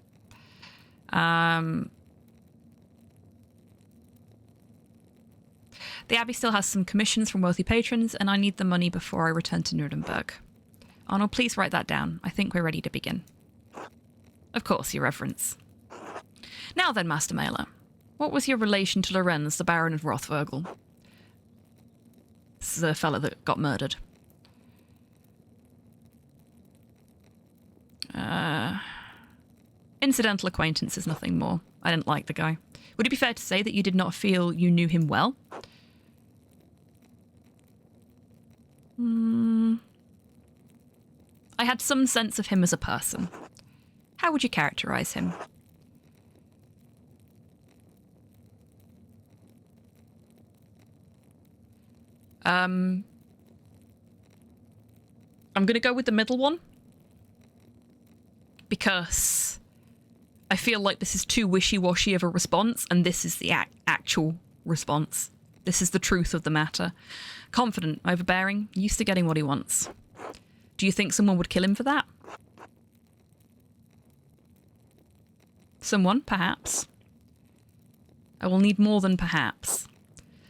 The abbey still has some commissions from wealthy patrons, and I need the money before I return to Nuremberg. Arnold, please write that down. I think we're ready to begin. Of course, Your Reverence. Now then, Master Mailer, what was your relation to Lorenz, the Baron of Rothvogel? This is the fella that got murdered. Incidental acquaintances, nothing more. I didn't like the guy. Would it be fair to say that you did not feel you knew him well? I had some sense of him as a person. How would you characterize him? I'm going to go with the middle one. Because I feel like this is too wishy-washy of a response, and this is the actual response. This is the truth of the matter. Confident, overbearing, used to getting what he wants. Do you think someone would kill him for that? Someone, perhaps. I will need more than perhaps.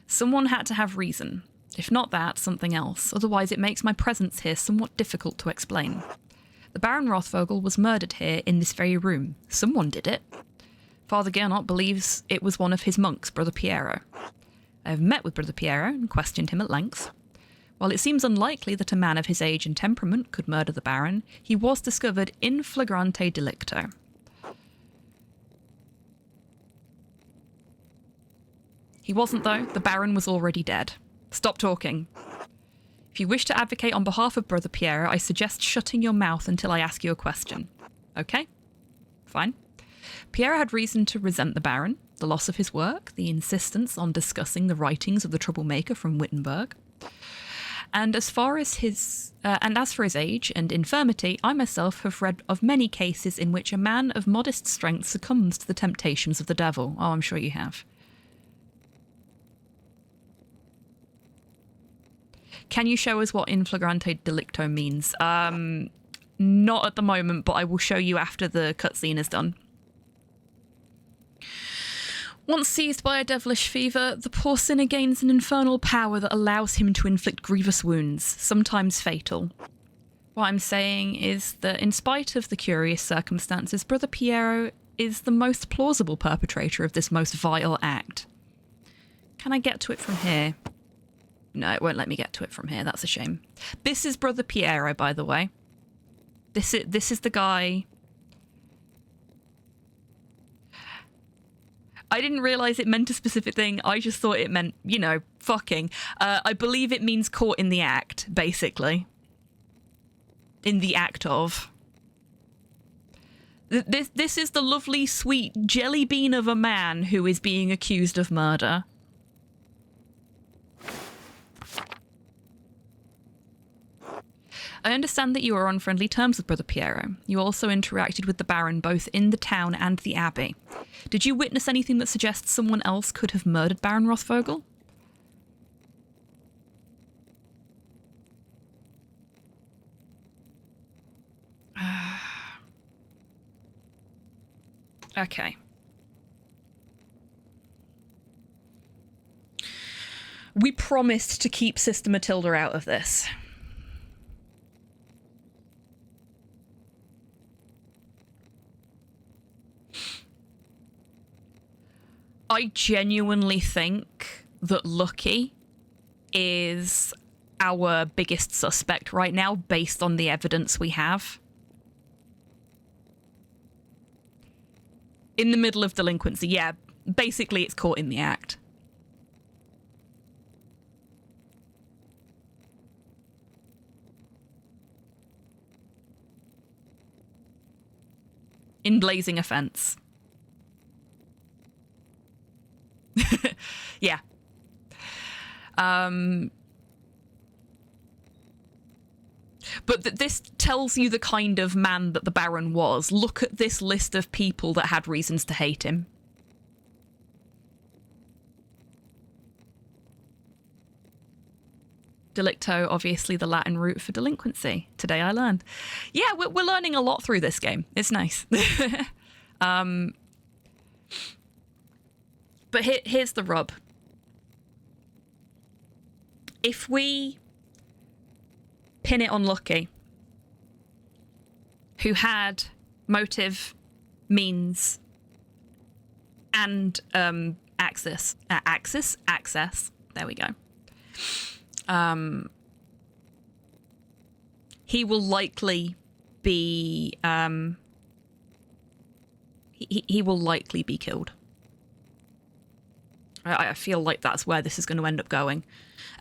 Someone had to have reason. If not that, something else. Otherwise it makes my presence here somewhat difficult to explain. The Baron Rothvogel was murdered here in this very room. Someone did it. Father Gernot believes it was one of his monks, Brother Piero. I have met with Brother Piero and questioned him at length. While it seems unlikely that a man of his age and temperament could murder the Baron, he was discovered in flagrante delicto. He wasn't, though. The Baron was already dead. Stop talking. If you wish to advocate on behalf of Brother Piero, I suggest shutting your mouth until I ask you a question. Okay? Fine. Piero had reason to resent the Baron, the loss of his work, the insistence on discussing the writings of the troublemaker from Wittenberg. And as for his age and infirmity, I myself have read of many cases in which a man of modest strength succumbs to the temptations of the devil. Oh, I'm sure you have. Can you show us what in flagrante delicto means? Not at the moment, but I will show you after the cutscene is done. Once seized by a devilish fever, the poor sinner gains an infernal power that allows him to inflict grievous wounds, sometimes fatal. What I'm saying is that in spite of the curious circumstances, Brother Piero is the most plausible perpetrator of this most vile act. Can I get to it from here? No, it won't let me get to it from here. That's a shame. This is Brother Piero, by the way. This is the guy. I didn't realise it meant a specific thing. I just thought it meant, you know, fucking. I believe it means caught in the act, basically. In the act of. This is the lovely, sweet jelly bean of a man who is being accused of murder. I understand that you are on friendly terms with Brother Piero. You also interacted with the Baron both in the town and the Abbey. Did you witness anything that suggests someone else could have murdered Baron Rothvogel? Okay. We promised to keep Sister Matilda out of this. I genuinely think that Lucky is our biggest suspect right now based on the evidence we have. In the middle of delinquency, yeah. Basically, it's caught in the act. In blazing offence. Yeah. But this tells you the kind of man that the Baron was. Look at this list of people that had reasons to hate him. Delicto, obviously the Latin root for delinquency. Today I learned. Yeah, we're learning a lot through this game. It's nice. But here's the rub. If we pin it on Lucky, who had motive, means, and access. There we go. He will likely be he will likely be killed. I feel like that's where this is going to end up going.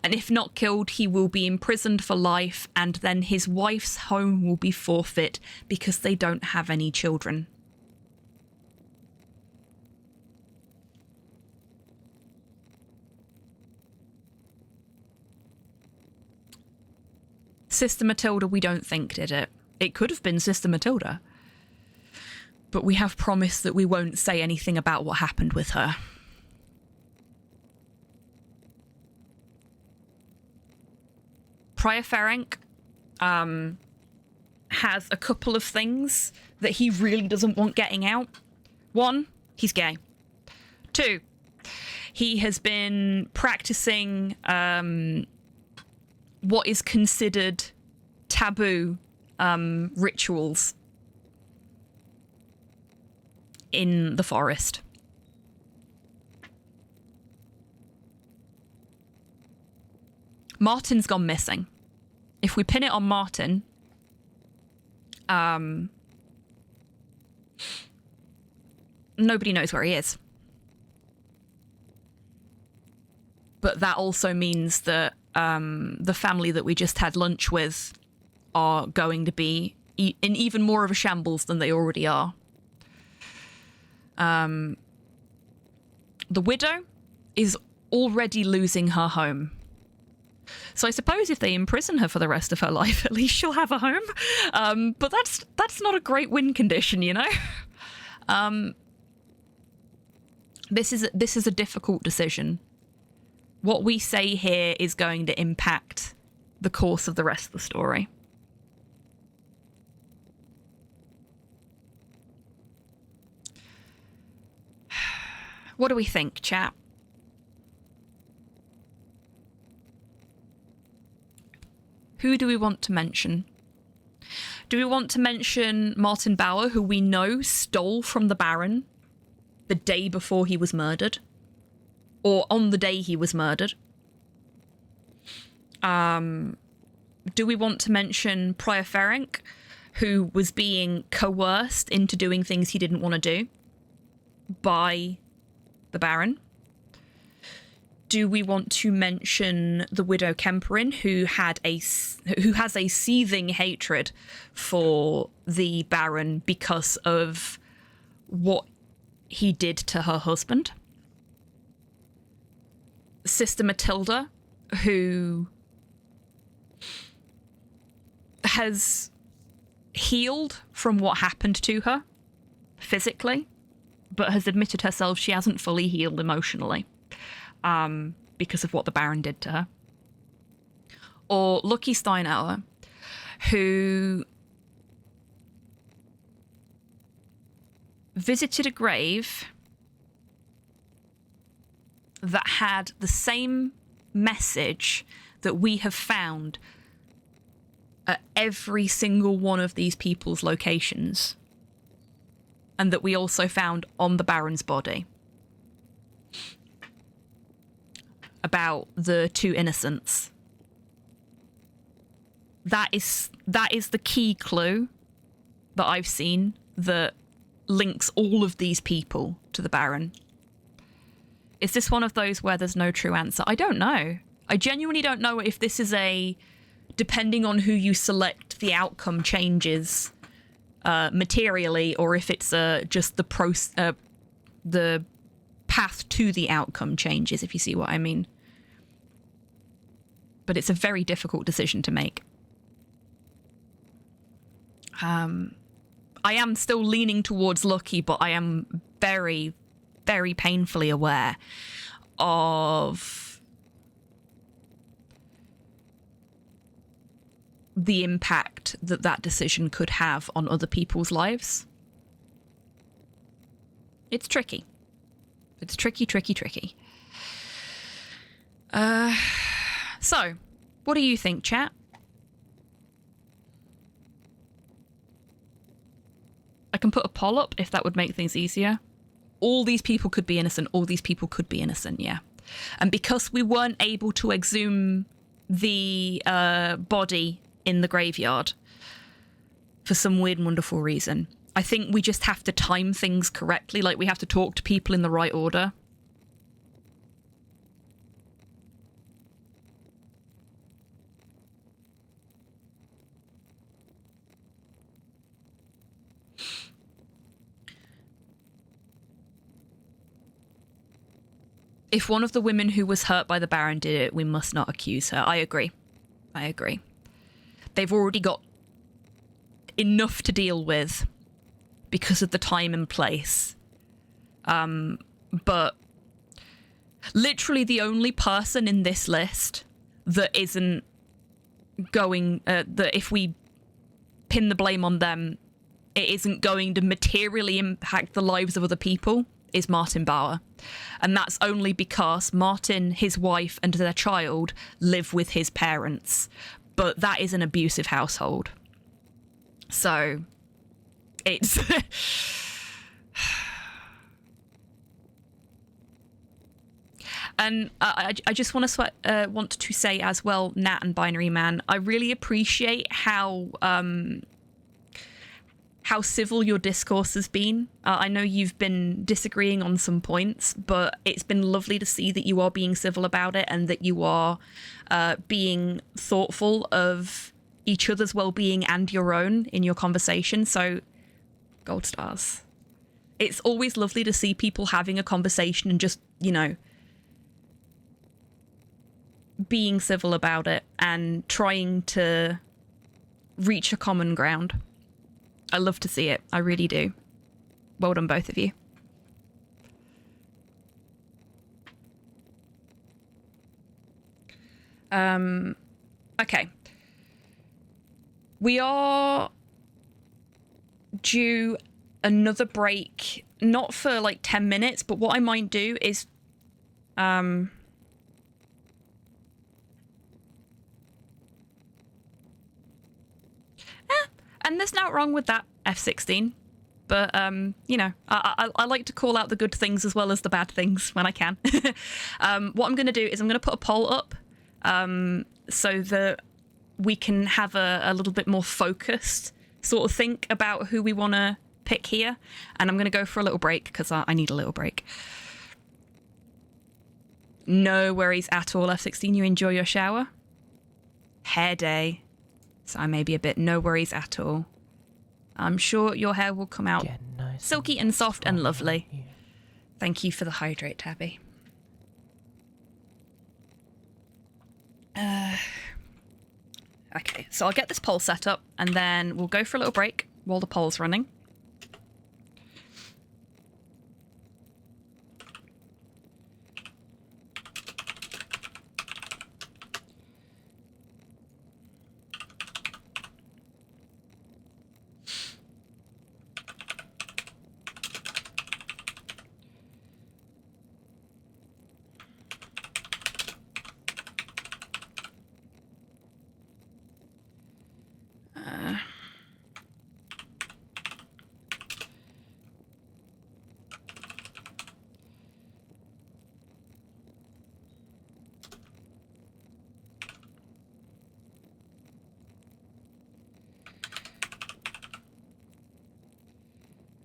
And if not killed, he will be imprisoned for life, and then his wife's home will be forfeit because they don't have any children. Sister Matilda, we don't think, did it? It could have been Sister Matilda. But we have promised that we won't say anything about what happened with her. Prior Ferenc has a couple of things that he really doesn't want getting out. One, he's gay. Two, he has been practicing what is considered taboo rituals in the forest. Martin's gone missing. If we pin it on Martin, nobody knows where he is. But that also means that the family that we just had lunch with are going to be in even more of a shambles than they already are. The widow is already losing her home. So I suppose if they imprison her for the rest of her life, at least she'll have a home. But that's not a great win condition, you know? This is a difficult decision. What we say here is going to impact the course of the rest of the story. What do we think, chat? Who do we want to mention? Do we want to mention Martin Bauer, who we know stole from the Baron the day before he was murdered? Or on the day he was murdered? Do we want to mention Prior Ferenc, who was being coerced into doing things he didn't want to do by the Baron? Do we want to mention the Widow Kemperin, who has a seething hatred for the Baron because of what he did to her husband? Sister Matilda, who has healed from what happened to her physically, but has admitted herself she hasn't fully healed emotionally. Because of what the Baron did to her. Or Lucky Steinauer, who visited a grave that had the same message that we have found at every single one of these people's locations, and that we also found on the Baron's body. About the two innocents. That is the key clue that I've seen that links all of these people to the Baron. Is this one of those where there's no true answer? I don't know. I genuinely don't know if this is depending on who you select, the outcome changes materially, or if it's just the path to the outcome changes, if you see what I mean. But it's a very difficult decision to make. I am still leaning towards lucky, but I am very, very painfully aware of the impact that that decision could have on other people's lives. It's tricky. It's tricky, tricky, tricky. So, what do you think, chat? I can put a poll up if that would make things easier. All these people could be innocent. All these people could be innocent, yeah. And because we weren't able to exhume the body in the graveyard for some weird and wonderful reason, I think we just have to time things correctly. Like, we have to talk to people in the right order. If one of the women who was hurt by the Baron did it, we must not accuse her. I agree. I agree. They've already got enough to deal with because of the time and place. But literally the only person in this list that isn't going... that if we pin the blame on them, it isn't going to materially impact the lives of other people is Martin Bauer. And that's only because Martin, his wife, and their child live with his parents. But that is an abusive household. So, it's... And I just want to say as well, Nat and Binary Man, I really appreciate how civil your discourse has been. I know you've been disagreeing on some points, but it's been lovely to see that you are being civil about it and that you are being thoughtful of each other's well-being and your own in your conversation. So, gold stars. It's always lovely to see people having a conversation and just, you know, being civil about it and trying to reach a common ground. I love to see it. I really do. Well done, both of you. Okay. We are due another break, not for like 10 minutes, but what I might do is... And there's nothing wrong with that, F16. But, you know, I like to call out the good things as well as the bad things when I can. What I'm going to do is I'm going to put a poll up so that we can have a little bit more focused sort of think about who we want to pick here. And I'm going to go for a little break because I need a little break. No worries at all, F16. You enjoy your shower? Hair day. So I may be a bit no worries at all. I'm sure your hair will come out nice silky and soft and lovely. Yeah. Thank you for the hydrate, Tabby. Okay, so I'll get this poll set up and then we'll go for a little break while the poll's running.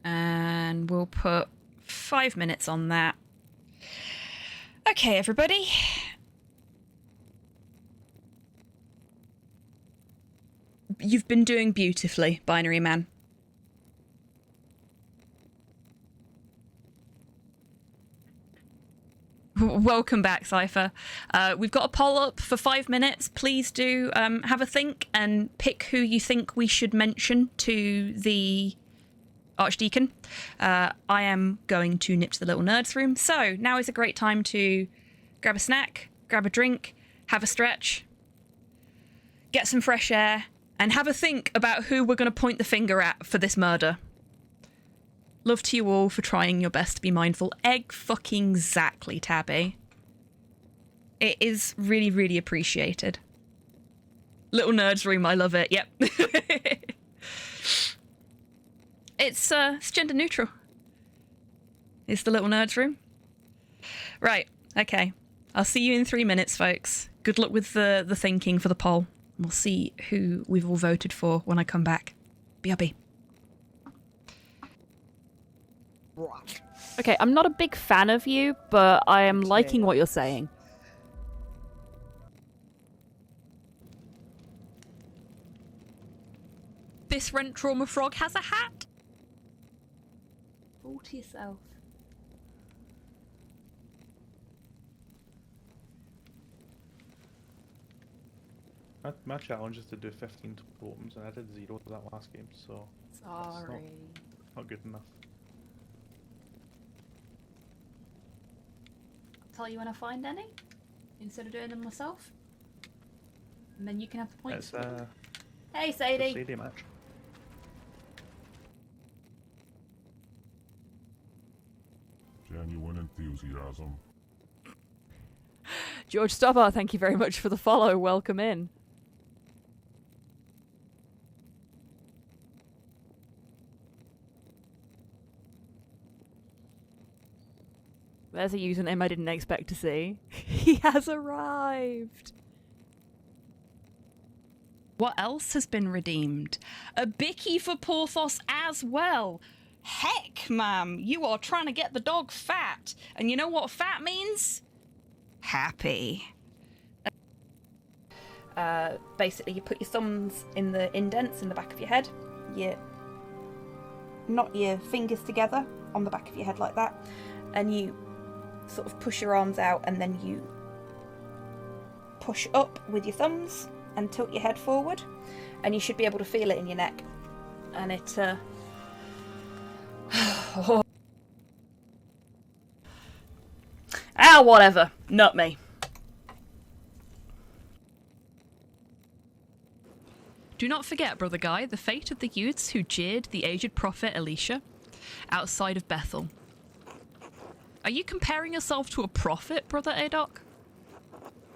And we'll put 5 minutes on that. Okay, everybody. You've been doing beautifully, Binary Man. welcome back, Cypher. We've got a poll up for 5 minutes. Please do have a think and pick who you think we should mention to the Archdeacon. I am going to nip to the little nerd's room. So now is a great time to grab a snack, grab a drink, have a stretch, get some fresh air, and have a think about who we're going to point the finger at for this murder. Love to you all for trying your best to be mindful. Fucking-exactly, Tabby. It is really, really appreciated. Little nerd's room, I love it. Yep. It's gender neutral. It's the little nerd's room. Right, okay. I'll see you in 3 minutes, folks. Good luck with the thinking for the poll. We'll see who we've all voted for when I come back. BRB. Okay, I'm not a big fan of you, but I am liking what you're saying. This rent trauma frog has a hat. All to yourself. My challenge is to do 15 totems, and I did 0 that last game, so Sorry. it's not good enough. Tell you when I find any, instead of doing them myself. And then you can have the points. Hey, Sadie. Sadie match. Genuine enthusiasm. George Stubber, thank you very much for the follow. Welcome in. There's a username I didn't expect to see. He has arrived. What else has been redeemed? A bicky for Porthos as well. Heck, ma'am, you are trying to get the dog fat. And you know what fat means? Happy. Basically, you put your thumbs in the indents in the back of your head. You knot your fingers together on the back of your head like that. And you sort of push your arms out, and then you push up with your thumbs and tilt your head forward, and you should be able to feel it in your neck. And it whatever, not me. Do not forget, Brother Guy, the fate of the youths who jeered the aged prophet Elisha outside of Bethel. Are you comparing yourself to a prophet, Brother Adok?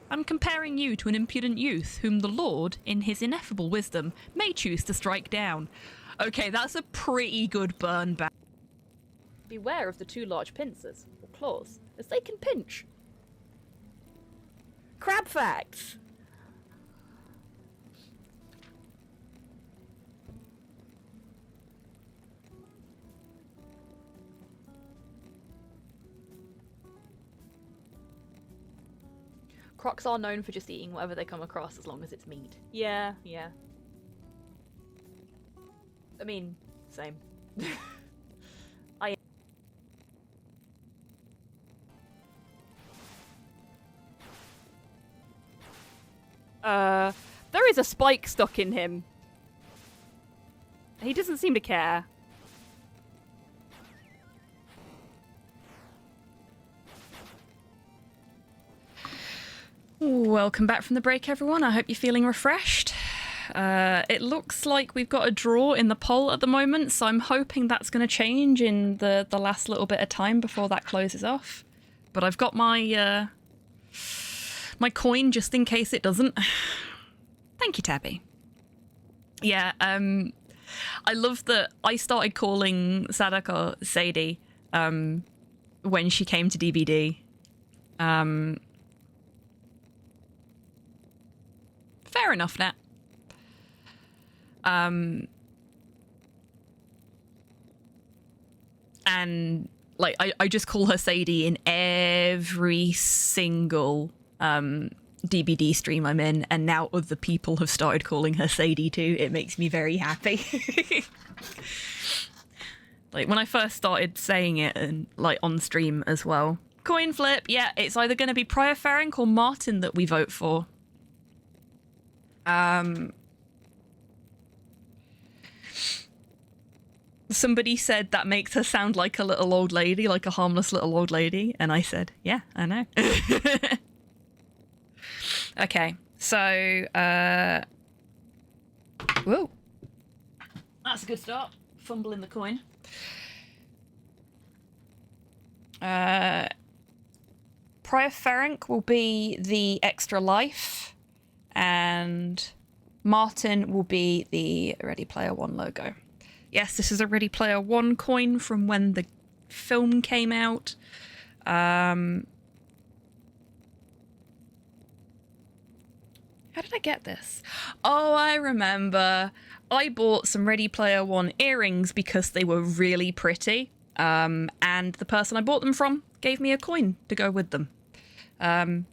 I'm comparing you to an impudent youth whom the Lord, in his ineffable wisdom, may choose to strike down. Okay, that's a pretty good burn back. Beware of the 2 large pincers, or claws, as they can pinch. Crab facts! Crocs are known for just eating whatever they come across as long as it's meat. Yeah, yeah. I mean, same. There is a spike stuck in him. He doesn't seem to care. Welcome back from the break, everyone. I hope you're feeling refreshed. It looks like we've got a draw in the poll at the moment, so I'm hoping that's going to change in the last little bit of time before that closes off. But I've got my my coin just in case it doesn't. Thank you, Tabby. Yeah, I love that I started calling Sadako Sadie when she came to DBD. Fair enough, Nat. And like I just call her Sadie in every single DBD stream I'm in, and now other people have started calling her Sadie too. It makes me very happy. Like when I first started saying it, and like on stream as well, Coin flip. Yeah, it's either going to be Prior Ferenc or Martin that we vote for. Somebody said that makes her sound like a little old lady, like a harmless little old lady. And I said, yeah, I know. Okay, so, whoa. That's a good start. Fumbling the coin. Prior Ferenc will be the extra life, and Martin will be the Ready Player One logo. Yes, this is a Ready Player One coin from when the film came out. How did I get this? Oh, I remember. I bought some Ready Player One earrings because they were really pretty. And the person I bought them from gave me a coin to go with them. I'm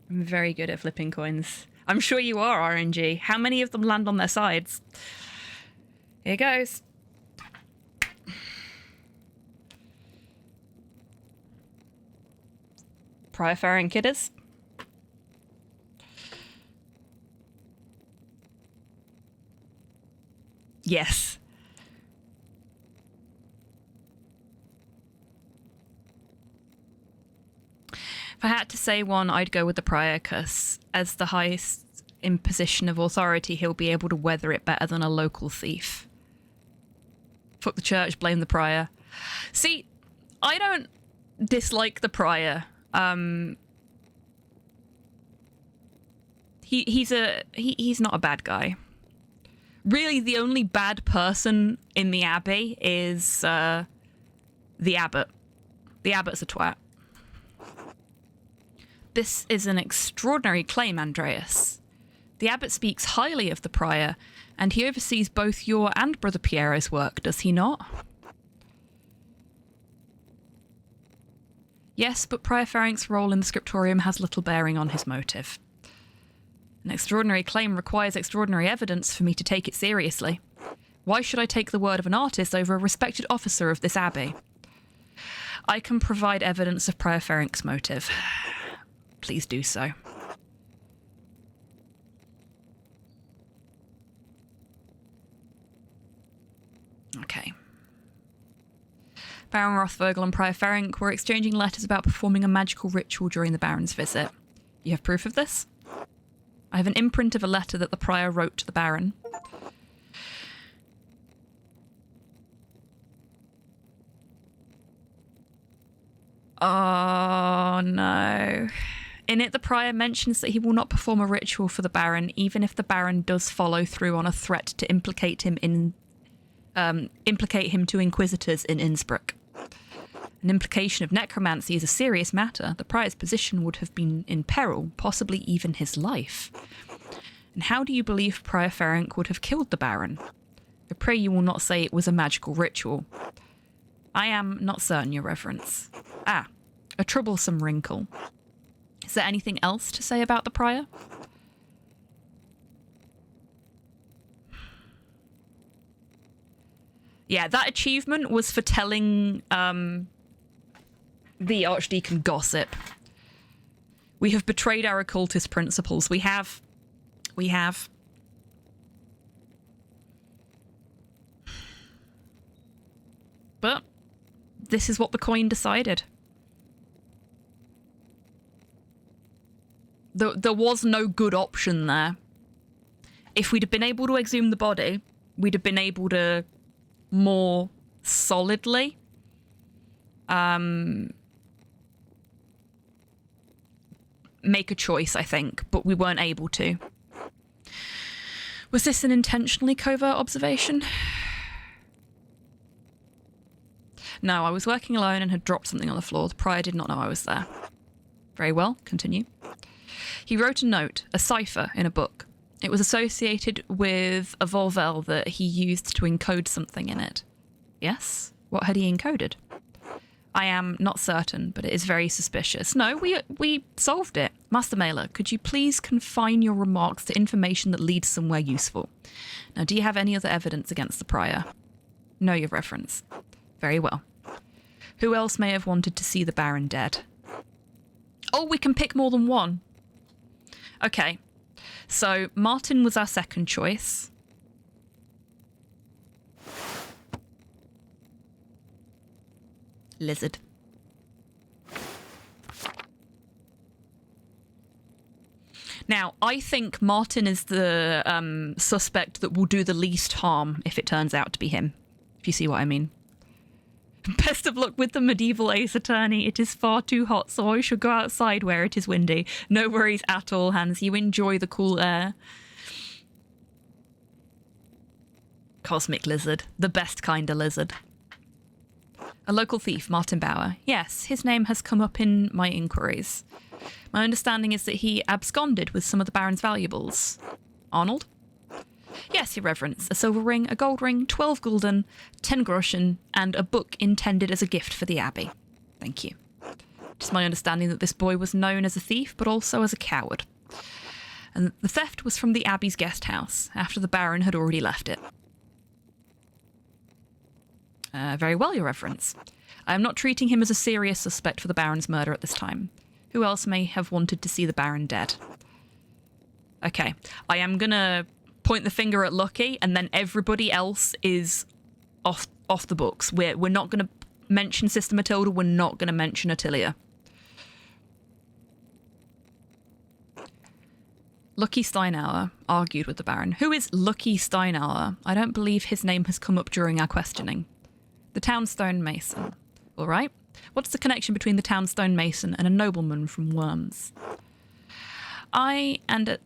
very good at flipping coins. I'm sure you are, RNG. How many of them land on their sides? Here goes. Prior Ferenc it is. Yes. If I had to say one, I'd go with the Prior, because as the highest in position of authority, he'll be able to weather it better than a local thief. Fuck the church, blame the Prior. See, I don't dislike the Prior. He's not a bad guy. Really, the only bad person in the Abbey is the Abbot. The Abbot's a twat. This is an extraordinary claim, Andreas. The Abbot speaks highly of the Prior, and he oversees both your and Brother Piero's work, does he not? Yes, but Prior Ferenc's role in the scriptorium has little bearing on his motive. An extraordinary claim requires extraordinary evidence for me to take it seriously. Why should I take the word of an artist over a respected officer of this abbey? I can provide evidence of Prior Ferenc's motive. Please do so. Okay. Baron Rothvogel and Prior Ferenc were exchanging letters about performing a magical ritual during the Baron's visit. You have proof of this? I have an imprint of a letter that the Prior wrote to the Baron. Oh, no. In it, the Prior mentions that he will not perform a ritual for the Baron, even if the Baron does follow through on a threat to implicate him to Inquisitors in Innsbruck. An implication of necromancy is a serious matter. The Prior's position would have been in peril, possibly even his life. And how do you believe Prior Ferenc would have killed the Baron? I pray you will not say it was a magical ritual. I am not certain, Your Reverence. Ah, a troublesome wrinkle. Is there anything else to say about the Prior? Yeah, that achievement was for telling the Archdeacon gossip. We have betrayed our occultist principles. We have. But this is what the coin decided. There was no good option there. If we'd have been able to exhume the body, we'd have been able to more solidly make a choice, I think, but we weren't able to. Was this an intentionally covert observation? No, I was working alone and had dropped something on the floor. The Prior did not know I was there. Very well, continue. He wrote a note, a cipher, in a book. It was associated with a volvel that he used to encode something in it. Yes? What had he encoded? I am not certain, but it is very suspicious. No, we solved it. Master Mailer, could you please confine your remarks to information that leads somewhere useful? Now, do you have any other evidence against the Prior? No, Your Reverence. Very well. Who else may have wanted to see the Baron dead? Oh, we can pick more than one. Okay, so Martin was our second choice. Lizard. Now, I think Martin is the suspect that will do the least harm if it turns out to be him, if you see what I mean. Best of luck with the medieval ace attorney. It is far too hot, so I shall go outside where it is windy. No worries at all, Hans. You enjoy the cool air. Cosmic lizard. The best kind of lizard. A local thief, Martin Bauer. Yes, his name has come up in my inquiries. My understanding is that he absconded with some of the Baron's valuables. Arnold? Yes, Your Reverence. A silver ring, a gold ring, 12 gulden, 10 groschen, and a book intended as a gift for the Abbey. Thank you. It is my understanding that this boy was known as a thief, but also as a coward. And the theft was from the Abbey's guest house, after the Baron had already left it. Very well, Your Reverence. I am not treating him as a serious suspect for the Baron's murder at this time. Who else may have wanted to see the Baron dead? Okay, I am gonna point the finger at Lucky, and then everybody else is off the books. We're not gonna mention Sister Matilda. We're not gonna mention Attilia. Lucky Steinauer argued with the Baron. Who is Lucky Steinauer? I don't believe his name has come up during our questioning. The town stonemason. All right. What's the connection between the town stonemason and a nobleman from Worms? I and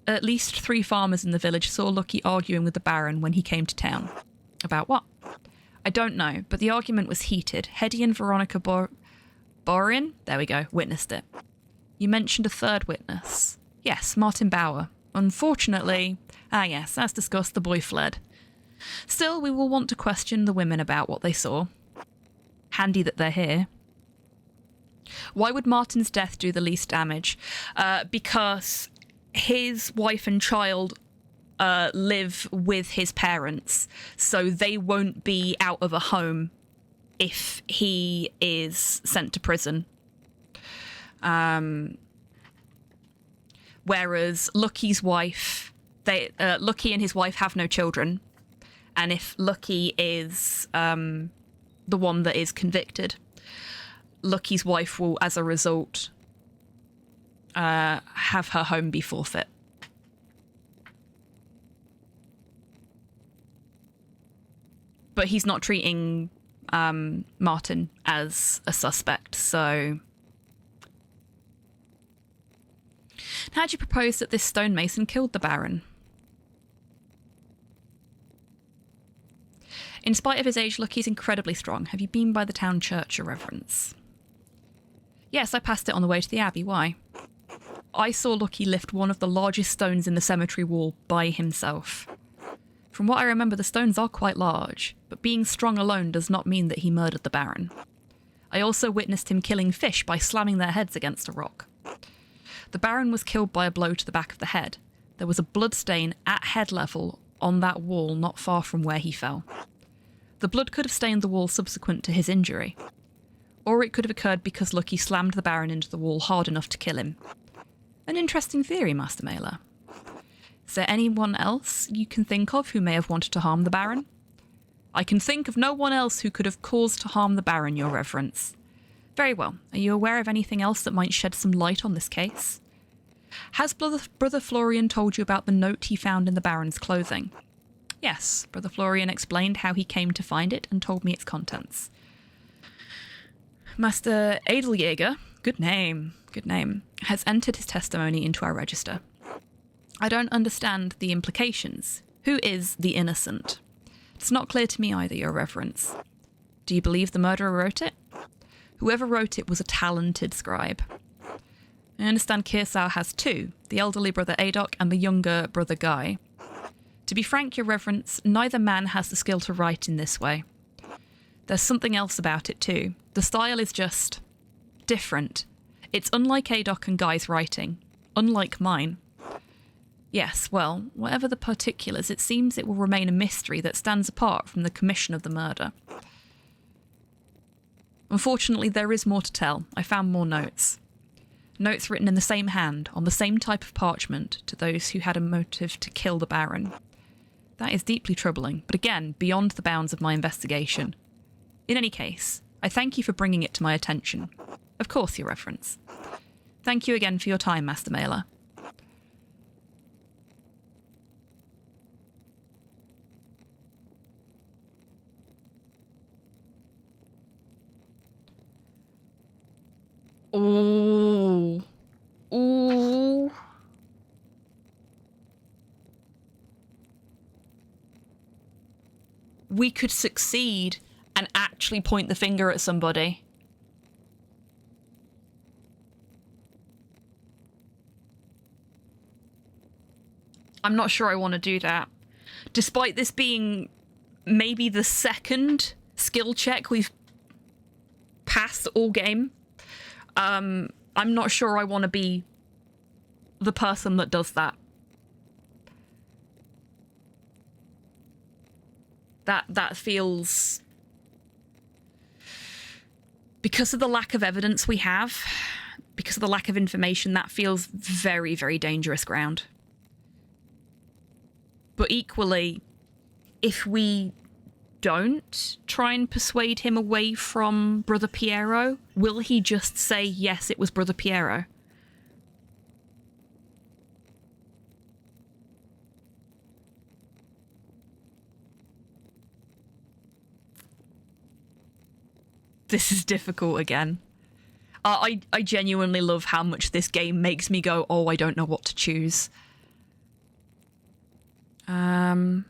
at least 3 farmers in the village saw Lucky arguing with the Baron when he came to town. About what? I don't know, but the argument was heated. Hedy and Veronica Borin, there we go, witnessed it. You mentioned a third witness. Yes, Martin Bauer. Unfortunately, yes, as discussed, the boy fled. Still, we will want to question the women about what they saw. Handy that they're here. Why would Martin's death do the least damage? Because his wife and child live with his parents, so they won't be out of a home if he is sent to prison. Whereas Lucky's wife, Lucky and his wife have no children, and if Lucky is the one that is convicted, Lucky's wife will, as a result, have her home be forfeit. But he's not treating Martin as a suspect, so... How do you propose that this stonemason killed the Baron? In spite of his age, Lucky's incredibly strong. Have you been by the town church, Your Reverence? Yes, I passed it on the way to the Abbey. Why? I saw Lucky lift one of the largest stones in the cemetery wall by himself. From what I remember, the stones are quite large, but being strong alone does not mean that he murdered the Baron. I also witnessed him killing fish by slamming their heads against a rock. The Baron was killed by a blow to the back of the head. There was a blood stain at head level on that wall not far from where he fell. The blood could have stained the wall subsequent to his injury. Or it could have occurred because Lucky slammed the Baron into the wall hard enough to kill him. An interesting theory, Master Mailer. Is there anyone else you can think of who may have wanted to harm the Baron? I can think of no one else who could have caused to harm the Baron, Your Reverence. Very well. Are you aware of anything else that might shed some light on this case? Has Brother Florian told you about the note he found in the Baron's clothing? Yes, Brother Florian explained how he came to find it and told me its contents. Master Edeljäger, good name, has entered his testimony into our register. I don't understand the implications. Who is the innocent? It's not clear to me either, Your Reverence. Do you believe the murderer wrote it? Whoever wrote it was a talented scribe. I understand Kearsau has 2, the elderly brother Adok and the younger brother Guy. To be frank, Your Reverence, neither man has the skill to write in this way. There's something else about it too. The style is just... different. It's unlike Adok and Guy's writing. Unlike mine. Yes, well, whatever the particulars, it seems it will remain a mystery that stands apart from the commission of the murder. Unfortunately, there is more to tell. I found more notes. Notes written in the same hand, on the same type of parchment, to those who had a motive to kill the Baron. That is deeply troubling, but again, beyond the bounds of my investigation. In any case, I thank you for bringing it to my attention. Of course, Your Reverence. Thank you again for your time, Master Mailer. Ooh. Ooh. We could succeed and actually point the finger at somebody. I'm not sure I want to do that. Despite this being maybe the second skill check we've passed all game, I'm not sure I want to be the person that does that. That feels... Because of the lack of evidence we have, because of the lack of information, that feels very, very dangerous ground. But equally, if we don't try and persuade him away from Brother Piero, will he just say, yes, it was Brother Piero? This is difficult again. I genuinely love how much this game makes me go, oh, I don't know what to choose. And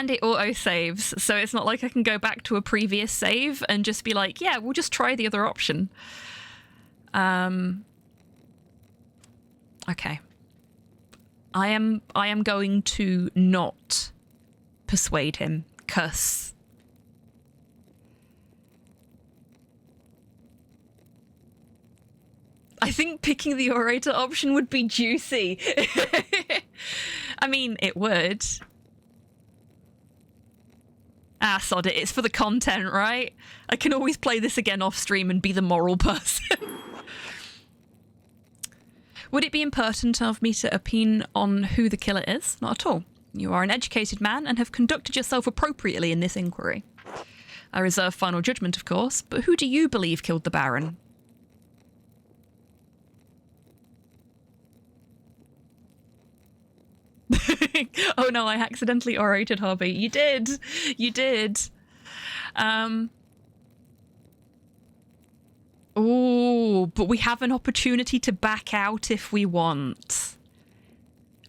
it auto-saves, so it's not like I can go back to a previous save and just be like, yeah, we'll just try the other option. Okay. I am going to not persuade him, 'cause I think picking the orator option would be juicy. I mean, it would. Ah, sod it. It's for the content, right? I can always play this again off stream and be the moral person. Would it be impertinent of me to opine on who the killer is? Not at all. You are an educated man and have conducted yourself appropriately in this inquiry. I reserve final judgment, of course, but who do you believe killed the Baron? Oh no, I accidentally orated, Hobby. You did. You did. Oh, but we have an opportunity to back out if we want.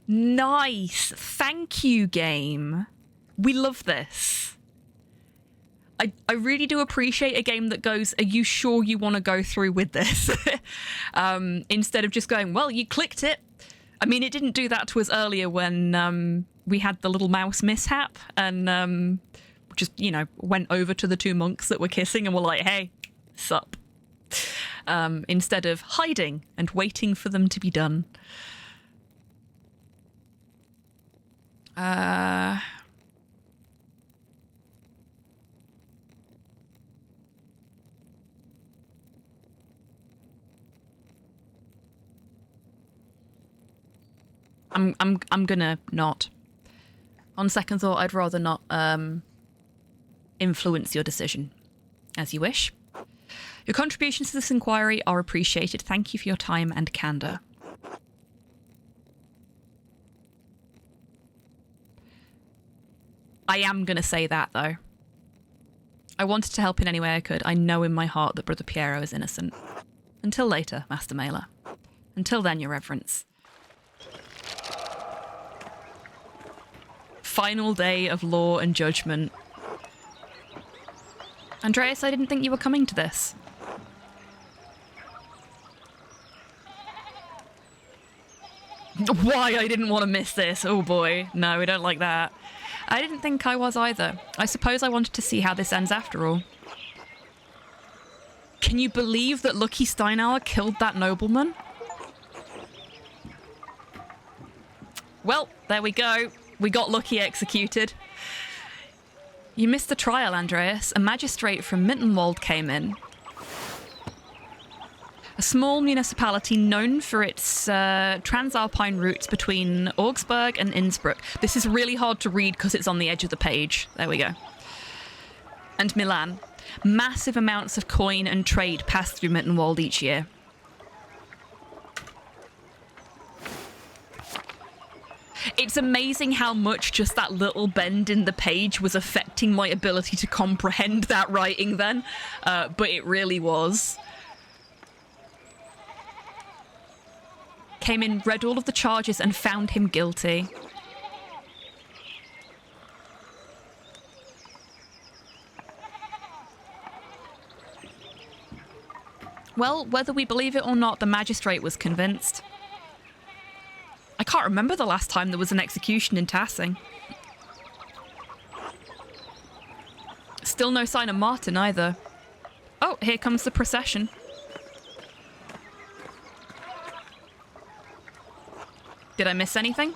Nice. Thank you, game. We love this. I really do appreciate a game that goes, are you sure you want to go through with this? Instead of just going, well, you clicked it. I mean, it didn't do that to us earlier when we had the little mouse mishap and just, you know, went over to the two monks that were kissing and were like, hey, sup. Instead of hiding and waiting for them to be done. I'm gonna not. On second thought, I'd rather not influence your decision. As you wish. Your contributions to this inquiry are appreciated. Thank you for your time and candor. I am gonna say that, though. I wanted to help in any way I could. I know in my heart that Brother Piero is innocent. Until later, Master Mailer. Until then, Your Reverence. Final day of law and judgment. Andreas, I didn't think you were coming to this. Why I didn't want to miss this. Oh boy. No, we don't like that. I didn't think I was either. I suppose I wanted to see how this ends after all. Can you believe that Lucky Steinauer killed that nobleman? Well, there we go. We got lucky executed. You missed the trial, Andreas. A magistrate from Mittenwald came in. A small municipality known for its transalpine routes between Augsburg and Innsbruck. This is really hard to read because it's on the edge of the page. There we go. And Milan. Massive amounts of coin and trade pass through Mittenwald each year. It's amazing how much just that little bend in the page was affecting my ability to comprehend that writing then, but it really was. Came in, read all of the charges and found him guilty. Well, whether we believe it or not, the magistrate was convinced. I can't remember the last time there was an execution in Tassing. Still no sign of Martin either. Oh, here comes the procession. Did I miss anything?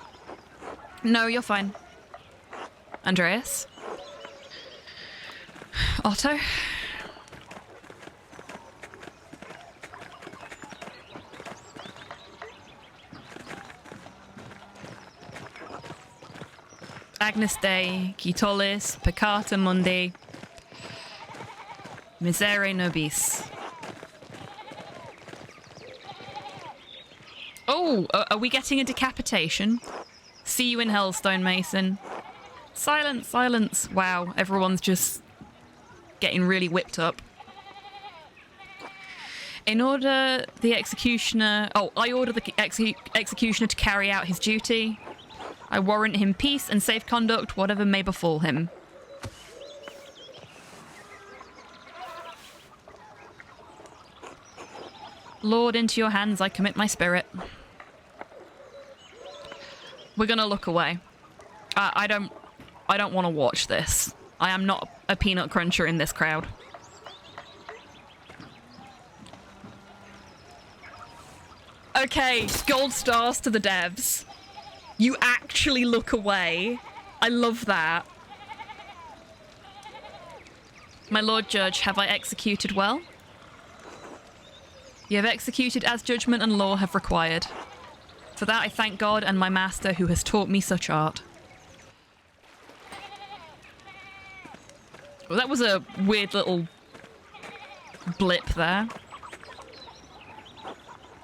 No, you're fine. Andreas? Otto? Agnus Dei, Quitolis, Peccata Mundi, Misere Nobis. Oh, are we getting a decapitation? See you in hell, stonemason. Silence, silence. Wow, everyone's just getting really whipped up. In order the executioner... Oh, I order the executioner to carry out his duty. I warrant him peace and safe conduct, whatever may befall him. Lord, into your hands I commit my spirit. We're gonna look away. I don't want to watch this. I am not a peanut cruncher in this crowd. Okay, gold stars to the devs. You actually look away. I love that. My Lord Judge, have I executed well? You have executed as judgment and law have required. For that I thank God and my master who has taught me such art. Well, that was a weird little blip there.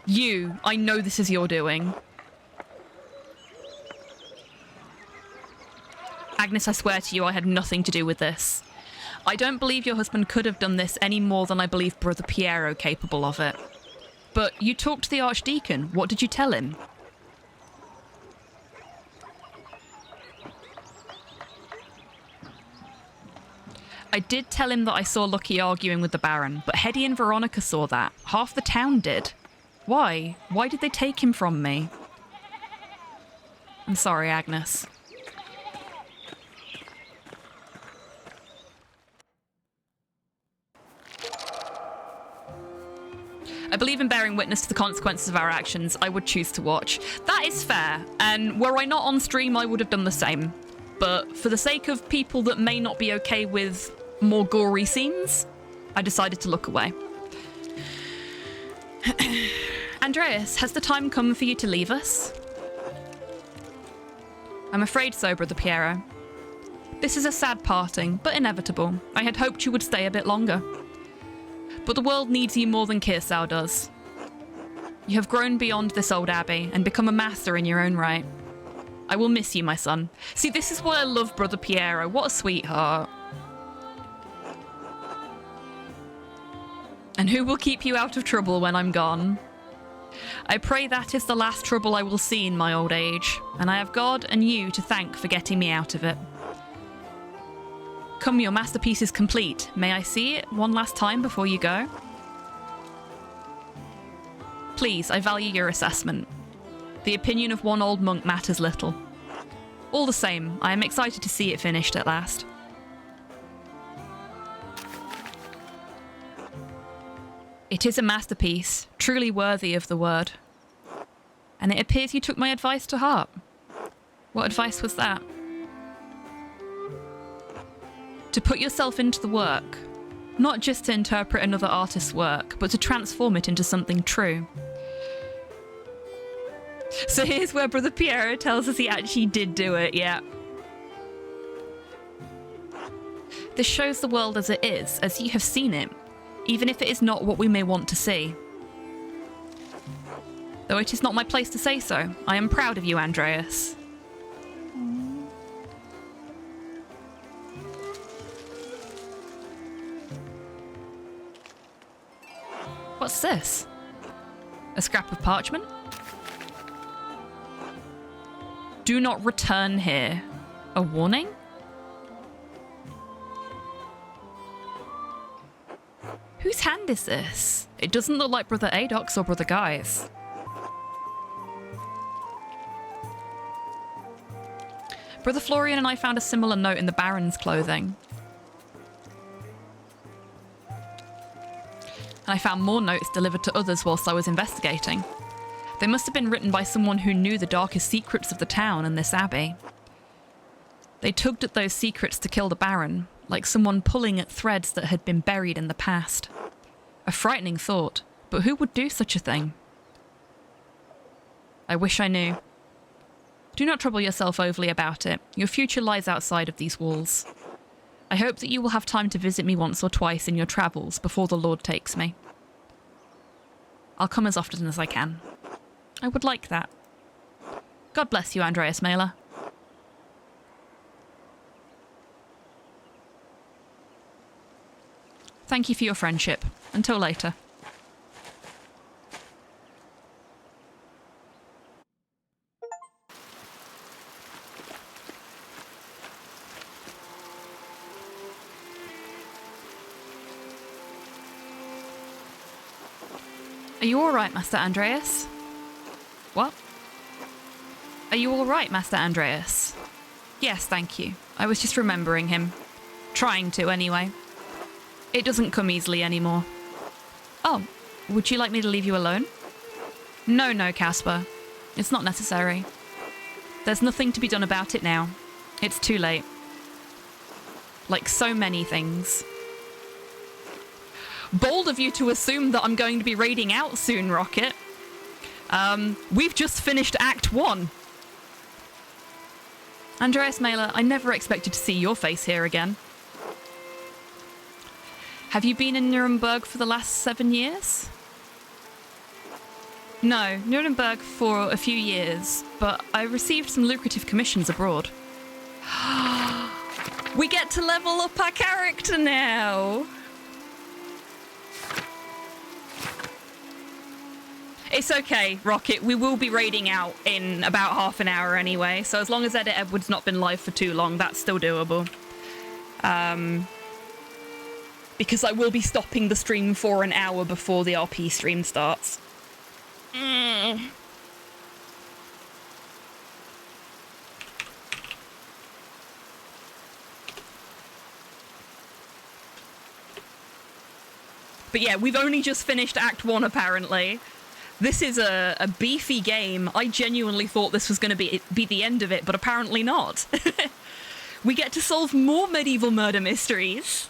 You, I know this is your doing. Agnes, I swear to you, I had nothing to do with this. I don't believe your husband could have done this any more than I believe Brother Piero capable of it. But you talked to the Archdeacon. What did you tell him? I did tell him that I saw Lucky arguing with the Baron, but Hetty and Veronica saw that. Half the town did. Why? Why did they take him from me? I'm sorry, Agnes. I believe in bearing witness to the consequences of our actions. I would choose to watch. That is fair, and were I not on stream, I would have done the same. But for the sake of people that may not be okay with more gory scenes, I decided to look away. Andreas, has the time come for you to leave us? I'm afraid so, Brother Piero. This is a sad parting, but inevitable. I had hoped you would stay a bit longer. But the world needs you more than Kirsau does. You have grown beyond this old abbey and become a master in your own right. I will miss you, my son. See, this is why I love Brother Piero. What a sweetheart. And who will keep you out of trouble when I'm gone? I pray that is the last trouble I will see in my old age, and I have God and you to thank for getting me out of it. Come, your masterpiece is complete. May I see it one last time before you go? Please, I value your assessment. The opinion of one old monk matters little. All the same, I am excited to see it finished at last. It is a masterpiece, truly worthy of the word. And it appears you took my advice to heart. What advice was that? To put yourself into the work. Not just to interpret another artist's work, but to transform it into something true. So here's where Brother Piero tells us he actually did do it, yeah. This shows the world as it is, as you have seen it, even if it is not what we may want to see. Though it is not my place to say so, I am proud of you, Andreas. What's this? A scrap of parchment? Do not return here. A warning? Whose hand is this? It doesn't look like Brother Adok's or Brother Guy's. Brother Florian and I found a similar note in the Baron's clothing. And I found more notes delivered to others whilst I was investigating. They must have been written by someone who knew the darkest secrets of the town and this abbey. They tugged at those secrets to kill the Baron, like someone pulling at threads that had been buried in the past. A frightening thought, but who would do such a thing? I wish I knew. Do not trouble yourself overly about it. Your future lies outside of these walls. I hope that you will have time to visit me once or twice in your travels before the Lord takes me. I'll come as often as I can. I would like that. God bless you, Andreas Mailer. Thank you for your friendship. Until later. Are you all right, Master Andreas? What? Are you all right, Master Andreas? Yes, thank you. I was just remembering him. Trying to, anyway. It doesn't come easily anymore. Oh, would you like me to leave you alone? No, Casper. It's not necessary. There's nothing to be done about it now. It's too late. Like so many things. Bold of you to assume that I'm going to be raiding out soon, Rocket. We've just finished Act 1. Andreas Mailer, I never expected to see your face here again. Have you been in Nuremberg for the last 7 years? No, Nuremberg for a few years, but I received some lucrative commissions abroad. We get to level up our character now! It's okay, Rocket. We will be raiding out in about half an hour anyway, so as long as Edit Edward's not been live for too long, that's still doable. Because I will be stopping the stream for an hour before the RP stream starts. But yeah, we've only just finished Act 1 apparently. This is a beefy game. I genuinely thought this was going to be the end of it, but apparently not. We get to solve more medieval murder mysteries.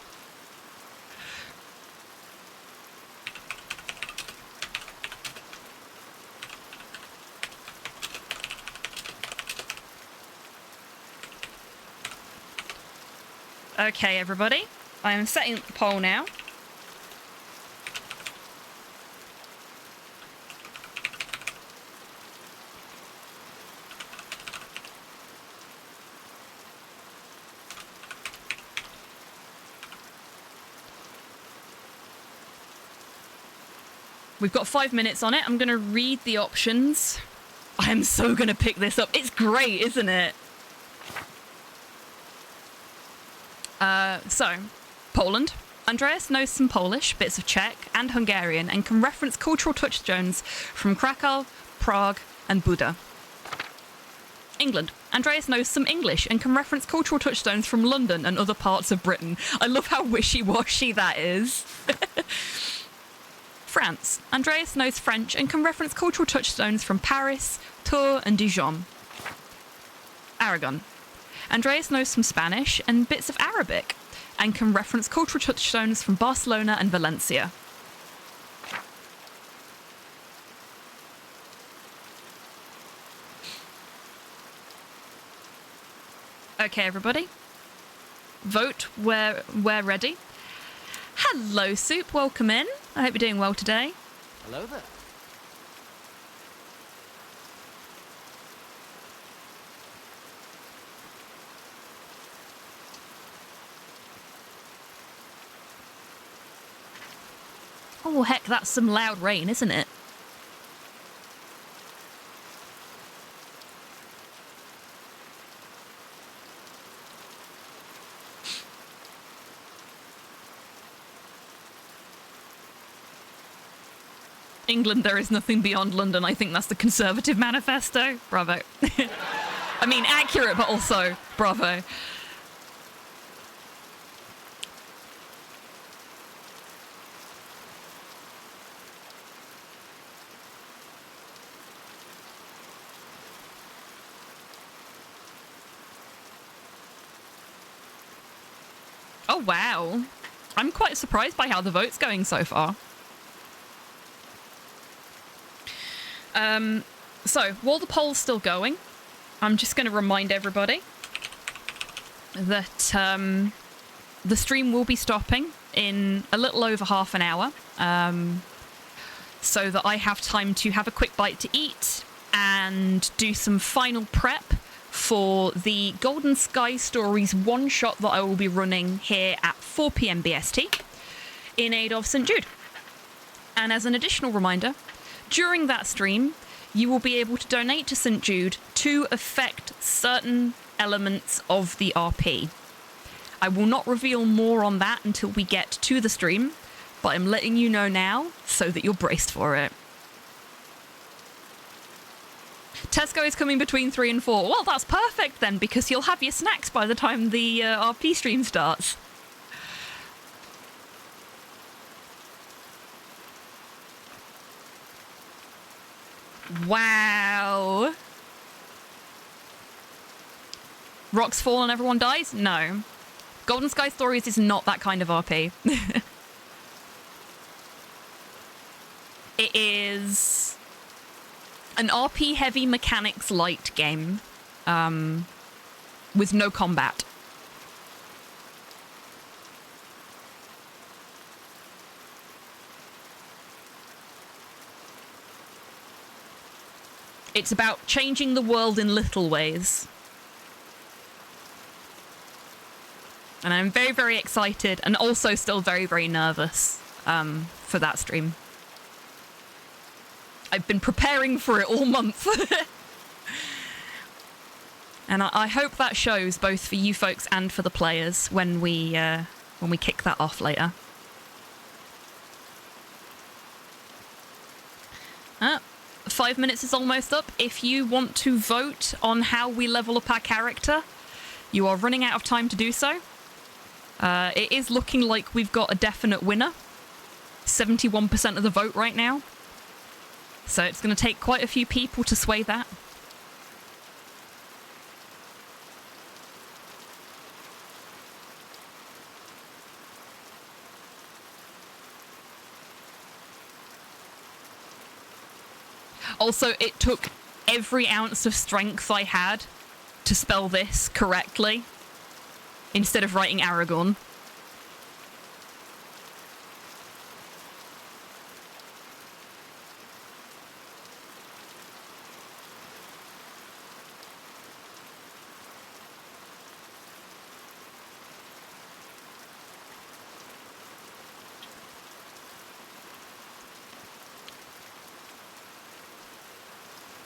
Okay, everybody. I am setting up the poll now. We've got 5 minutes on it. I'm going to read the options. I am so going to pick this up. It's great, isn't it? So, Poland. Andreas knows some Polish, bits of Czech and Hungarian, and can reference cultural touchstones from Krakow, Prague, and Buda. England. Andreas knows some English and can reference cultural touchstones from London and other parts of Britain. I love how wishy-washy that is. France. Andreas knows French and can reference cultural touchstones from Paris, Tours, and Dijon. Aragon. Andreas knows some Spanish and bits of Arabic, and can reference cultural touchstones from Barcelona and Valencia. Okay, everybody. Vote, we're ready. Hello, Soup, welcome in. I hope you're doing well today. Hello there. Oh, heck, that's some loud rain, isn't it? England, there is nothing beyond London. I think that's the Conservative manifesto. Bravo. I mean, accurate, but also bravo. Oh, wow. I'm quite surprised by how the vote's going so far. So, while the poll's still going, I'm just going to remind everybody that the stream will be stopping in a little over half an hour, so that I have time to have a quick bite to eat and do some final prep for the Golden Sky Stories one-shot that I will be running here at 4 PM BST in aid of St. Jude. And as an additional reminder, during that stream, you will be able to donate to St. Jude to affect certain elements of the RP. I will not reveal more on that until we get to the stream, but I'm letting you know now so that you're braced for it. Tesco is coming between 3 and 4. Well, that's perfect then, because you'll have your snacks by the time the RP stream starts. Wow. Rocks fall and everyone dies? No. Golden Sky Stories is not that kind of RP. It is an RP heavy mechanics light game with no combat. It's about changing the world in little ways. And I'm very, very excited and also still very, very nervous for that stream. I've been preparing for it all month. And I hope that shows both for you folks and for the players when we kick that off later. 5 minutes is almost up. If you want to vote on how we level up our character, you are running out of time to do so. It is looking like we've got a definite winner. 71% of the vote right now. So it's going to take quite a few people to sway that. Also, it took every ounce of strength I had to spell this correctly instead of writing Aragon.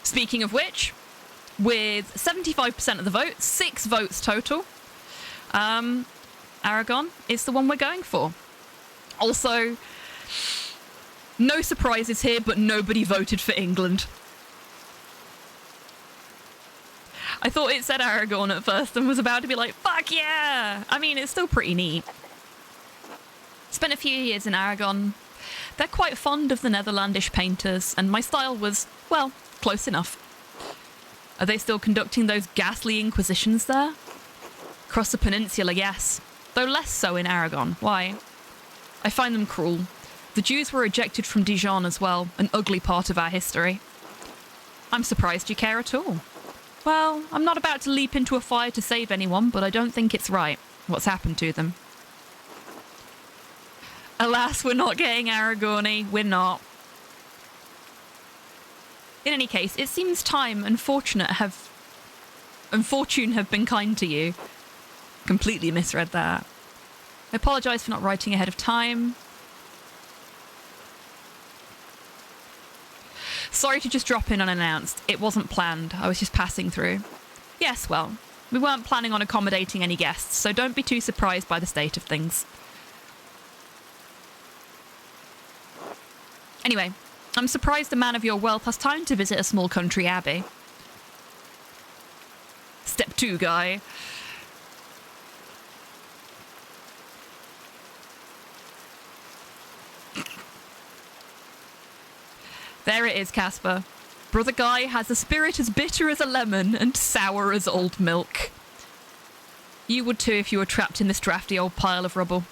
Speaking of which, with 75% of the vote, 6 votes total, Aragon is the one we're going for. Also, no surprises here, but nobody voted for England. I thought it said Aragon at first and was about to be like, fuck yeah! I mean, it's still pretty neat. Spent a few years in Aragon. They're quite fond of the Netherlandish painters, and my style was, well, close enough. Are they still conducting those ghastly inquisitions there? Across the peninsula, yes. Though less so in Aragon. Why? I find them cruel. The Jews were ejected from Dijon as well, an ugly part of our history. I'm surprised you care at all. Well, I'm not about to leap into a fire to save anyone, but I don't think it's right, what's happened to them. Alas, we're not getting Aragorny. We're not. In any case, it seems time and fortune have been kind to you. Completely misread that. I apologise for not writing ahead of time. Sorry to just drop in unannounced. It wasn't planned. I was just passing through. Yes, well, we weren't planning on accommodating any guests, so don't be too surprised by the state of things. Anyway, I'm surprised a man of your wealth has time to visit a small country abbey. Step 2, guy. There it is, Casper. Brother Guy has a spirit as bitter as a lemon and sour as old milk. You would too if you were trapped in this drafty old pile of rubble.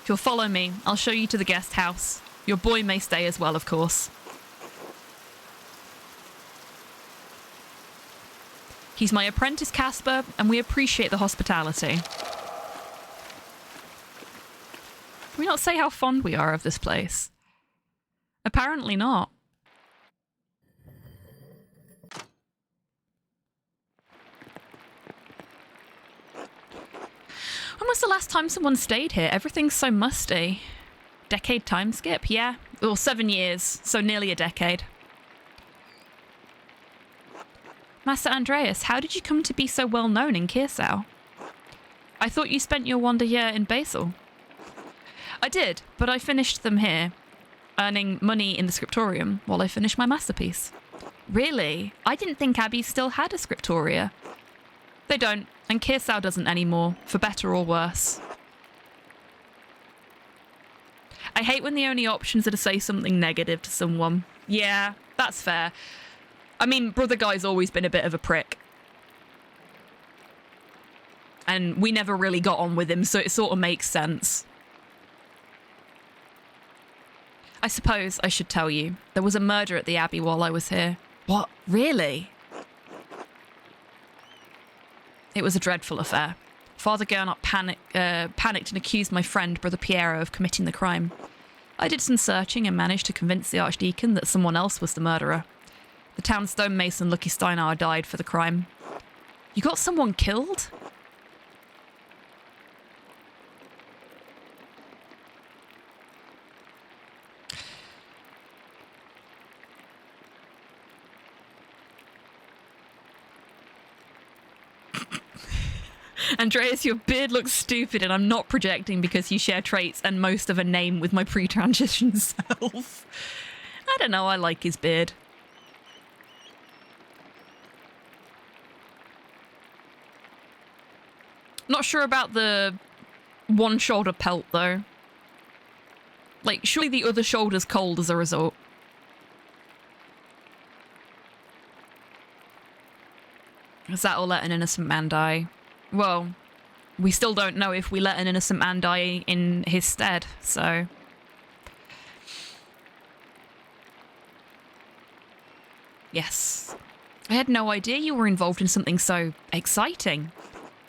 If you'll follow me, I'll show you to the guest house. Your boy may stay as well, of course. He's my apprentice, Casper, and we appreciate the hospitality. Can we not say how fond we are of this place? Apparently not. When was the last time someone stayed here? Everything's so musty. Decade time skip? Yeah. Well, 7 years, so nearly a decade. Master Andreas, how did you come to be so well known in Kirsau? I thought you spent your wonder year in Basel. I did, but I finished them here, earning money in the scriptorium while I finished my masterpiece. Really? I didn't think abbeys still had a scriptoria. They don't, and Kirsau doesn't anymore, for better or worse. I hate when the only options are to say something negative to someone. Yeah, that's fair. I mean, Brother Guy's always been a bit of a prick. And we never really got on with him, so it sort of makes sense. I suppose I should tell you, there was a murder at the Abbey while I was here. What? Really? It was a dreadful affair. Father Gernot panicked and accused my friend, Brother Piero, of committing the crime. I did some searching and managed to convince the Archdeacon that someone else was the murderer. The town stonemason Lucky Steinar died for the crime. You got someone killed? Andreas, your beard looks stupid, and I'm not projecting because you share traits and most of a name with my pre-transition self. I don't know, I like his beard. Not sure about the one shoulder pelt, though. Like, surely the other shoulder's cold as a result. Is that or let an innocent man die? Well, we still don't know if we let an innocent man die in his stead, so... Yes. I had no idea you were involved in something so exciting.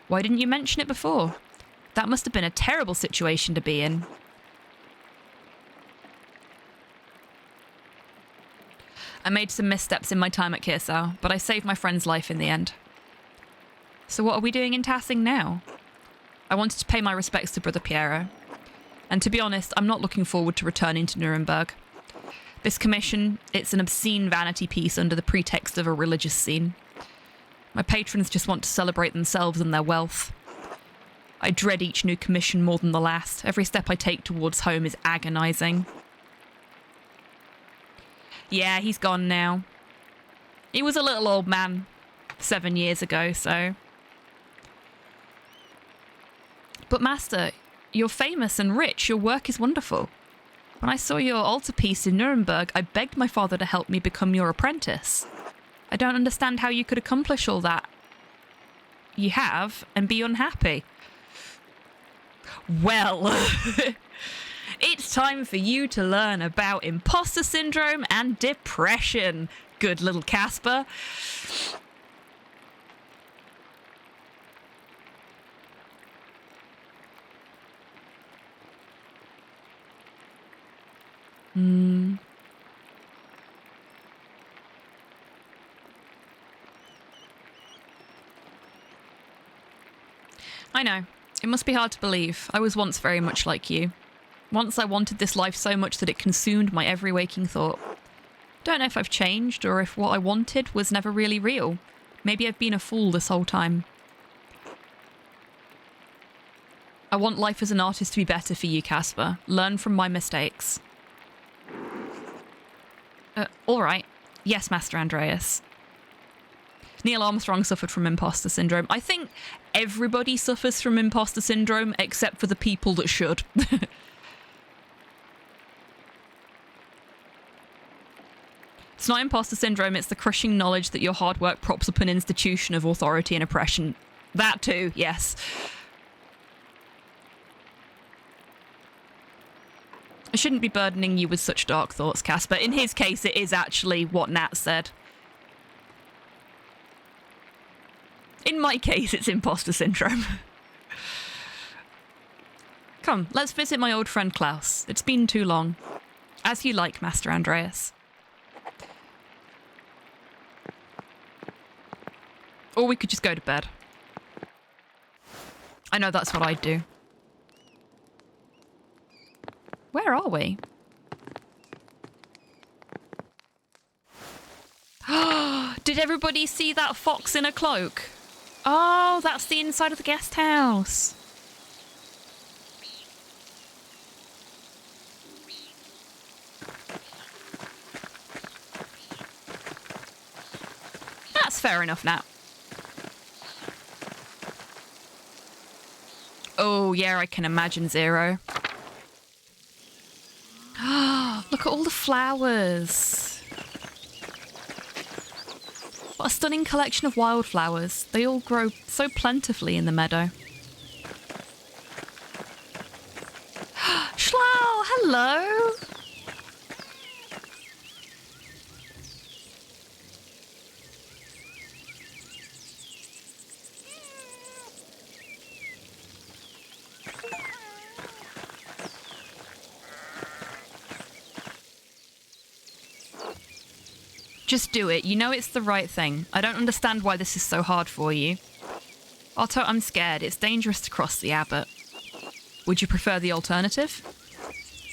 Why didn't you mention it before? That must have been a terrible situation to be in. I made some missteps in my time at Kirsau, but I saved my friend's life in the end. So what are we doing in Tassing now? I wanted to pay my respects to Brother Piero. And to be honest, I'm not looking forward to returning to Nuremberg. This commission, it's an obscene vanity piece under the pretext of a religious scene. My patrons just want to celebrate themselves and their wealth. I dread each new commission more than the last. Every step I take towards home is agonizing. Yeah, he's gone now. He was a little old man 7 years ago, so... But Master, you're famous and rich. Your work is wonderful. When I saw your altarpiece in Nuremberg, I begged my father to help me become your apprentice. I don't understand how you could accomplish all that you have and be unhappy. Well, it's time for you to learn about imposter syndrome and depression, good little Casper. I know. It must be hard to believe. I was once very much like you. Once I wanted this life so much that it consumed my every waking thought. Don't know if I've changed or if what I wanted was never really real. Maybe I've been a fool this whole time. I want life as an artist to be better for you, Casper. Learn from my mistakes. All right. Yes, Master Andreas. Neil Armstrong suffered from imposter syndrome. I think everybody suffers from imposter syndrome except for the people that should. It's not imposter syndrome, it's the crushing knowledge that your hard work props up an institution of authority and oppression. That too, yes. I shouldn't be burdening you with such dark thoughts, Casper. In his case, it is actually what Nat said. In my case, it's imposter syndrome. Come, let's visit my old friend Klaus. It's been too long. As you like, Master Andreas. Or we could just go to bed. I know that's what I'd do. Where are we? Did everybody see that fox in a cloak? Oh, that's the inside of the guest house. That's fair enough now. Oh, yeah, I can imagine Zero. Look at all the flowers. What a stunning collection of wildflowers. They all grow so plentifully in the meadow. Schlau, hello. Just do it. You know it's the right thing. I don't understand why this is so hard for you. Otto, I'm scared. It's dangerous to cross the abbot. Would you prefer the alternative?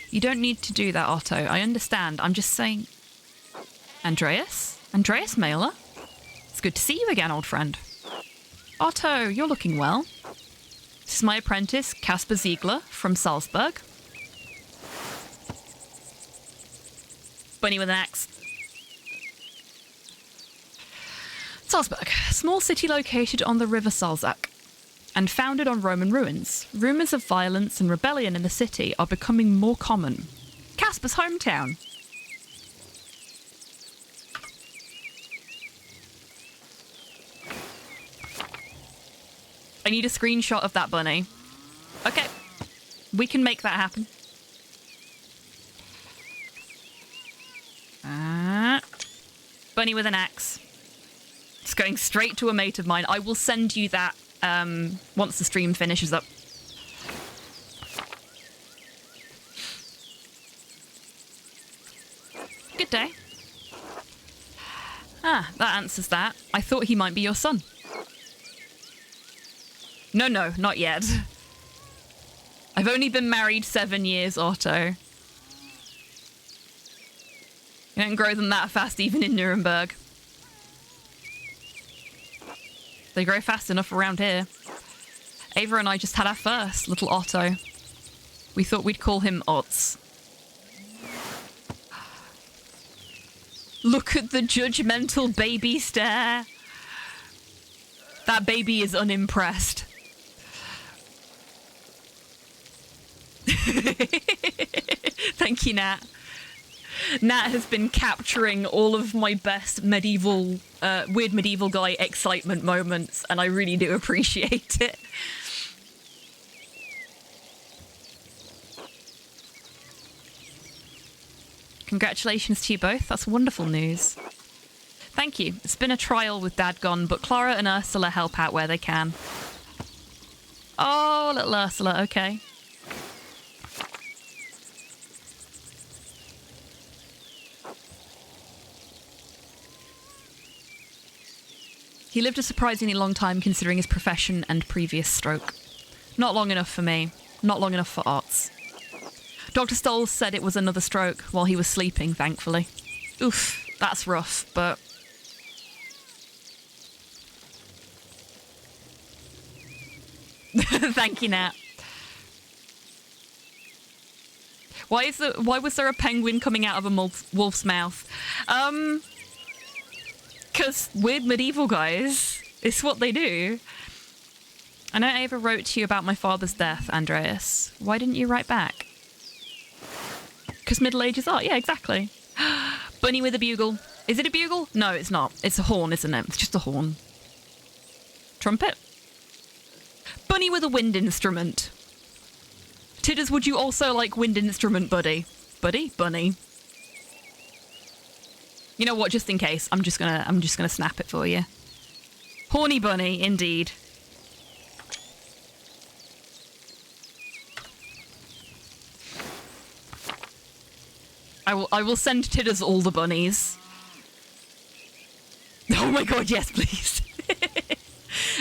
You don't need to do that, Otto. I understand. I'm just saying... Andreas? Andreas Mailer? It's good to see you again, old friend. Otto, you're looking well. This is my apprentice, Caspar Ziegler, from Salzburg. Bunny with an axe. Salzburg, a small city located on the river Salzach, and founded on Roman ruins. Rumours of violence and rebellion in the city are becoming more common. Casper's hometown. I need a screenshot of that bunny. Okay, we can make that happen. Bunny with an axe. It's going straight to a mate of mine. I will send you that once the stream finishes up. Good day. Ah, that answers that. I thought he might be your son. No, not yet. I've only been married 7 years, Otto. You don't grow them that fast even in Nuremberg. They grow fast enough around here. Ava and I just had our first, little Otto. We thought we'd call him Otz. Look at the judgmental baby stare. That baby is unimpressed. Thank you, Nat. Nat has been capturing all of my best medieval, weird medieval guy excitement moments, and I really do appreciate it. Congratulations to you both. That's wonderful news. Thank you. It's been a trial with Dad gone, but Clara and Ursula help out where they can. Oh, little Ursula, okay. He lived a surprisingly long time considering his profession and previous stroke. Not long enough for me. Not long enough for arts. Dr. Stoll said it was another stroke while he was sleeping, thankfully. Oof, that's rough, but... Thank you, Nat. Why was there a penguin coming out of a wolf's mouth? Because weird medieval guys. It's what they do. I know Ava wrote to you about my father's death, Andreas. Why didn't you write back? Because Middle Ages art. Yeah, exactly. Bunny with a bugle. Is it a bugle? No, it's not. It's a horn, isn't it? It's just a horn. Trumpet? Bunny with a wind instrument. Tidders, would you also like wind instrument, buddy? Buddy? Bunny. You know what? Just in case, I'm just gonna snap it for you. Horny bunny, indeed. I will send Tidders all the bunnies. Oh my god, yes, please.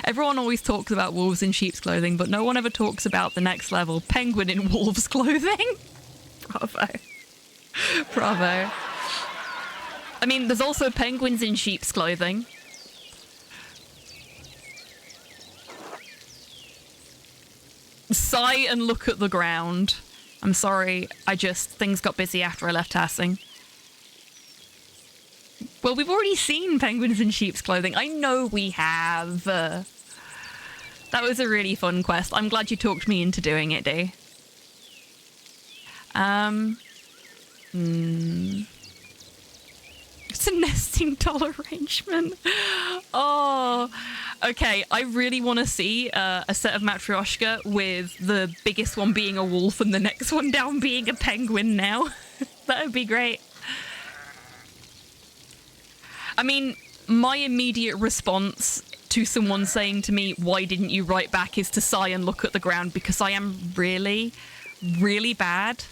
Everyone always talks about wolves in sheep's clothing, but no one ever talks about the next level, penguin in wolf's clothing. Bravo. Bravo. I mean, there's also penguins in sheep's clothing. Sigh and look at the ground. I'm sorry, things got busy after I left Tassing. Well, we've already seen penguins in sheep's clothing. I know we have. That was a really fun quest. I'm glad you talked me into doing it, Dee. It's a nesting doll arrangement. Oh, okay. I really want to see a set of Matryoshka with the biggest one being a wolf and the next one down being a penguin now. That would be great. I mean, my immediate response to someone saying to me, why didn't you write back, is to sigh and look at the ground, because I am really, really bad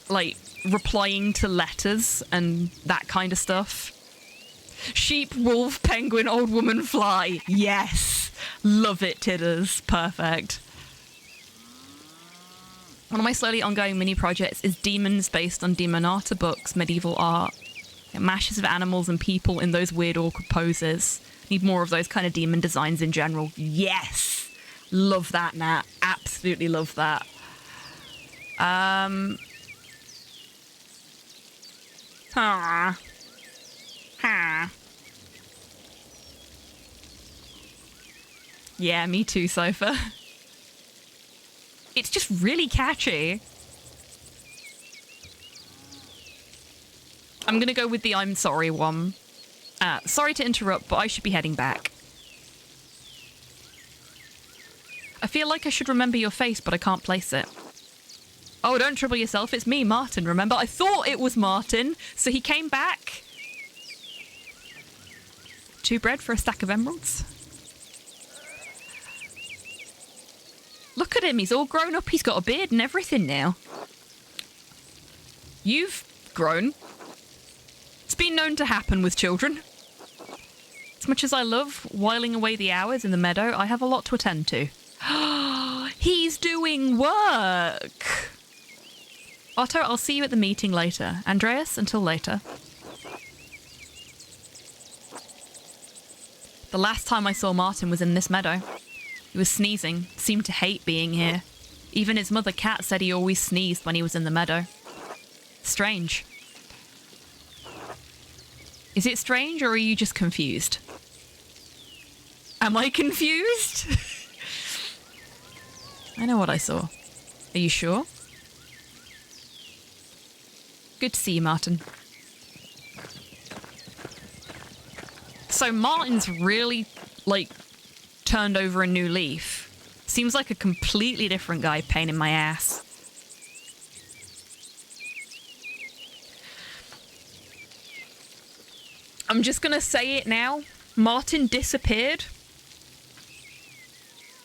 like, replying to letters and that kind of stuff. Sheep, wolf, penguin, old woman, fly. Yes. Love it, Tidders. Perfect. One of my slowly ongoing mini projects is demons based on Demonata books, medieval art. It mashes of animals and people in those weird, awkward poses. Need more of those kind of demon designs in general. Yes! Love that, Nat. Absolutely love that. Yeah, me too, Sofa. It's just really catchy. I'm gonna go with the I'm sorry one. Sorry to interrupt, but I should be heading back. I feel like I should remember your face, but I can't place it. Oh, don't trouble yourself. It's me, Martin, remember? I thought it was Martin, so he came back. 2 bread for a stack of emeralds. Look at him. He's all grown up. He's got a beard and everything now. You've grown. It's been known to happen with children. As much as I love whiling away the hours in the meadow, I have a lot to attend to. He's doing work! Otto, I'll see you at the meeting later. Andreas, until later. The last time I saw Martin was in this meadow. He was sneezing, seemed to hate being here. Even his mother Cat said he always sneezed when he was in the meadow. Strange. Is it strange, or are you just confused? Am I confused? I know what I saw. Are you sure? Good to see you, Martin. So Martin's really, like, turned over a new leaf. Seems like a completely different guy, pain in my ass. I'm just gonna say it now. Martin disappeared.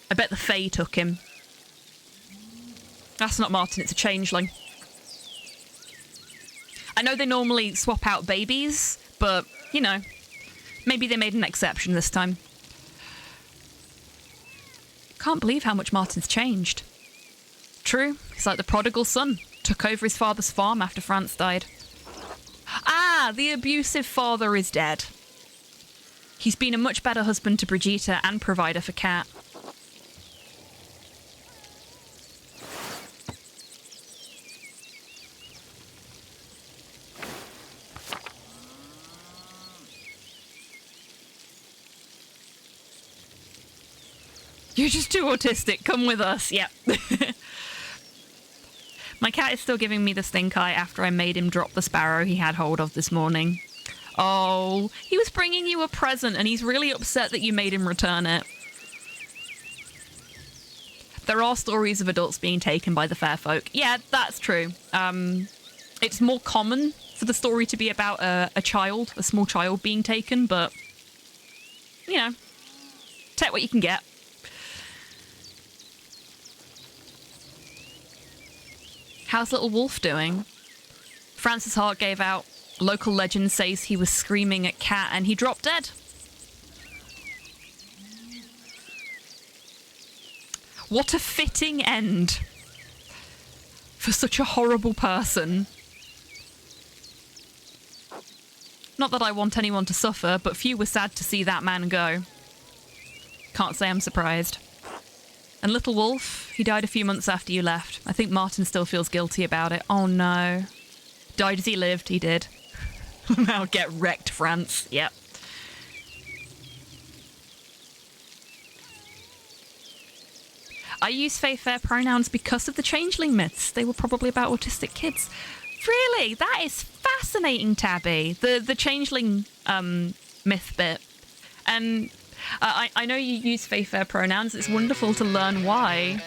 I bet the Fae took him. That's not Martin, it's a changeling. I know they normally swap out babies, but, you know, maybe they made an exception this time. Can't believe how much Martin's changed. True, he's like the prodigal son. Took over his father's farm after France died. Ah, the abusive father is dead. He's been a much better husband to Brigitte and provider for Kat. You're just too autistic. Come with us. Yep. My cat is still giving me the stink eye after I made him drop the sparrow he had hold of this morning. Oh, he was bringing you a present and he's really upset that you made him return it. There are stories of adults being taken by the fair folk. Yeah, that's true. It's more common for the story to be about a child, a small child being taken, but, you know, take what you can get. How's little Wolf doing? Francis Hart gave out. Local legend says he was screaming at Cat and he dropped dead. What a fitting end for such a horrible person. Not that I want anyone to suffer, but few were sad to see that man go. Can't say I'm surprised. And little Wolf, he died a few months after you left. I think Martin still feels guilty about it. Oh no. Died as he lived, he did. Now get wrecked, France. Yep. I use fair pronouns because of the changeling myths. They were probably about autistic kids. Really? That is fascinating, Tabby. The changeling myth bit. And I know you use fair pronouns. It's wonderful to learn why.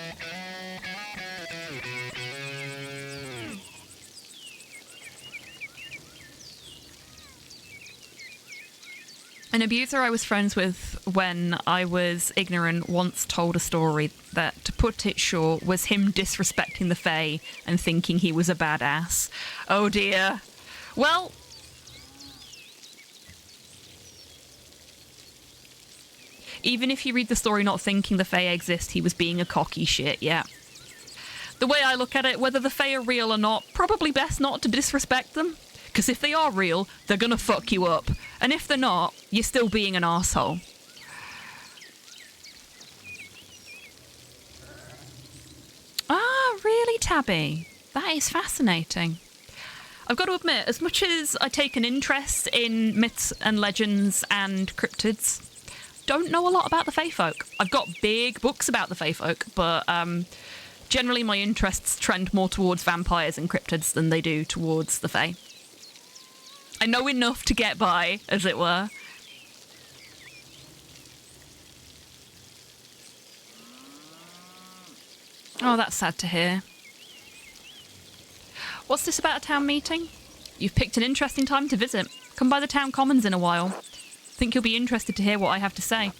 An abuser I was friends with when I was ignorant once told a story that, to put it short, was him disrespecting the Fae and thinking he was a badass. Oh dear. Well, even if you read the story not thinking the Fae exist, he was being a cocky shit, yeah. The way I look at it, whether the Fae are real or not, probably best not to disrespect them. Because if they are real, they're gonna fuck you up. And if they're not, you're still being an arsehole. Ah, really, Tabby? That is fascinating. I've got to admit, as much as I take an interest in myths and legends and cryptids, don't know a lot about the Fae folk. I've got big books about the Fae folk, but generally my interests trend more towards vampires and cryptids than they do towards the Fae. I know enough to get by, as it were. Oh, that's sad to hear. What's this about a town meeting? You've picked an interesting time to visit. Come by the town commons in a while. Think you'll be interested to hear what I have to say.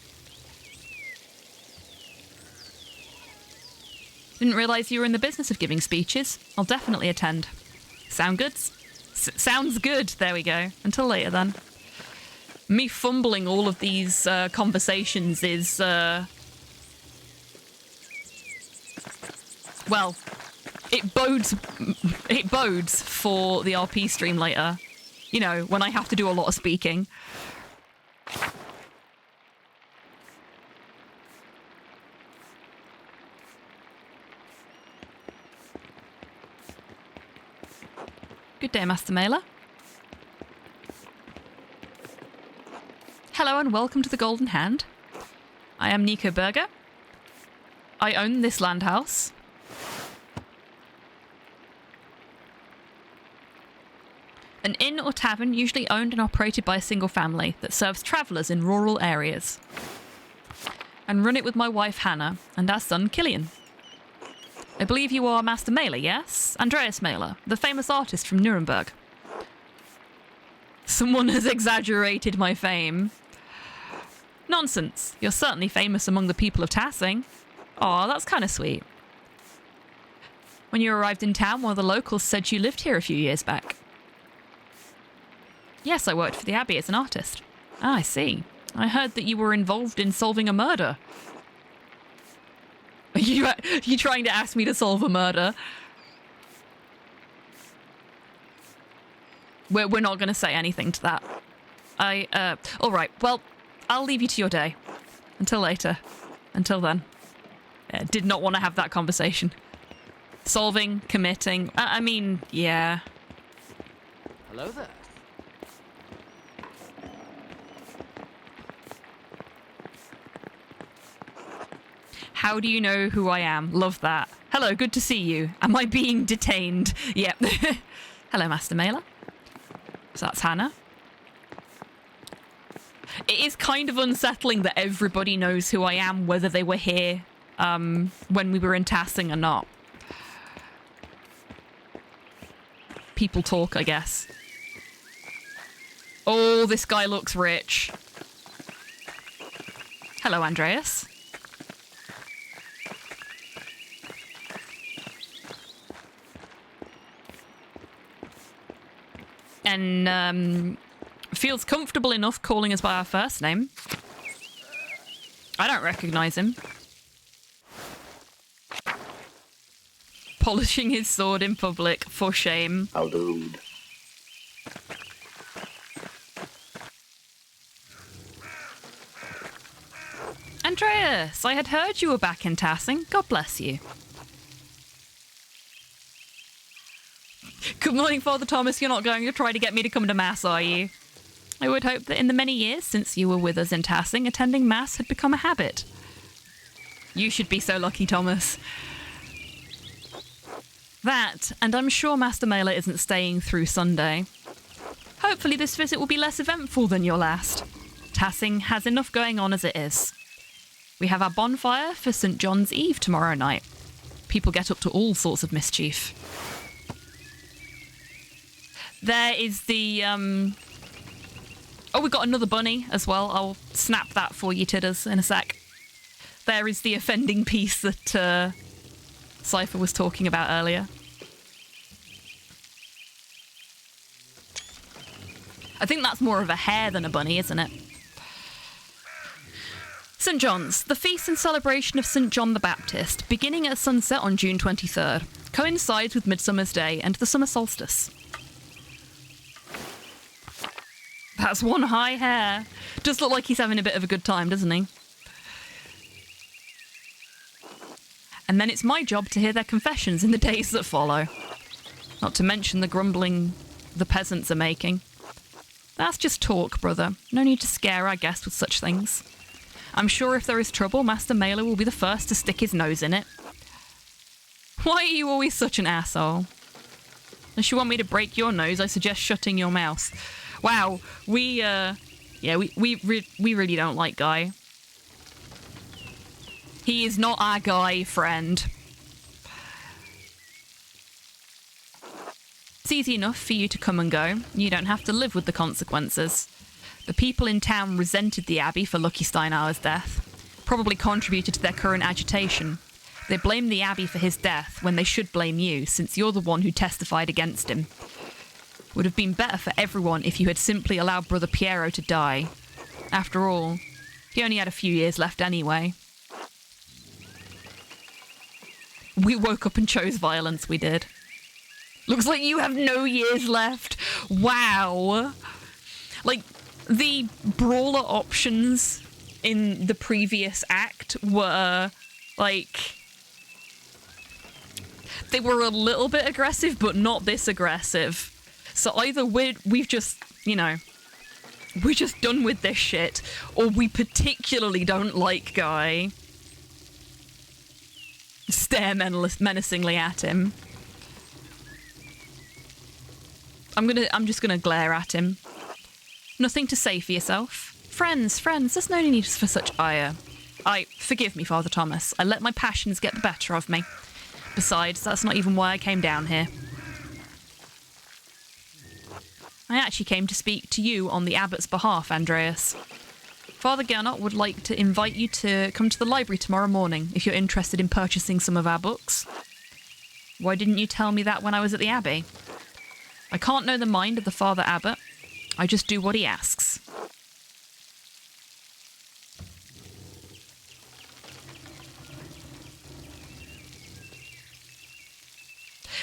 Didn't realise you were in the business of giving speeches. I'll definitely attend. Sound good? Sounds good. There we go. Until later then. Me fumbling all of these conversations is, well, it bodes for the RP stream later. You know, when I have to do a lot of speaking. Good day, Master Mailer. Hello and welcome to the Golden Hand. I am Nico Berger. I own this land house. An inn or tavern usually owned and operated by a single family that serves travellers in rural areas. And run it with my wife Hannah and our son Killian. I believe you are Master Mailer, yes? Andreas Mailer, the famous artist from Nuremberg. Someone has exaggerated my fame. Nonsense. You're certainly famous among the people of Tassing. Aw, that's kind of sweet. When you arrived in town, one of the locals said you lived here a few years back. Yes, I worked for the Abbey as an artist. Ah, I see. I heard that you were involved in solving a murder. Are you trying to ask me to solve a murder? We're not going to say anything to that. All right. Well, I'll leave you to your day. Until later. Until then. Did not want to have that conversation. Solving, committing. I mean, yeah. Hello there. How do you know who I am? Love that. Hello, good to see you. Am I being detained? Yep. Hello, Master Mailer. So that's Hannah. It is kind of unsettling that everybody knows who I am, whether they were here when we were in Tassing or not. People talk, I guess. Oh, this guy looks rich. Hello, Andreas. And feels comfortable enough calling us by our first name. I don't recognize him. Polishing his sword in public, for shame. How dude. Andreas, I had heard you were back in Tassing. God bless you. Good morning, Father Thomas. You're not going to try to get me to come to Mass, are you? I would hope that in the many years since you were with us in Tassing, attending Mass had become a habit. You should be so lucky, Thomas. That, and I'm sure Master Mailer isn't staying through Sunday. Hopefully this visit will be less eventful than your last. Tassing has enough going on as it is. We have our bonfire for St. John's Eve tomorrow night. People get up to all sorts of mischief. There is the, Oh, we've got another bunny as well. I'll snap that for you, Tidders, in a sec. There is the offending piece that Cypher was talking about earlier. I think that's more of a hare than a bunny, isn't it? St. John's, the feast and celebration of St. John the Baptist, beginning at sunset on June 23rd, coincides with Midsummer's Day and the summer solstice. That's one high hare. Does look like he's having a bit of a good time, doesn't he? And then it's my job to hear their confessions in the days that follow. Not to mention the grumbling the peasants are making. That's just talk, brother. No need to scare our guests with such things. I'm sure if there is trouble, Master Mailer will be the first to stick his nose in it. Why are you always such an asshole? Unless you want me to break your nose, I suggest shutting your mouth. Wow, we really don't like Guy. He is not our guy friend. It's easy enough for you to come and go. You don't have to live with the consequences. The people in town resented the Abbey for Lucky Steinauer's death. Probably contributed to their current agitation. They blame the Abbey for his death when they should blame you, since you're the one who testified against him. Would have been better for everyone if you had simply allowed Brother Piero to die. After all, he only had a few years left anyway. We woke up and chose violence, we did. Looks like you have no years left. Wow. Like, the brawler options in the previous act were, like... They were a little bit aggressive, but not this aggressive. So either we've just, you know, we're just done with this shit, or we particularly don't like Guy. Stare menacingly at him. I'm just gonna glare at him. Nothing to say for yourself? Friends, there's no need for such ire. Forgive me, Father Thomas. I let my passions get the better of me. Besides, that's not even why I came down here. I actually came to speak to you on the abbot's behalf, Andreas. Father Gernot would like to invite you to come to the library tomorrow morning if you're interested in purchasing some of our books. Why didn't you tell me that when I was at the abbey? I can't know the mind of the Father Abbot. I just do what he asks.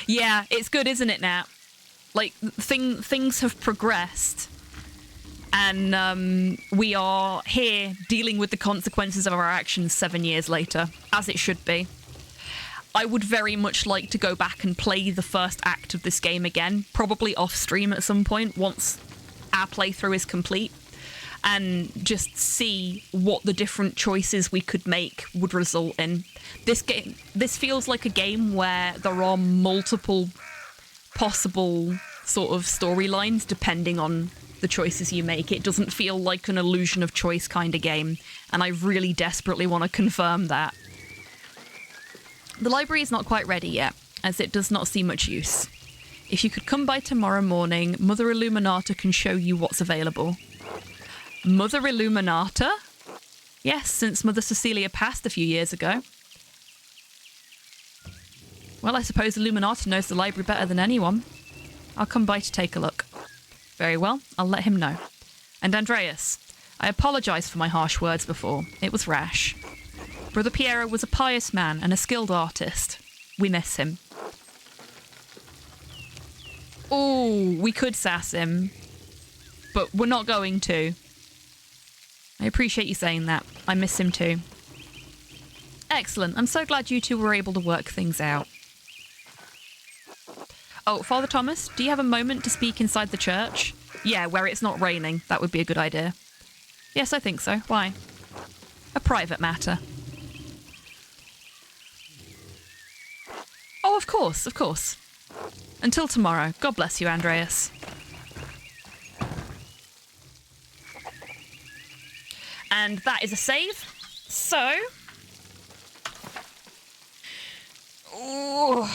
Yeah, it's good, isn't it, Nat? Like, things have progressed, and we are here dealing with the consequences of our actions 7 years later, as it should be. I would very much like to go back and play the first act of this game again, probably off stream at some point once our playthrough is complete, and just see what the different choices we could make would result in. This feels like a game where there are multiple possible sort of storylines depending on the choices you make. It doesn't feel like an illusion of choice kind of game, and I really desperately want to confirm that. The library is not quite ready yet, as it does not see much use. If you could come by tomorrow morning, Mother Illuminata can show you what's available. Mother Illuminata? Yes, since Mother Cecilia passed a few years ago. Well, I suppose Illuminata knows the library better than anyone. I'll come by to take a look. Very well, I'll let him know. And Andreas, I apologise for my harsh words before. It was rash. Brother Piero was a pious man and a skilled artist. We miss him. Ooh, we could sass him, but we're not going to. I appreciate you saying that. I miss him too. Excellent. I'm so glad you two were able to work things out. Oh, Father Thomas, do you have a moment to speak inside the church? Yeah, where it's not raining. That would be a good idea. Yes, I think so. Why? A private matter. Oh, of course, of course. Until tomorrow. God bless you, Andreas. And that is a save. So... Ooh.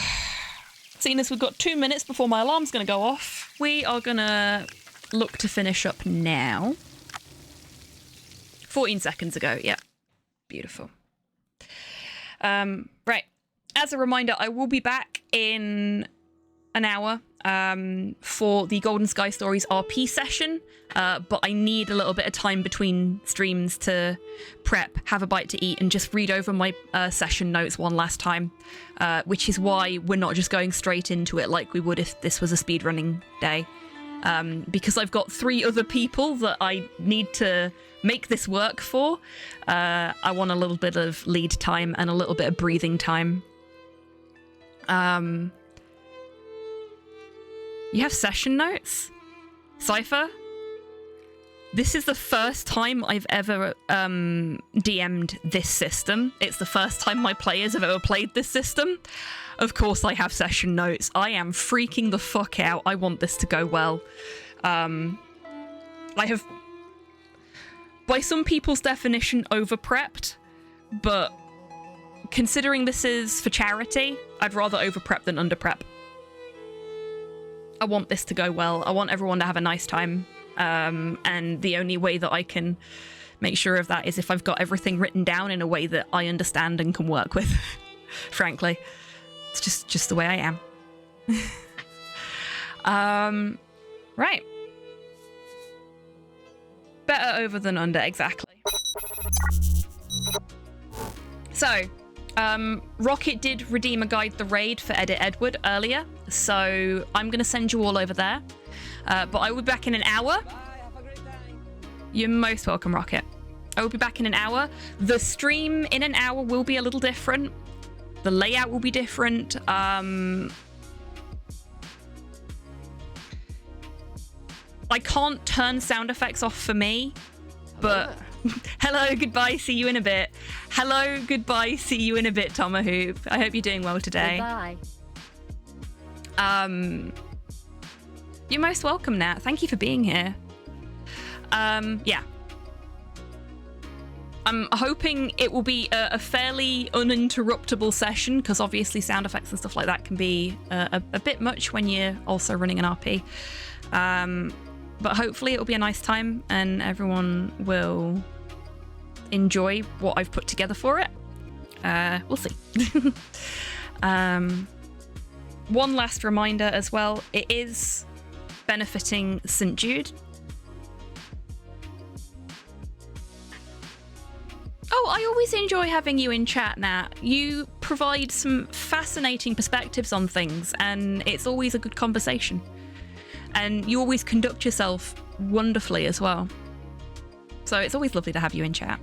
Seeing as we've got 2 minutes before my alarm's going to go off, we are going to look to finish up now. 14 seconds ago, yeah. Beautiful. Right. As a reminder, I will be back in an hour for the Golden Sky Stories RP session, but I need a little bit of time between streams to prep, have a bite to eat, and just read over my session notes one last time, which is why we're not just going straight into it like we would if this was a speedrunning day. Because I've got 3 other people that I need to make this work for. I want a little bit of lead time and a little bit of breathing time. You have session notes? Cypher? This is the first time I've ever DM'd this system. It's the first time my players have ever played this system. Of course I have session notes. I am freaking the fuck out. I want this to go well. I have, by some people's definition, over-prepped, but considering this is for charity, I'd rather over-prep than under-prep. I want this to go well. I want everyone to have a nice time. And the only way that I can make sure of that is if I've got everything written down in a way that I understand and can work with. Frankly, it's just the way I am. Right. Better over than under, exactly. So, Rocket did redeem a Guide the Raid for Edit Edward earlier, so I'm going to send you all over there. But I will be back in an hour. You're most welcome, Rocket. I will be back in an hour. The stream in an hour will be a little different. The layout will be different. I can't turn sound effects off for me, but... Hello, goodbye, see you in a bit. Hello, goodbye, see you in a bit, Tomahoop. I hope you're doing well today. Goodbye. You're most welcome, Nat. Thank you for being here. Yeah. I'm hoping it will be a fairly uninterruptible session, because obviously sound effects and stuff like that can be a bit much when you're also running an RP. But hopefully it'll be a nice time and everyone will enjoy what I've put together for it. We'll see. One last reminder as well, it is benefiting St. Jude. Oh, I always enjoy having you in chat, Nat. You provide some fascinating perspectives on things, and it's always a good conversation. And you always conduct yourself wonderfully as well. So it's always lovely to have you in chat.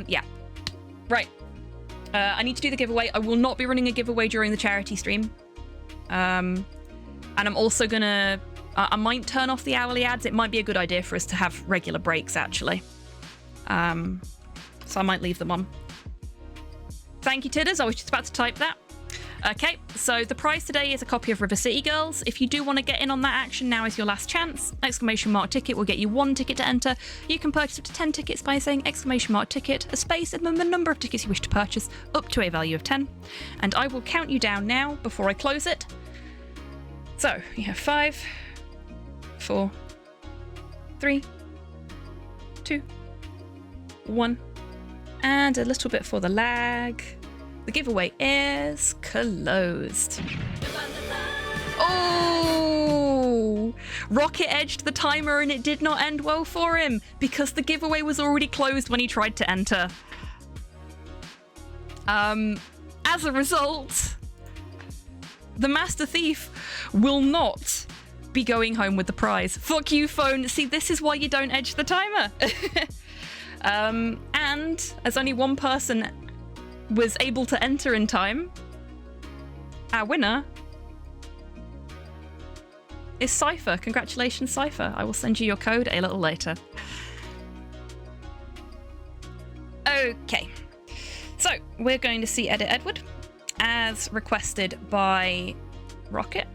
Yeah. Right. I need to do the giveaway. I will not be running a giveaway during the charity stream. And I'm also gonna... I might turn off the hourly ads. It might be a good idea for us to have regular breaks, actually. So I might leave them on. Thank you, Tidders. I was just about to type that. Okay, so the prize today is a copy of River City Girls. If you do want to get in on that action, now is your last chance. Exclamation mark ticket will get you 1 ticket to enter. You can purchase up to 10 tickets by saying exclamation mark ticket, a space, and then the number of tickets you wish to purchase, up to a value of 10. And I will count you down now before I close it. So, you have 5, 4, 3, 2, 1, and a little bit for the lag. The giveaway is closed. Oh! Rocket edged the timer and it did not end well for him because the giveaway was already closed when he tried to enter. As a result, the Master Thief will not be going home with the prize. Fuck you, phone. See, this is why you don't edge the timer. And as only one person was able to enter in time, our winner is Cypher. Congratulations, Cypher. I will send you your code a little later. Okay, so we're going to see Edit Edward as requested by Rocket.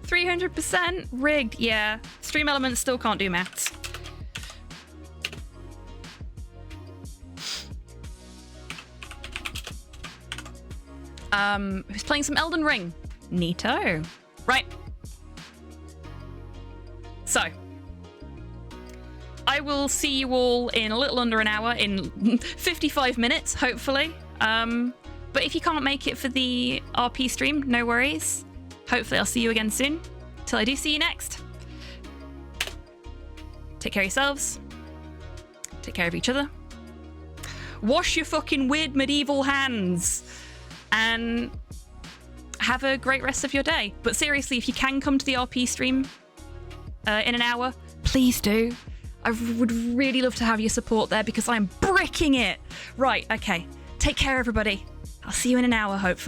300% rigged. Yeah, Stream Elements still can't do maths. Who's playing some Elden Ring? Neato. Right. So, I will see you all in a little under an hour, in 55 minutes, hopefully. But if you can't make it for the RP stream, no worries. Hopefully I'll see you again soon. Till I do see you next. Take care of yourselves. Take care of each other. Wash your fucking weird medieval hands. And have a great rest of your day. But seriously, if you can come to the RP stream in an hour, please do. I would really love to have your support there because I'm bricking it. Right, okay. Take care, everybody. I'll see you in an hour, hopefully.